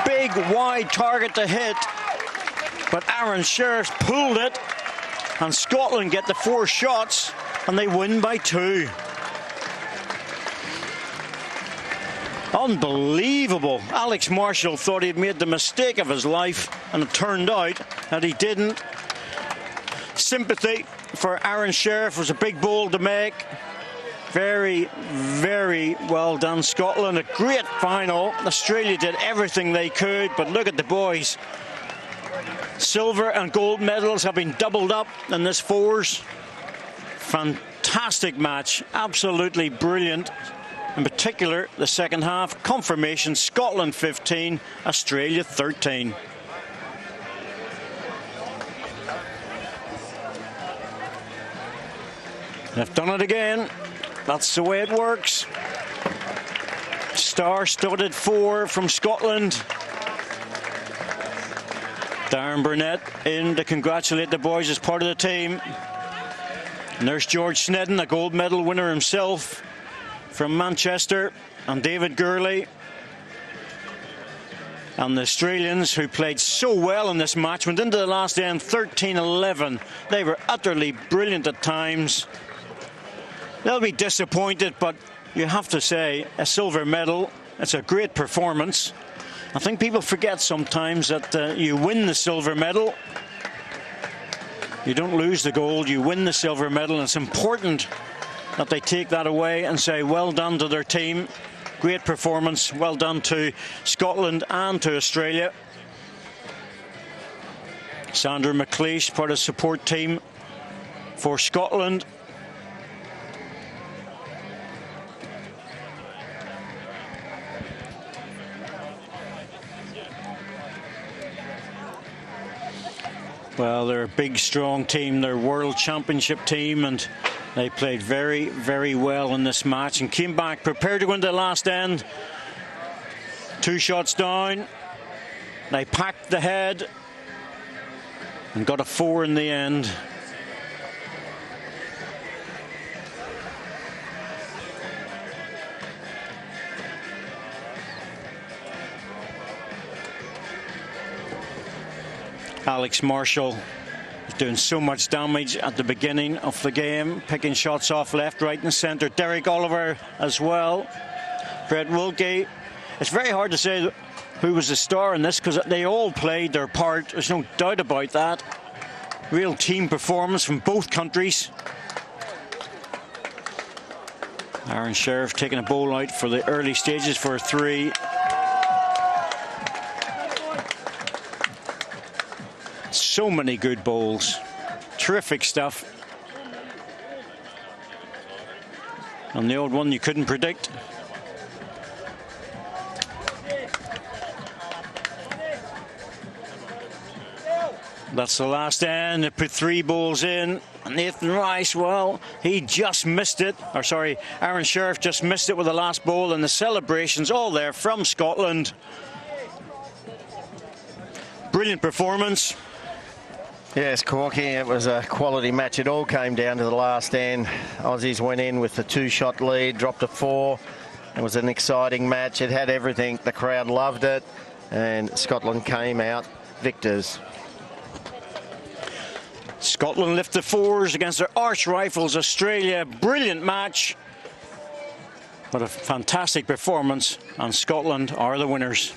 Big, wide target to hit. But Aron Sheriff pulled it. And Scotland get the 4 shots. And they win by 2. Unbelievable. Alex Marshall thought he'd made the mistake of his life, and it turned out that he didn't. Sympathy for Aron Sheriff. Was a big ball to make. Very, very well done, Scotland. A great final. Australia did everything they could, but look at the boys. Silver and gold medals have been doubled up in this 4s. Fantastic match. Absolutely brilliant. In particular, the second half, confirmation, Scotland 15, Australia 13. They've done it again. That's the way it works. Star-studded 4 from Scotland. Darren Burnett in to congratulate the boys as part of the team. And there's George Snedden, a gold medal winner himself from Manchester, and David Gurley. And the Australians, who played so well in this match, went into the last end 13-11. They were utterly brilliant at times. They'll be disappointed, but you have to say, a silver medal, it's a great performance. I think people forget sometimes that you win the silver medal. You don't lose the gold, you win the silver medal, and it's important that they take that away and say well done to their team. Great performance. Well done to Scotland and to Australia. Sandra McLeish, part of the support team for Scotland. Well, they're a big, strong team. They're a World Championship team, and they played very, very well in this match and came back prepared to go into the last end. 2 shots down. They packed the head and got a 4 in the end. Alex Marshall is doing so much damage at the beginning of the game, picking shots off left, right and centre. Derek Oliver as well. Brett Wilkie. It's very hard to say who was the star in this because they all played their part. There's no doubt about that. Real team performance from both countries. Aron Sheriff taking a bowl out for the early stages for a 3. So many good bowls. Terrific stuff. And the old one you couldn't predict. That's the last end. They put 3 bowls in. Nathan Rice, well, he just missed it. Or sorry, Aron Sheriff just missed it with the last bowl, and the celebrations all there from Scotland. Brilliant performance. Yes, Corky, it was a quality match. It all came down to the last end. Aussies went in with the 2-shot lead, dropped to 4. It was an exciting match. It had everything. The crowd loved it, and Scotland came out victors. Scotland lift the 4s against their arch rivals Australia. Brilliant match. What a fantastic performance, and Scotland are the winners.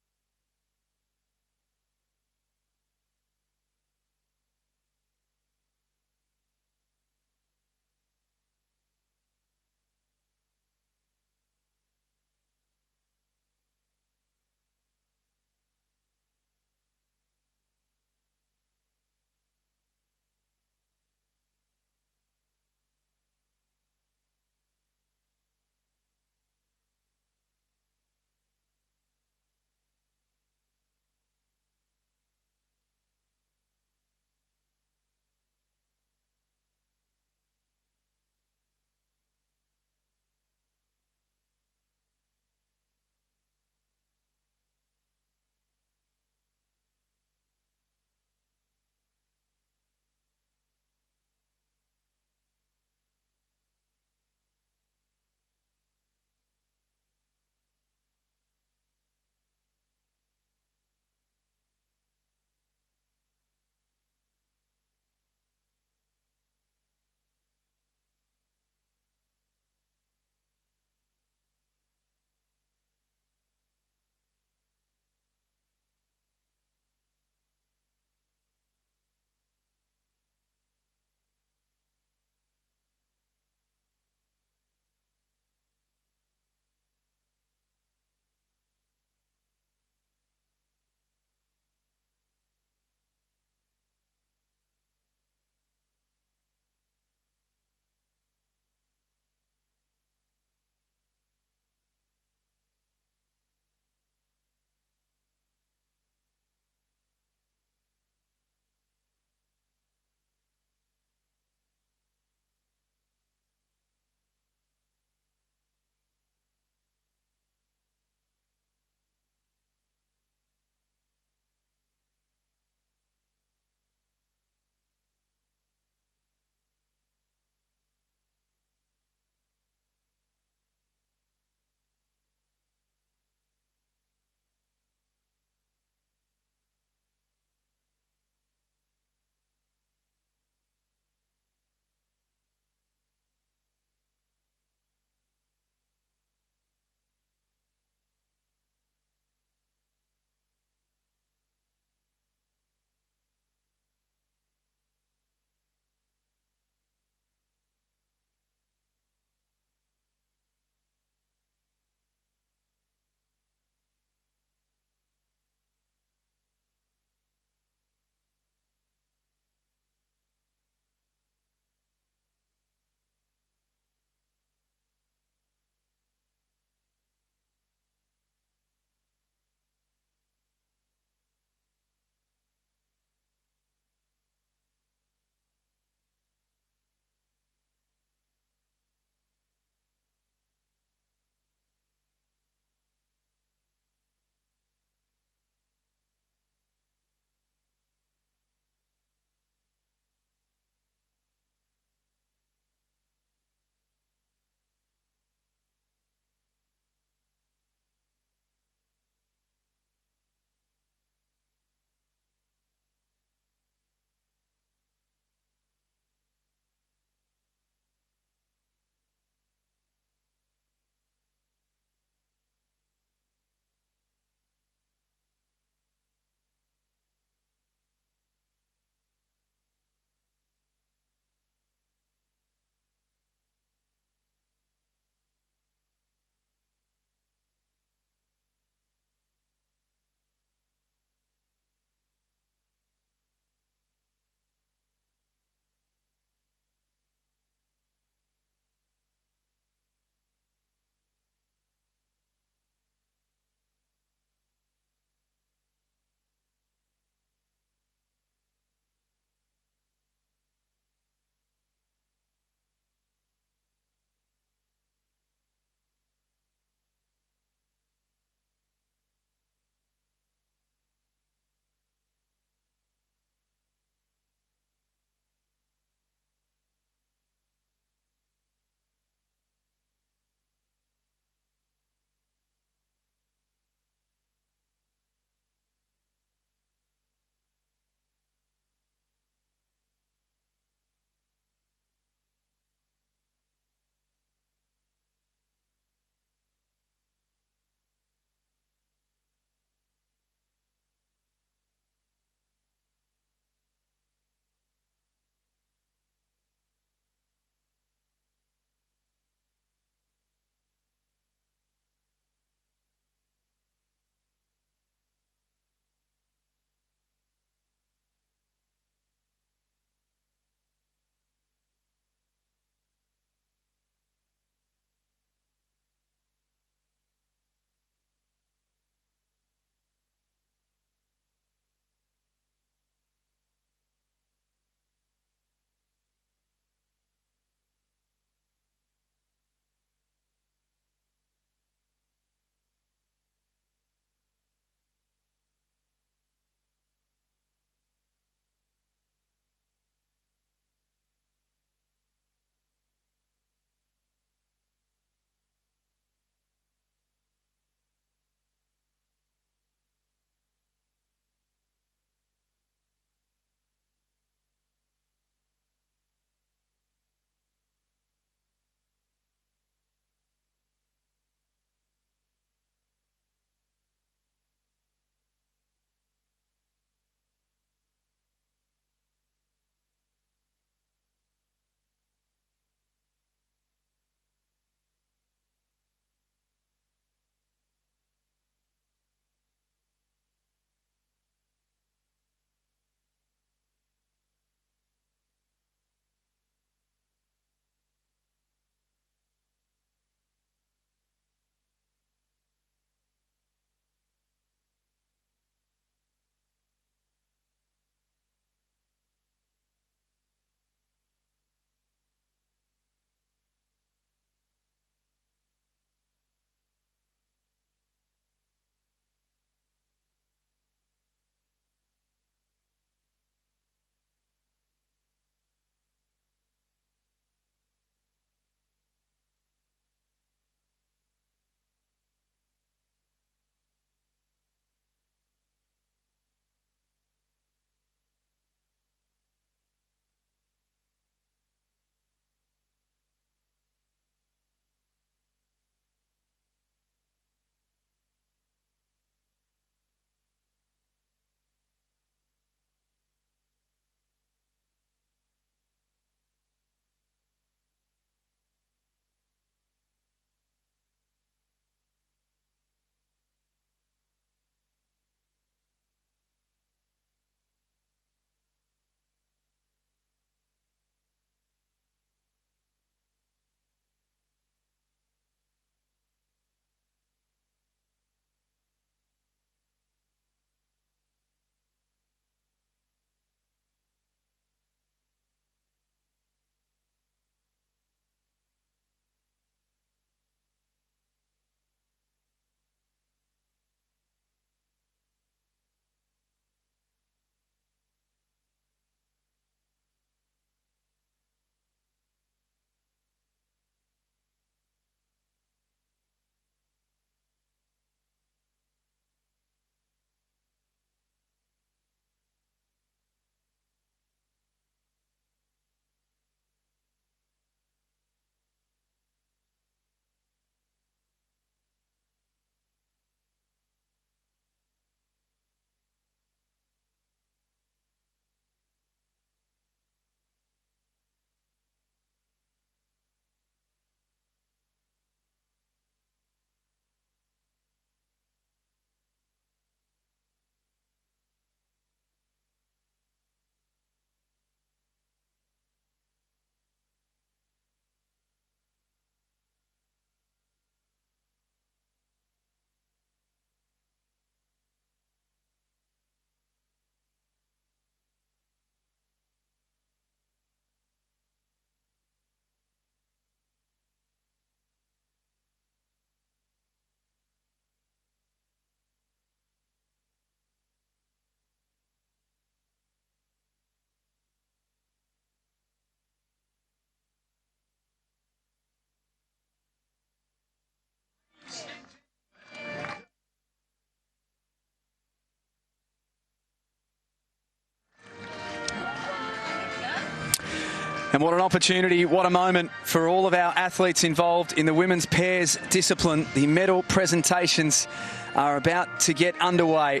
And what an opportunity, what a moment for all of our athletes involved in the women's pairs discipline. The medal presentations are about to get underway.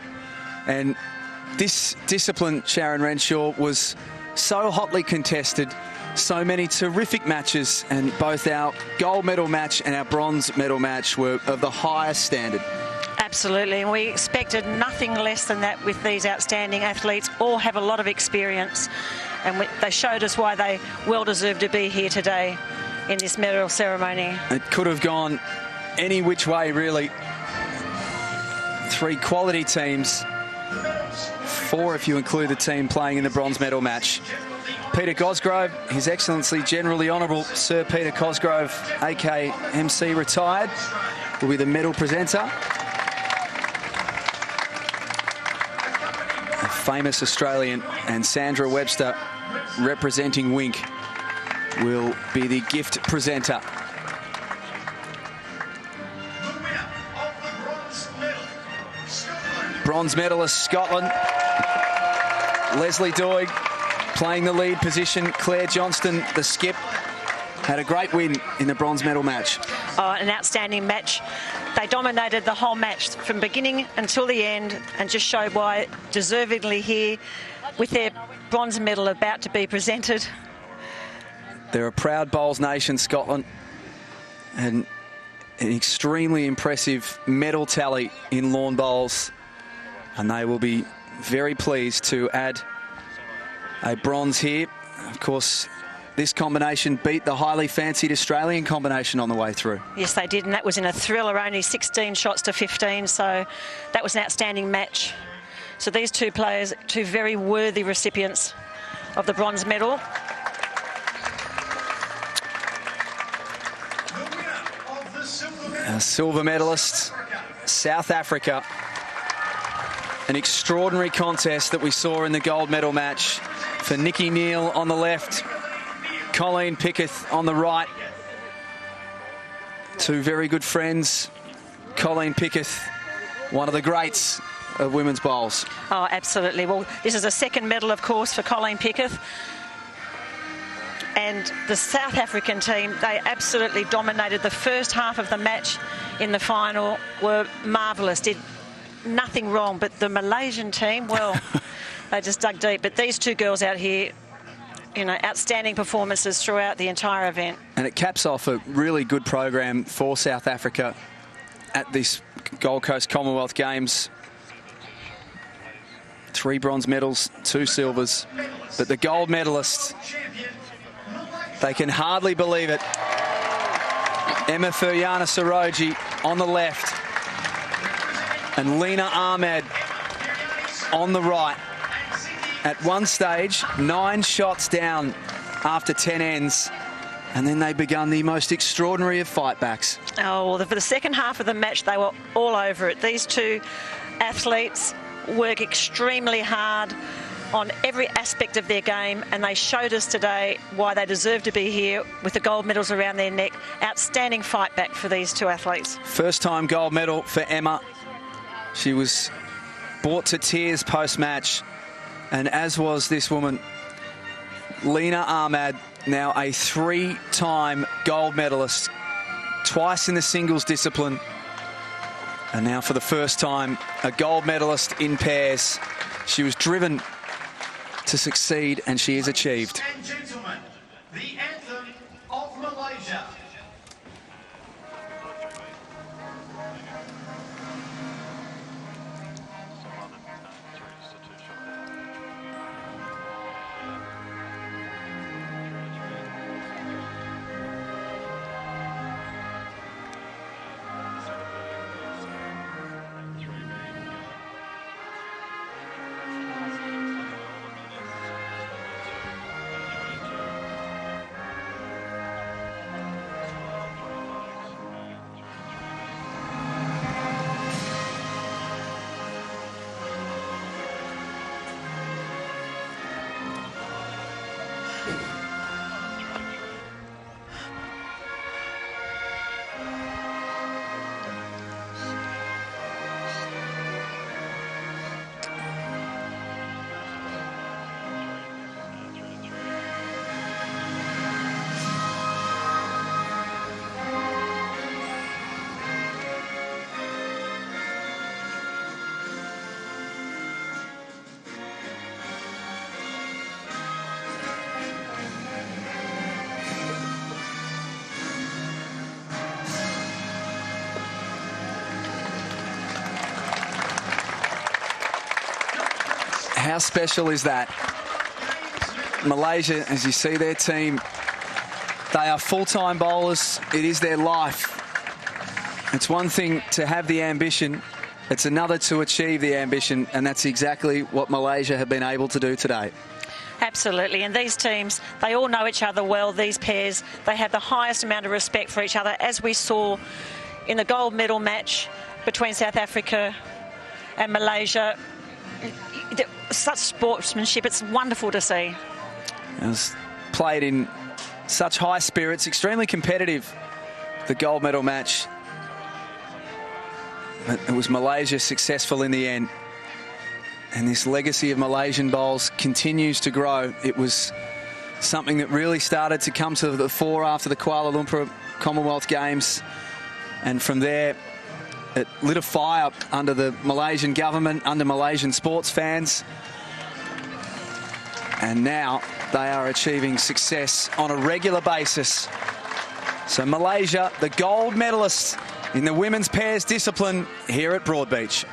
And this discipline, Sharon Renshaw, was so hotly contested. So many terrific matches, and both our gold medal match and our bronze medal match were of the highest standard. Absolutely, and we expected nothing less than that with these outstanding athletes. All have a lot of experience, and they showed us why they well deserve to be here today in this medal ceremony. It could have gone any which way, really. 3 quality teams, 4 if you include the team playing in the bronze medal match. Peter Cosgrove, His Excellency General the Honourable Sir Peter Cosgrove, AKMC retired, will be the medal presenter. A famous Australian, and Sandra Webster, representing Wink, will be the gift presenter. Bronze medalist Scotland, Leslie Doig playing the lead position. Claire Johnston, the skip, had a great win in the bronze medal match. Oh, an outstanding match. They dominated the whole match from beginning until the end, and just showed why deservedly here with their bronze medal about to be presented. They're a proud bowls nation, Scotland, and an extremely impressive medal tally in lawn bowls, and they will be very pleased to add a bronze here. Of course, this combination beat the highly fancied Australian combination on the way through. Yes, they did, and that was in a thriller, only 16 shots to 15, so that was an outstanding match. So these two players, two very worthy recipients of the bronze medal. Our silver medalist, South Africa. An extraordinary contest that we saw in the gold medal match for Nikki Neal on the left, Colleen Pickett on the right. 2 very good friends. Colleen Pickett, one of the greats of women's bowls. Oh, absolutely. Well, this is a second medal, of course, for Colleen Pickett. And the South African team, they absolutely dominated the first half of the match in the final, were marvellous, did nothing wrong. But the Malaysian team, well, they just dug deep. But these 2 girls out here, you know, outstanding performances throughout the entire event. And it caps off a really good program for South Africa at this Gold Coast Commonwealth Games. 3 bronze medals, 2 silvers. But the gold medalists, they can hardly believe it. Emma Furyana Soroji on the left, and Lena Ahmed on the right. At one stage, 9 shots down after 10 ends, and then they begun the most extraordinary of fightbacks. Oh, well, for the second half of the match, they were all over it. These 2 athletes work extremely hard on every aspect of their game, and they showed us today why they deserve to be here with the gold medals around their neck. Outstanding fight back for these 2 athletes. First time gold medal for Emma. She was brought to tears post-match, and as was this woman, Lena Ahmed, now a 3-time gold medalist, twice in the singles discipline, and now for the first time a gold medalist in pairs. She was driven to succeed, and she has achieved. And gentlemen, the anthem of Malaysia. How special is that? Malaysia, as you see their team, they are full-time bowlers. It is their life. It's one thing to have the ambition. It's another to achieve the ambition, and that's exactly what Malaysia have been able to do today. Absolutely, and these teams, they all know each other well, these pairs. They have the highest amount of respect for each other, as we saw in the gold medal match between South Africa and Malaysia. Such sportsmanship, it's wonderful to see. It was played in such high spirits, extremely competitive, the gold medal match. But it was Malaysia successful in the end. And this legacy of Malaysian bowls continues to grow. It was something that really started to come to the fore after the Kuala Lumpur Commonwealth Games. And from there, it lit a fire under the Malaysian government, under Malaysian sports fans. And now they are achieving success on a regular basis. So Malaysia, the gold medalists in the women's pairs discipline here at Broadbeach.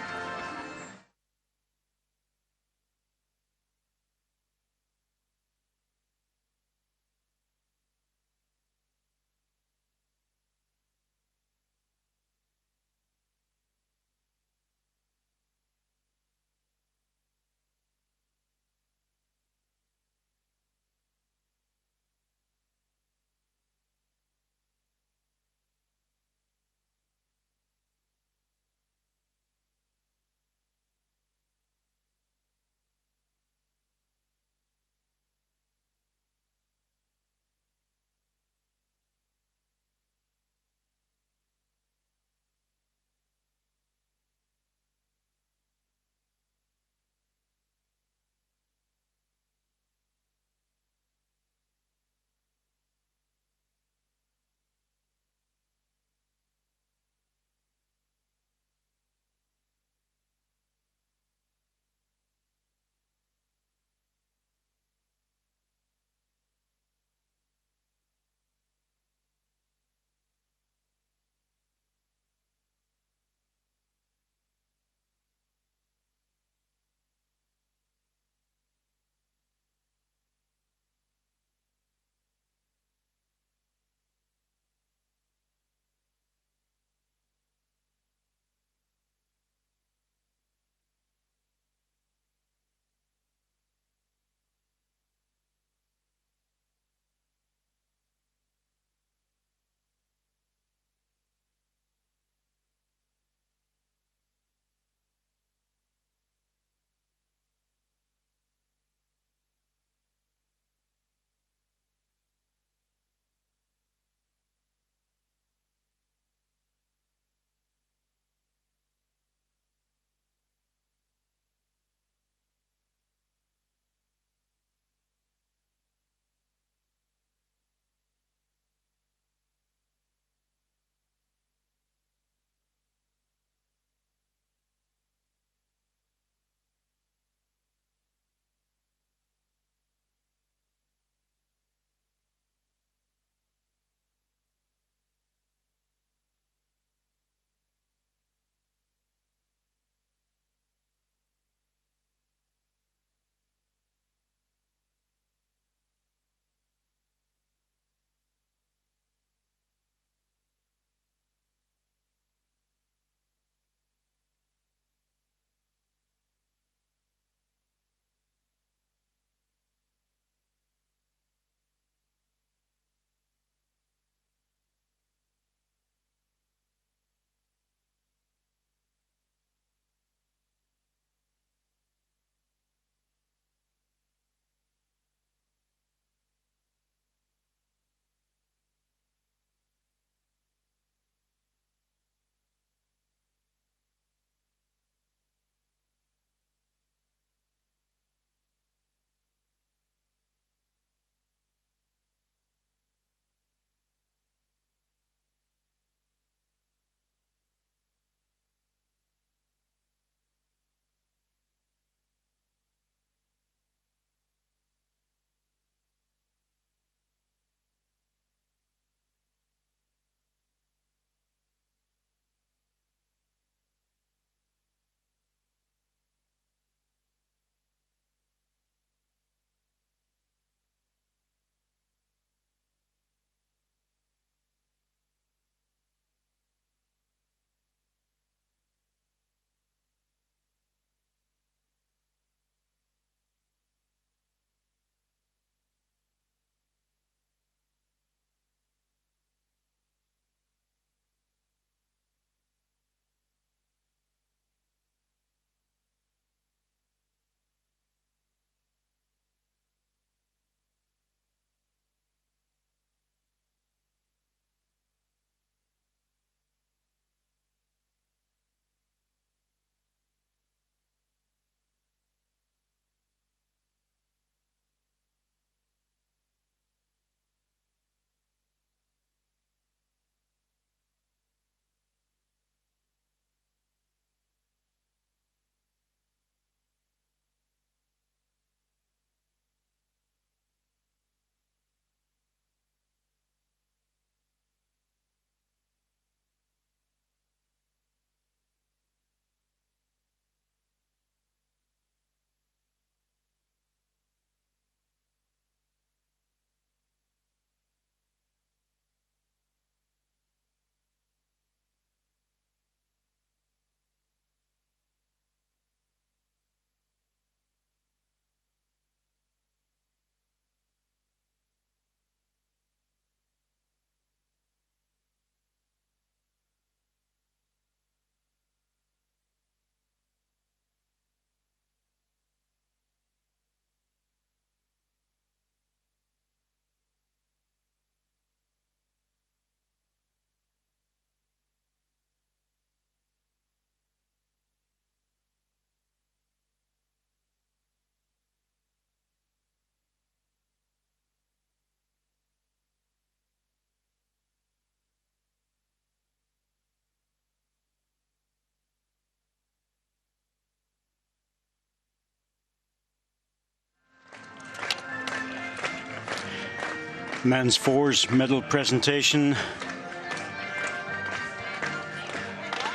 Men's fours medal presentation.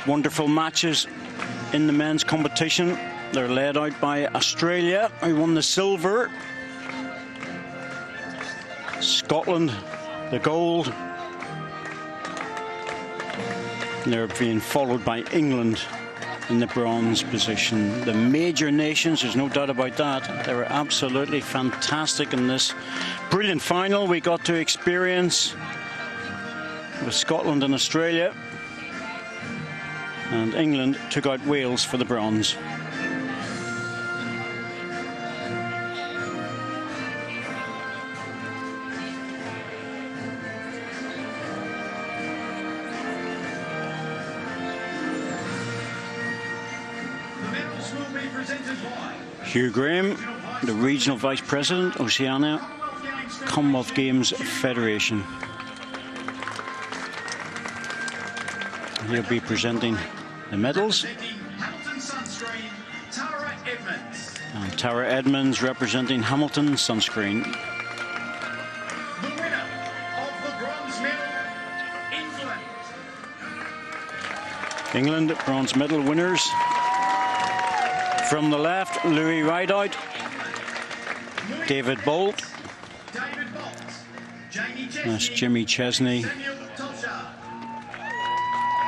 Wonderful matches in the men's competition. They're led out by Australia, who won the silver. Scotland, the gold. And they're being followed by England in the bronze position. The major nations, there's no doubt about that. They were absolutely fantastic in this brilliant final we got to experience with Scotland and Australia. And England took out Wales for the bronze. Hugh Graham, the Regional Vice President, Oceania, Commonwealth Games Federation. He'll be presenting the medals. And Tara Edmonds representing Hamilton Sunscreen. The winner of the bronze medal, England bronze medal winners. From the left, Louis Rideout, David Bolt, that's Jimmy Chesney,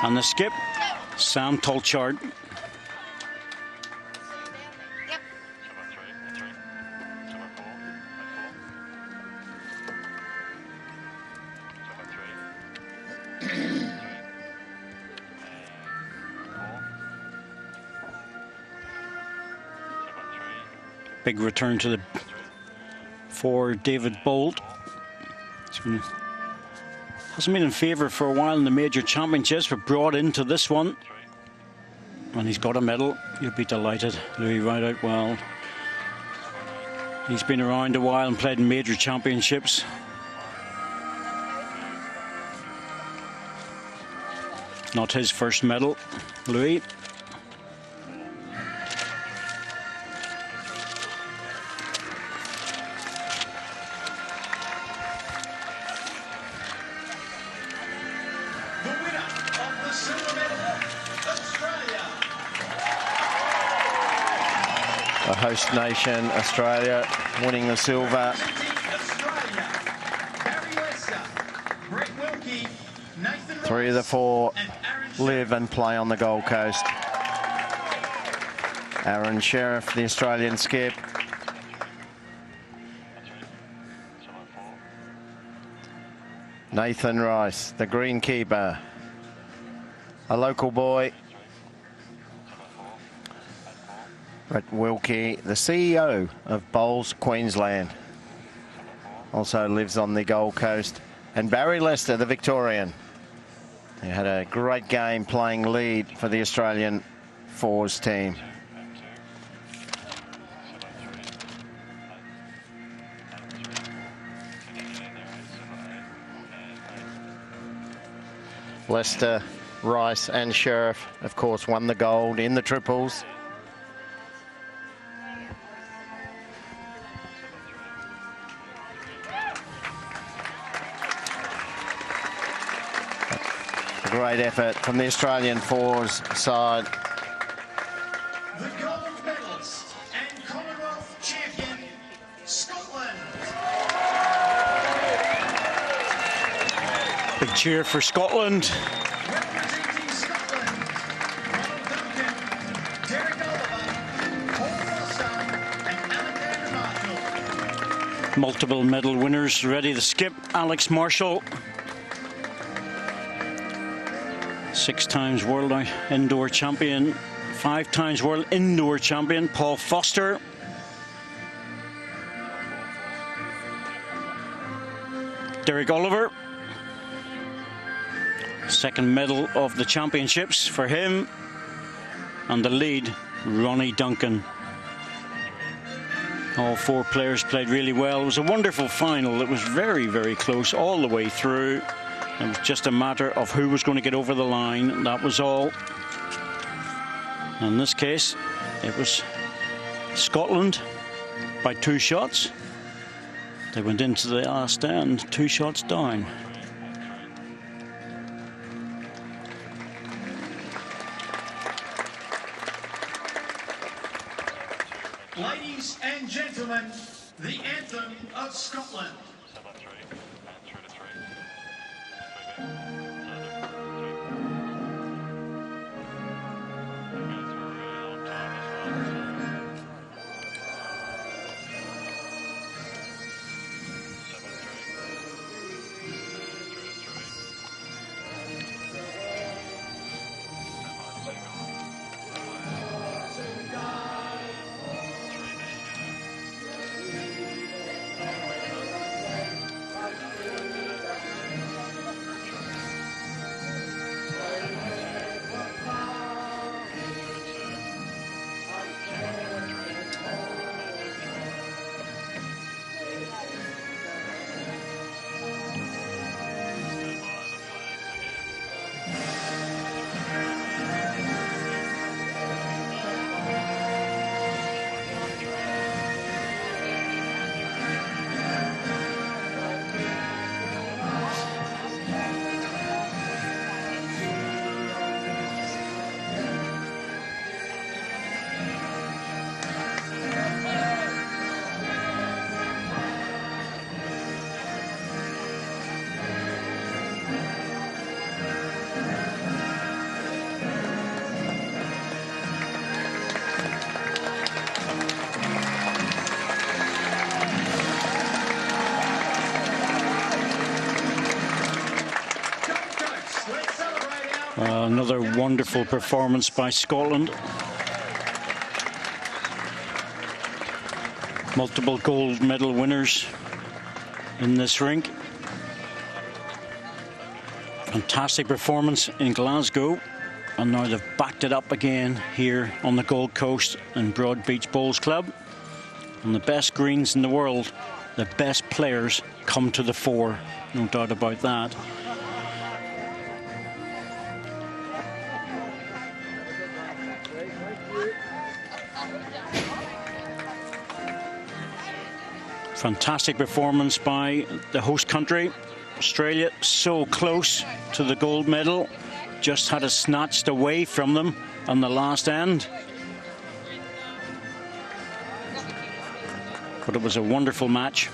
and the skip, Sam Tolchard. Big return to the for David Bolt. Hasn't been in favour for a while in the major championships, but brought into this one. And he's got a medal. You'll be delighted. Louis Rideout, well, he's been around a while and played in major championships. Not his first medal, Louis. The host nation, Australia, winning the silver. Barrie Lester, Wilkie, Nathan 3 of the 4 live and play on the Gold Coast. Aron Sheriff, the Australian skip. Nathan Rice, the greenkeeper, a local boy. Brett Wilkie, the CEO of Bowls Queensland, also lives on the Gold Coast. And Barrie Lester, the Victorian, he had a great game playing lead for the Australian fours team. Lester, Rice and Sheriff, of course, won the gold in the triples. A great effort from the Australian fours side. The gold medalist and Commonwealth champion, Scotland. Big cheer for Scotland. Representing Scotland, Ronnie Duncan, Derek Oliver, Paul Foster, and Alexander Marshall. Multiple medal winners ready to skip. Alex Marshall, 6 times world indoor champion, 5 times world indoor champion. Paul Foster, Derek Oliver, second medal of the championships for him, and the lead, Ronnie Duncan. All 4 players played really well. It was a wonderful final. It was very, very close all the way through. It was just a matter of who was going to get over the line. That was all. In this case, it was Scotland by 2 shots. They went into the last end, 2 shots down. Ladies and gentlemen, the anthem of Scotland. Another wonderful performance by Scotland. Multiple gold medal winners in this rink. Fantastic performance in Glasgow, and now they've backed it up again here on the Gold Coast and Broad Beach Bowls Club. On the best greens in the world, the best players come to the fore, no doubt about that. Fantastic performance by the host country, Australia, so close to the gold medal, just had it snatched away from them on the last end. But it was a wonderful match.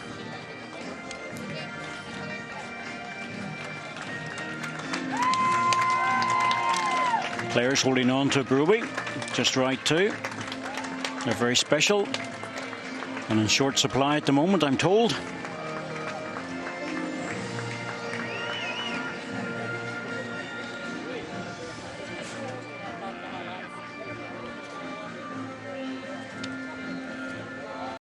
Players holding on to Broby, just right too. They're very special and in short supply at the moment, I'm told.